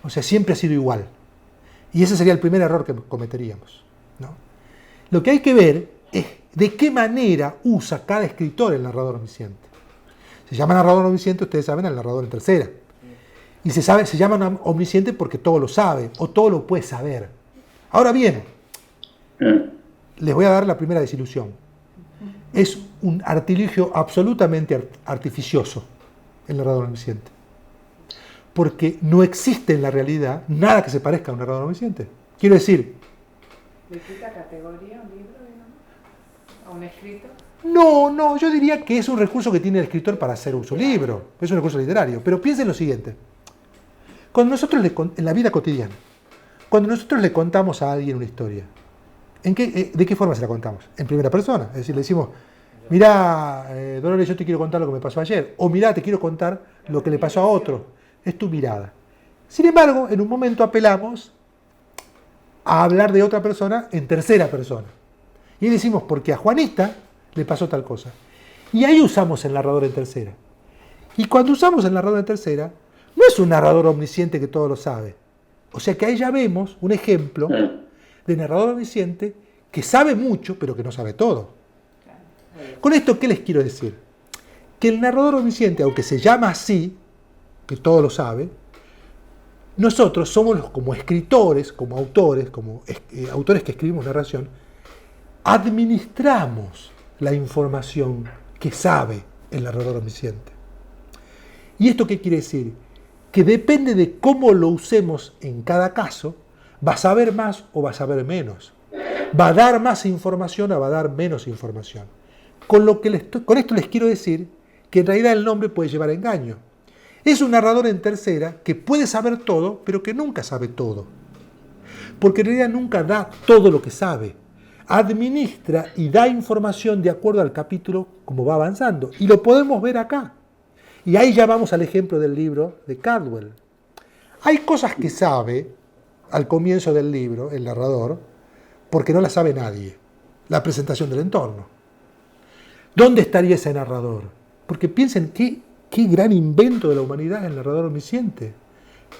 O sea, siempre ha sido igual. Y ese sería el primer error que cometeríamos, ¿no? Lo que hay que ver es de qué manera usa cada escritor el narrador omnisciente. Se llama narrador omnisciente, ustedes saben, al narrador en tercera. Y se llama omnisciente porque todo lo sabe, o todo lo puede saber. Ahora bien, les voy a dar la primera desilusión. Es un artilugio absolutamente artificioso el narrador omnisciente. porque no existe en la realidad nada que se parezca a un narrador omnisciente. Quiero decir... ¿Le quita categoría a un libro, digamos? ¿A un escrito? No, yo diría que es un recurso que tiene el escritor para hacer su libro. Es un recurso literario. Pero piensen lo siguiente. Cuando nosotros, en la vida cotidiana, cuando nosotros le contamos a alguien una historia, ¿de qué forma se la contamos? En primera persona. Es decir, le decimos, mirá, Dolores, yo te quiero contar lo que me pasó ayer. O mirá, te quiero contar lo que le pasó a otro. Es tu mirada. Sin embargo, en un momento apelamos a hablar de otra persona en tercera persona. Y decimos, porque a Juanita le pasó tal cosa. Y ahí usamos el narrador en tercera. Y cuando usamos el narrador en tercera, no es un narrador omnisciente que todo lo sabe. O sea que ahí ya vemos un ejemplo de narrador omnisciente que sabe mucho, pero que no sabe todo. Con esto, ¿qué les quiero decir? Que el narrador omnisciente, aunque se llama así, que todo lo sabe, nosotros somos como escritores, como autores, autores que escribimos narración, administramos la información que sabe el narrador omnisciente. ¿Y esto qué quiere decir? Que depende de cómo lo usemos en cada caso, va a saber más o va a saber menos. Va a dar más información o va a dar menos información. Con esto les quiero decir que en realidad el nombre puede llevar a engaño. Es un narrador en tercera que puede saber todo, pero que nunca sabe todo. Porque en realidad nunca da todo lo que sabe. Administra y da información de acuerdo al capítulo como va avanzando. Y lo podemos ver acá. Y ahí ya vamos al ejemplo del libro de Caldwell. Hay cosas que sabe al comienzo del libro, el narrador, porque no las sabe nadie. La presentación del entorno. ¿Dónde estaría ese narrador? Porque piensen qué gran invento de la humanidad es el narrador omnisciente.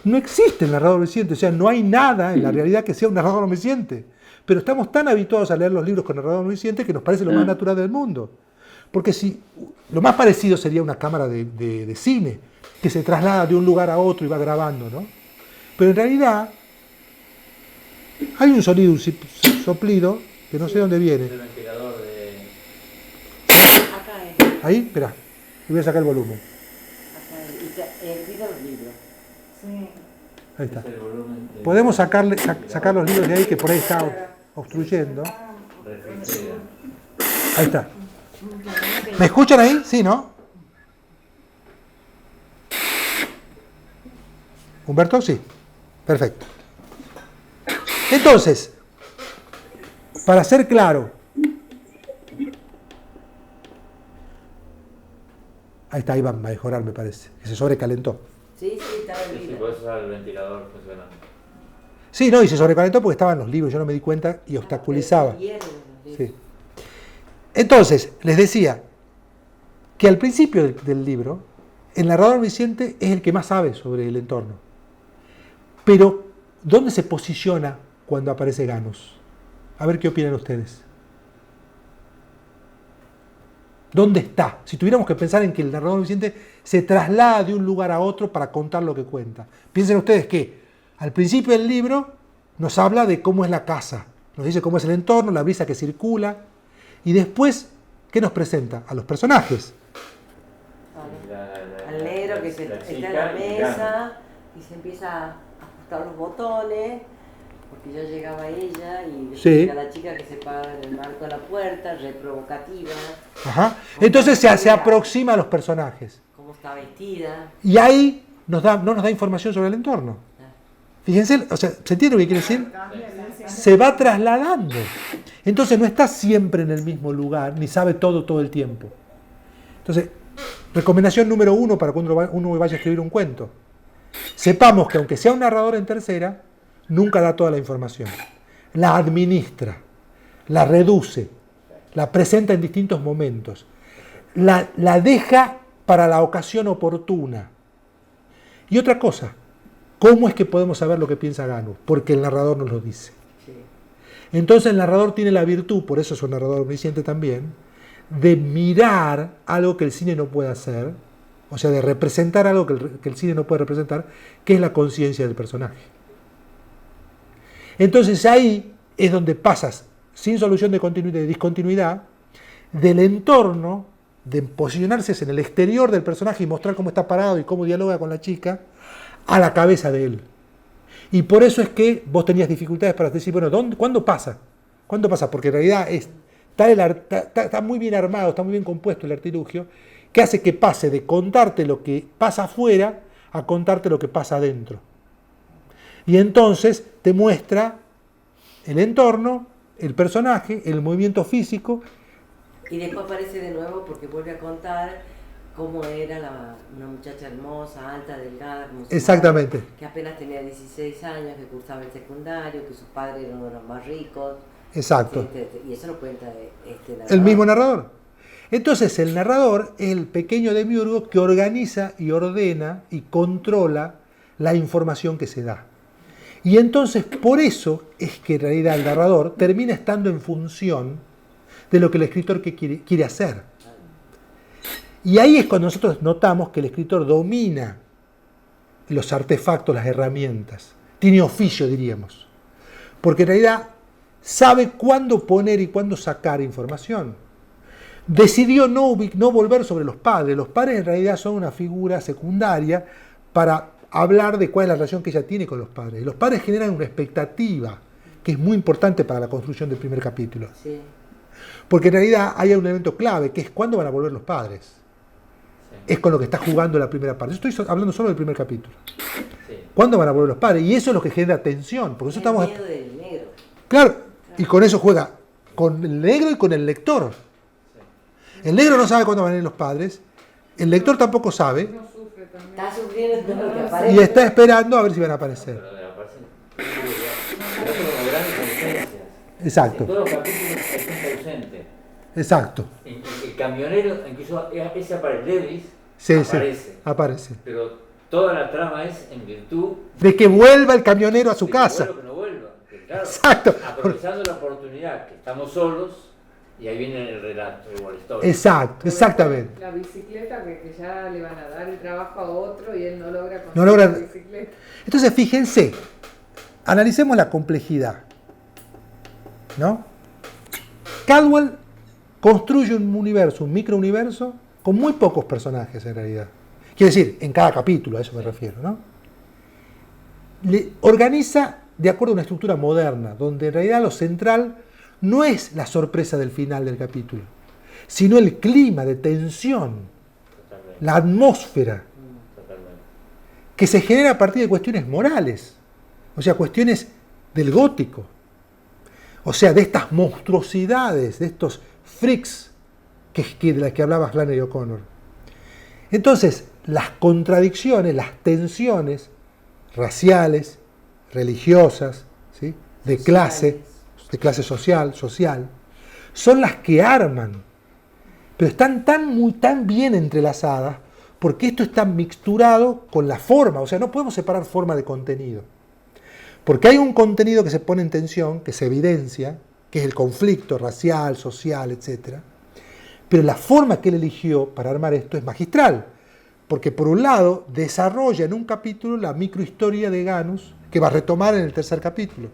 No existe el narrador omnisciente, o sea, no hay nada en la realidad que sea un narrador omnisciente. Pero estamos tan habituados a leer los libros con narrador omnisciente que nos parece lo más natural del mundo. Porque si lo más parecido sería una cámara de cine, que se traslada de un lugar a otro y va grabando, ¿no? Pero en realidad hay un sonido, un soplido, que no sé dónde viene. El ventilador de... Acá es. Ahí, espera, voy a sacar el volumen. Acá es. Y cuida los libros. Sí. Ahí está. Es el volumen de... Podemos sacar los libros de ahí, que por ahí está obstruyendo. refrigera. Ahí está. ¿Me escuchan ahí? Sí, ¿no? ¿Humberto? Sí. Perfecto. Entonces, para ser claro, ahí está, ahí va a mejorar, me parece, que se sobrecalentó. Sí, estaba el Sí, libro. por eso está el ventilador funcionando. Sí, no, y se sobrecalentó porque estaban los libros, yo no me di cuenta y obstaculizaba. Sí. Entonces, les decía que al principio del libro, el narrador omnisciente es el que más sabe sobre el entorno. Pero, ¿dónde se posiciona cuando aparece Ganus? A ver qué opinan ustedes. ¿Dónde está? Si tuviéramos que pensar en que el narrador omnisciente se traslada de un lugar a otro para contar lo que cuenta. Piensen ustedes que al principio del libro nos habla de cómo es la casa, nos dice cómo es el entorno, la brisa que circula, y después, ¿qué nos presenta? A los personajes. Al negro que está en la mesa y se empieza a ajustar los botones, porque ya llegaba ella y Sí. llega la chica que se para en el marco de la puerta, re provocativa. Ajá. Entonces se aproxima a los personajes. Cómo está vestida. Y ahí no nos da información sobre el entorno. Fíjense, o sea, ¿se entiende lo que quiere decir? Se va trasladando. Entonces no está siempre en el mismo lugar, ni sabe todo el tiempo. Entonces, recomendación número 1 para cuando uno vaya a escribir un cuento. Sepamos que aunque sea un narrador en tercera, nunca da toda la información. La administra, la reduce, la presenta en distintos momentos, la deja para la ocasión oportuna. Y otra cosa, ¿cómo es que podemos saber lo que piensa Ganus? Porque el narrador nos lo dice. Entonces el narrador tiene la virtud, por eso es un narrador omnisciente también, de mirar algo que el cine no puede hacer, o sea, de representar algo que el cine no puede representar, que es la conciencia del personaje. Entonces ahí es donde pasas, sin solución de discontinuidad, del entorno, de posicionarse en el exterior del personaje y mostrar cómo está parado y cómo dialoga con la chica, a la cabeza de él. Y por eso es que vos tenías dificultades para decir, bueno, ¿cuándo pasa? ¿Cuándo pasa? Porque en realidad está muy bien armado, está muy bien compuesto el artilugio, que hace que pase de contarte lo que pasa afuera a contarte lo que pasa adentro. Y entonces te muestra el entorno, el personaje, el movimiento físico. Y después aparece de nuevo porque vuelve a contar cómo era una muchacha hermosa, alta, delgada, como su Exactamente. madre, que apenas tenía 16 años, que cursaba el secundario, que sus padres eran uno de los más ricos. Exacto. Y eso lo cuenta este narrador. El mismo narrador. Entonces el narrador es el pequeño demiurgo que organiza y ordena y controla la información que se da. Y entonces por eso es que en realidad el narrador termina estando en función de lo que el escritor quiere hacer. Y ahí es cuando nosotros notamos que el escritor domina los artefactos, las herramientas. Tiene oficio, diríamos. Porque en realidad sabe cuándo poner y cuándo sacar información. Decidió no volver sobre los padres. Los padres en realidad son una figura secundaria para hablar de cuál es la relación que ella tiene con los padres. Los padres generan una expectativa que es muy importante para la construcción del primer capítulo. Sí. Porque en realidad hay un elemento clave, que es cuándo van a volver los padres. Sí. Es con lo que está jugando la primera parte. Yo estoy hablando solo del primer capítulo. Sí. ¿Cuándo van a volver los padres? Y eso es lo que genera tensión. Porque eso estamos... miedo del negro. Claro, y con eso juega con el negro y con el lector. El negro no sabe cuándo van a venir los padres, el lector tampoco sabe, está sufriendo todo lo que aparece. Y está esperando a ver si van a aparecer. Exacto. En todos los capítulos está ausente. Exacto. El camionero, incluso ese aparece, Levis, sí, aparece. Sí, aparece. Pero toda la trama es en virtud de que vuelva el camionero a su casa. Que no vuelva. Que, claro, exacto. Aprovechando la oportunidad que estamos solos. Y ahí viene el relato, igual historia. Exacto, exactamente. La bicicleta que ya le van a dar el trabajo a otro y él no logra conseguir la bicicleta. Entonces, fíjense, analicemos la complejidad, ¿no? Caldwell construye un universo, un microuniverso, con muy pocos personajes en realidad. Quiere decir, en cada capítulo, a eso me refiero, ¿no? Le organiza de acuerdo a una estructura moderna, donde en realidad lo central no es la sorpresa del final del capítulo, sino el clima de tensión, totalmente. La atmósfera, totalmente. Que se genera a partir de cuestiones morales, o sea, cuestiones del gótico, o sea, de estas monstruosidades, de estos freaks de las que hablaba Flannery O'Connor. Entonces, las contradicciones, las tensiones raciales, religiosas, ¿sí? de clase social, son las que arman, pero están tan bien entrelazadas, porque esto está mixturado con la forma, o sea, no podemos separar forma de contenido, porque hay un contenido que se pone en tensión, que se evidencia, que es el conflicto racial, social, etc., pero la forma que él eligió para armar esto es magistral, porque por un lado desarrolla en un capítulo la microhistoria de Ganus, que va a retomar en el tercer capítulo.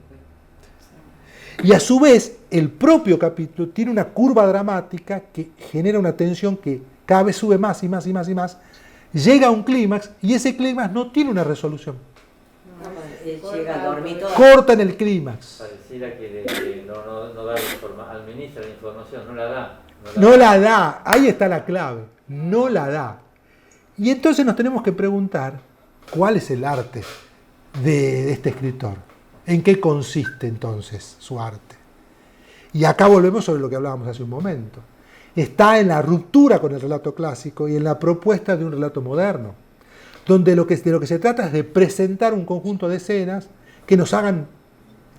Y a su vez, el propio capítulo tiene una curva dramática que genera una tensión que cada vez sube más y más y más y más, llega a un clímax y ese clímax no tiene una resolución. Corta en el clímax. Pareciera que no da al ministro la información, no la da. No la da, ahí está la clave, no la da. Y entonces nos tenemos que preguntar cuál es el arte de este escritor. ¿En qué consiste entonces su arte? Y acá volvemos sobre lo que hablábamos hace un momento. Está en la ruptura con el relato clásico y en la propuesta de un relato moderno, donde de lo que se trata es de presentar un conjunto de escenas que nos hagan,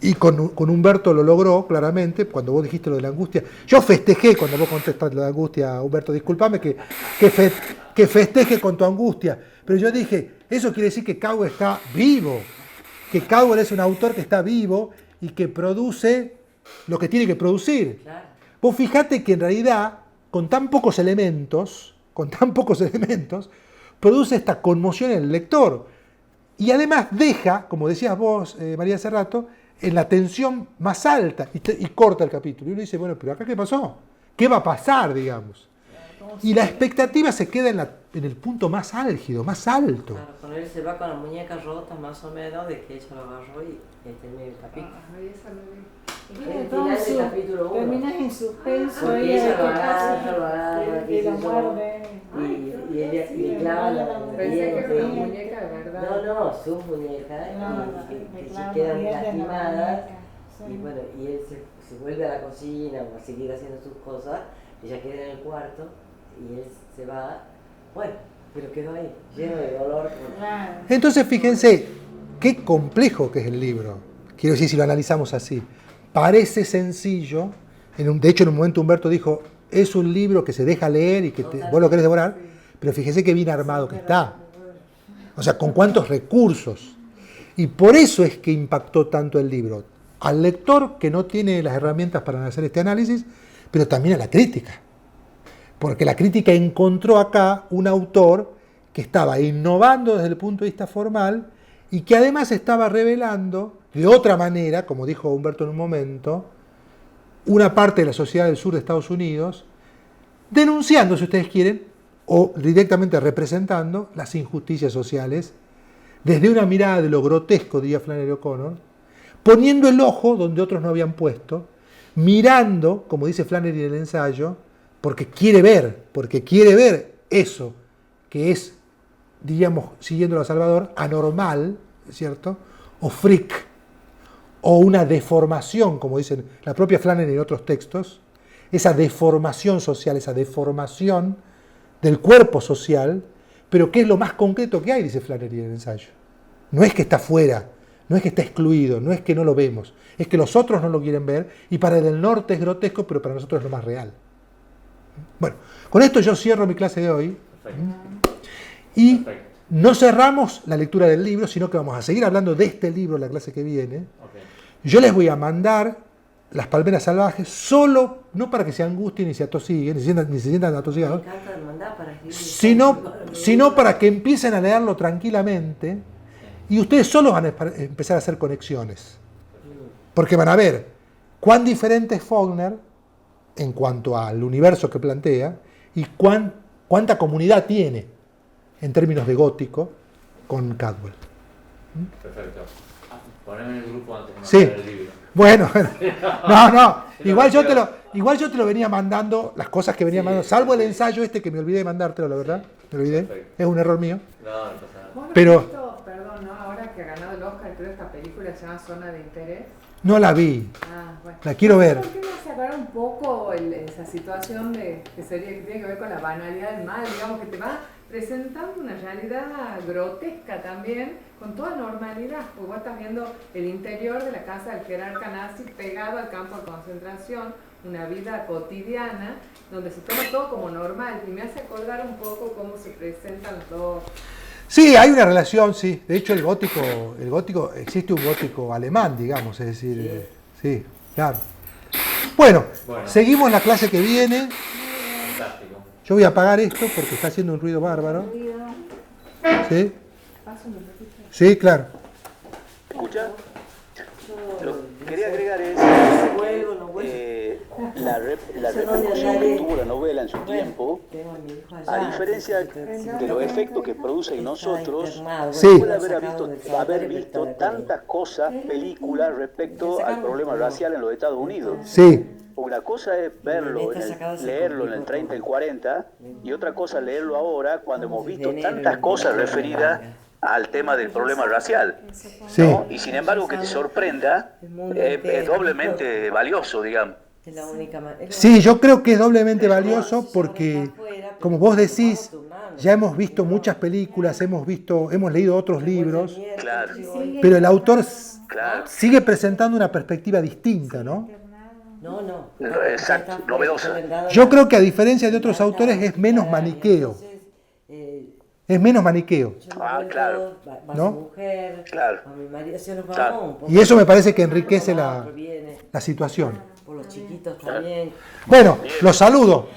y con Humberto lo logró claramente, cuando vos dijiste lo de la angustia. Yo festejé cuando vos contestaste lo de la angustia, Humberto, discúlpame que festeje con tu angustia, pero yo dije, eso quiere decir que Caldwell está vivo, que Caldwell es un autor que está vivo y que produce lo que tiene que producir. Claro. Vos fijate que en realidad, con tan pocos elementos, produce esta conmoción en el lector. Y además deja, como decías vos, María, hace rato, en la tensión más alta y corta el capítulo. Y uno dice, bueno, pero acá ¿qué pasó? ¿Qué va a pasar, digamos? Y la expectativa se queda en el punto más álgido, más alto. Claro, cuando él se va con la muñeca rota, más o menos, de que ella lo agarró y termina el capítulo. Ahí esa lo vi. El final del capítulo 1. Terminas en suspenso Porque y ella lo agarra, y la muerde. y ella le clava la Pensé que era una diente. muñeca de verdad. No, su muñeca, que se quedan lastimadas. Y bueno, y él se vuelve a la cocina o a seguir haciendo sus cosas, ella queda en el cuarto y él se va, bueno, pero quedó ahí, lleno de dolor. Entonces fíjense qué complejo que es el libro. Quiero decir, si lo analizamos así. Parece sencillo, de hecho en un momento Humberto dijo, es un libro que se deja leer y que vos lo querés devorar, pero fíjense qué bien armado que está. O sea, con cuántos recursos. Y por eso es que impactó tanto el libro. Al lector que no tiene las herramientas para hacer este análisis, pero también a la crítica. Porque la crítica encontró acá un autor que estaba innovando desde el punto de vista formal y que además estaba revelando de otra manera, como dijo Humberto en un momento, una parte de la sociedad del sur de Estados Unidos, denunciando, si ustedes quieren, o directamente representando las injusticias sociales desde una mirada de lo grotesco, diría Flannery O'Connor, poniendo el ojo donde otros no habían puesto, mirando, como dice Flannery en el ensayo, porque quiere ver eso que es, diríamos, siguiendo a Salvador, anormal, ¿cierto? O freak, o una deformación, como dicen la propia Flannery en otros textos, esa deformación social, esa deformación del cuerpo social, pero que es lo más concreto que hay, dice Flannery en el ensayo. No es que está fuera, no es que está excluido, no es que no lo vemos, es que los otros no lo quieren ver y para el del norte es grotesco, pero para nosotros es lo más real. Bueno, con esto yo cierro mi clase de hoy. Perfecto. Y no cerramos la lectura del libro, sino que vamos a seguir hablando de este libro la clase que viene. Okay. Yo les voy a mandar Las palmeras salvajes, solo, no para que se angustien ni se atosiguen, ni se sientan atosigados, sino para que empiecen a leerlo tranquilamente y ustedes solos van a empezar a hacer conexiones. Porque van a ver cuán diferente es Faulkner en cuanto al universo que plantea y cuánta comunidad tiene en términos de gótico con Cadwell. Perfecto. Poneme en el grupo antes de mandar el libro. Bueno, no. Igual yo te lo venía mandando, las cosas que venía mandando, salvo el ensayo este que me olvidé de mandártelo, la verdad. Me olvidé. Perfecto. Es un error mío. No pasa nada. Pero perdón, ¿no? Ahora que ha ganado el Oscar, creo que esta película se llama Zona de Interés. No la vi. Bueno. La quiero ver. ¿Por qué no sacar un poco esa situación que tiene que ver con la banalidad del mal? Digamos que te va presentando una realidad grotesca también, con toda normalidad, porque vos estás viendo el interior de la casa del jerarca nazi pegado al campo de concentración, una vida cotidiana, donde se toma todo como normal, y me hace acordar un poco cómo se presentan los... Sí, hay una relación, sí. De hecho, el gótico, existe un gótico alemán, digamos, es decir, sí, claro. Bueno, seguimos la clase que viene. Fantástico. Yo voy a apagar esto porque está haciendo un ruido bárbaro. ¿Sí? Sí, claro. ¿Escucha? Lo que quería agregar es la repercusión que tuvo la novela en su tiempo, a diferencia de los efectos que produce en nosotros, puede haber visto tantas cosas, películas respecto al problema racial en los Estados Unidos. Sí. Una cosa es leerlo en el 30 y el 40, y otra cosa es leerlo ahora cuando hemos visto tantas cosas referidas al tema del problema racial. Sí. ¿No? Y sin embargo que te sorprenda es doblemente valioso, digamos. Sí, yo creo que es doblemente valioso porque, como vos decís, ya hemos visto muchas películas, hemos leído otros libros, claro, pero el autor sigue presentando una perspectiva distinta, ¿no? Exacto, novedosa. Yo creo que a diferencia de otros autores es menos maniqueo. Es menos maniqueo. Claro. ¿No? Claro. Y eso me parece que enriquece la situación. Por los chiquitos también. Bueno, los saludo.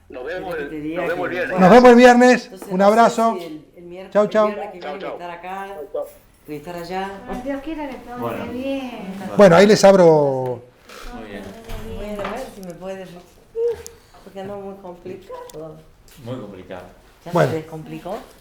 Nos vemos el viernes. Nos vemos el viernes. Un abrazo. Chau, chau. Estar allá. Dios quiera que todo esté bien. Bueno, ahí les abro. Muy bien. Bueno, a ver si me puedes. Porque no es muy complicado. Muy complicado. ¿Ya Bueno. se descomplicó?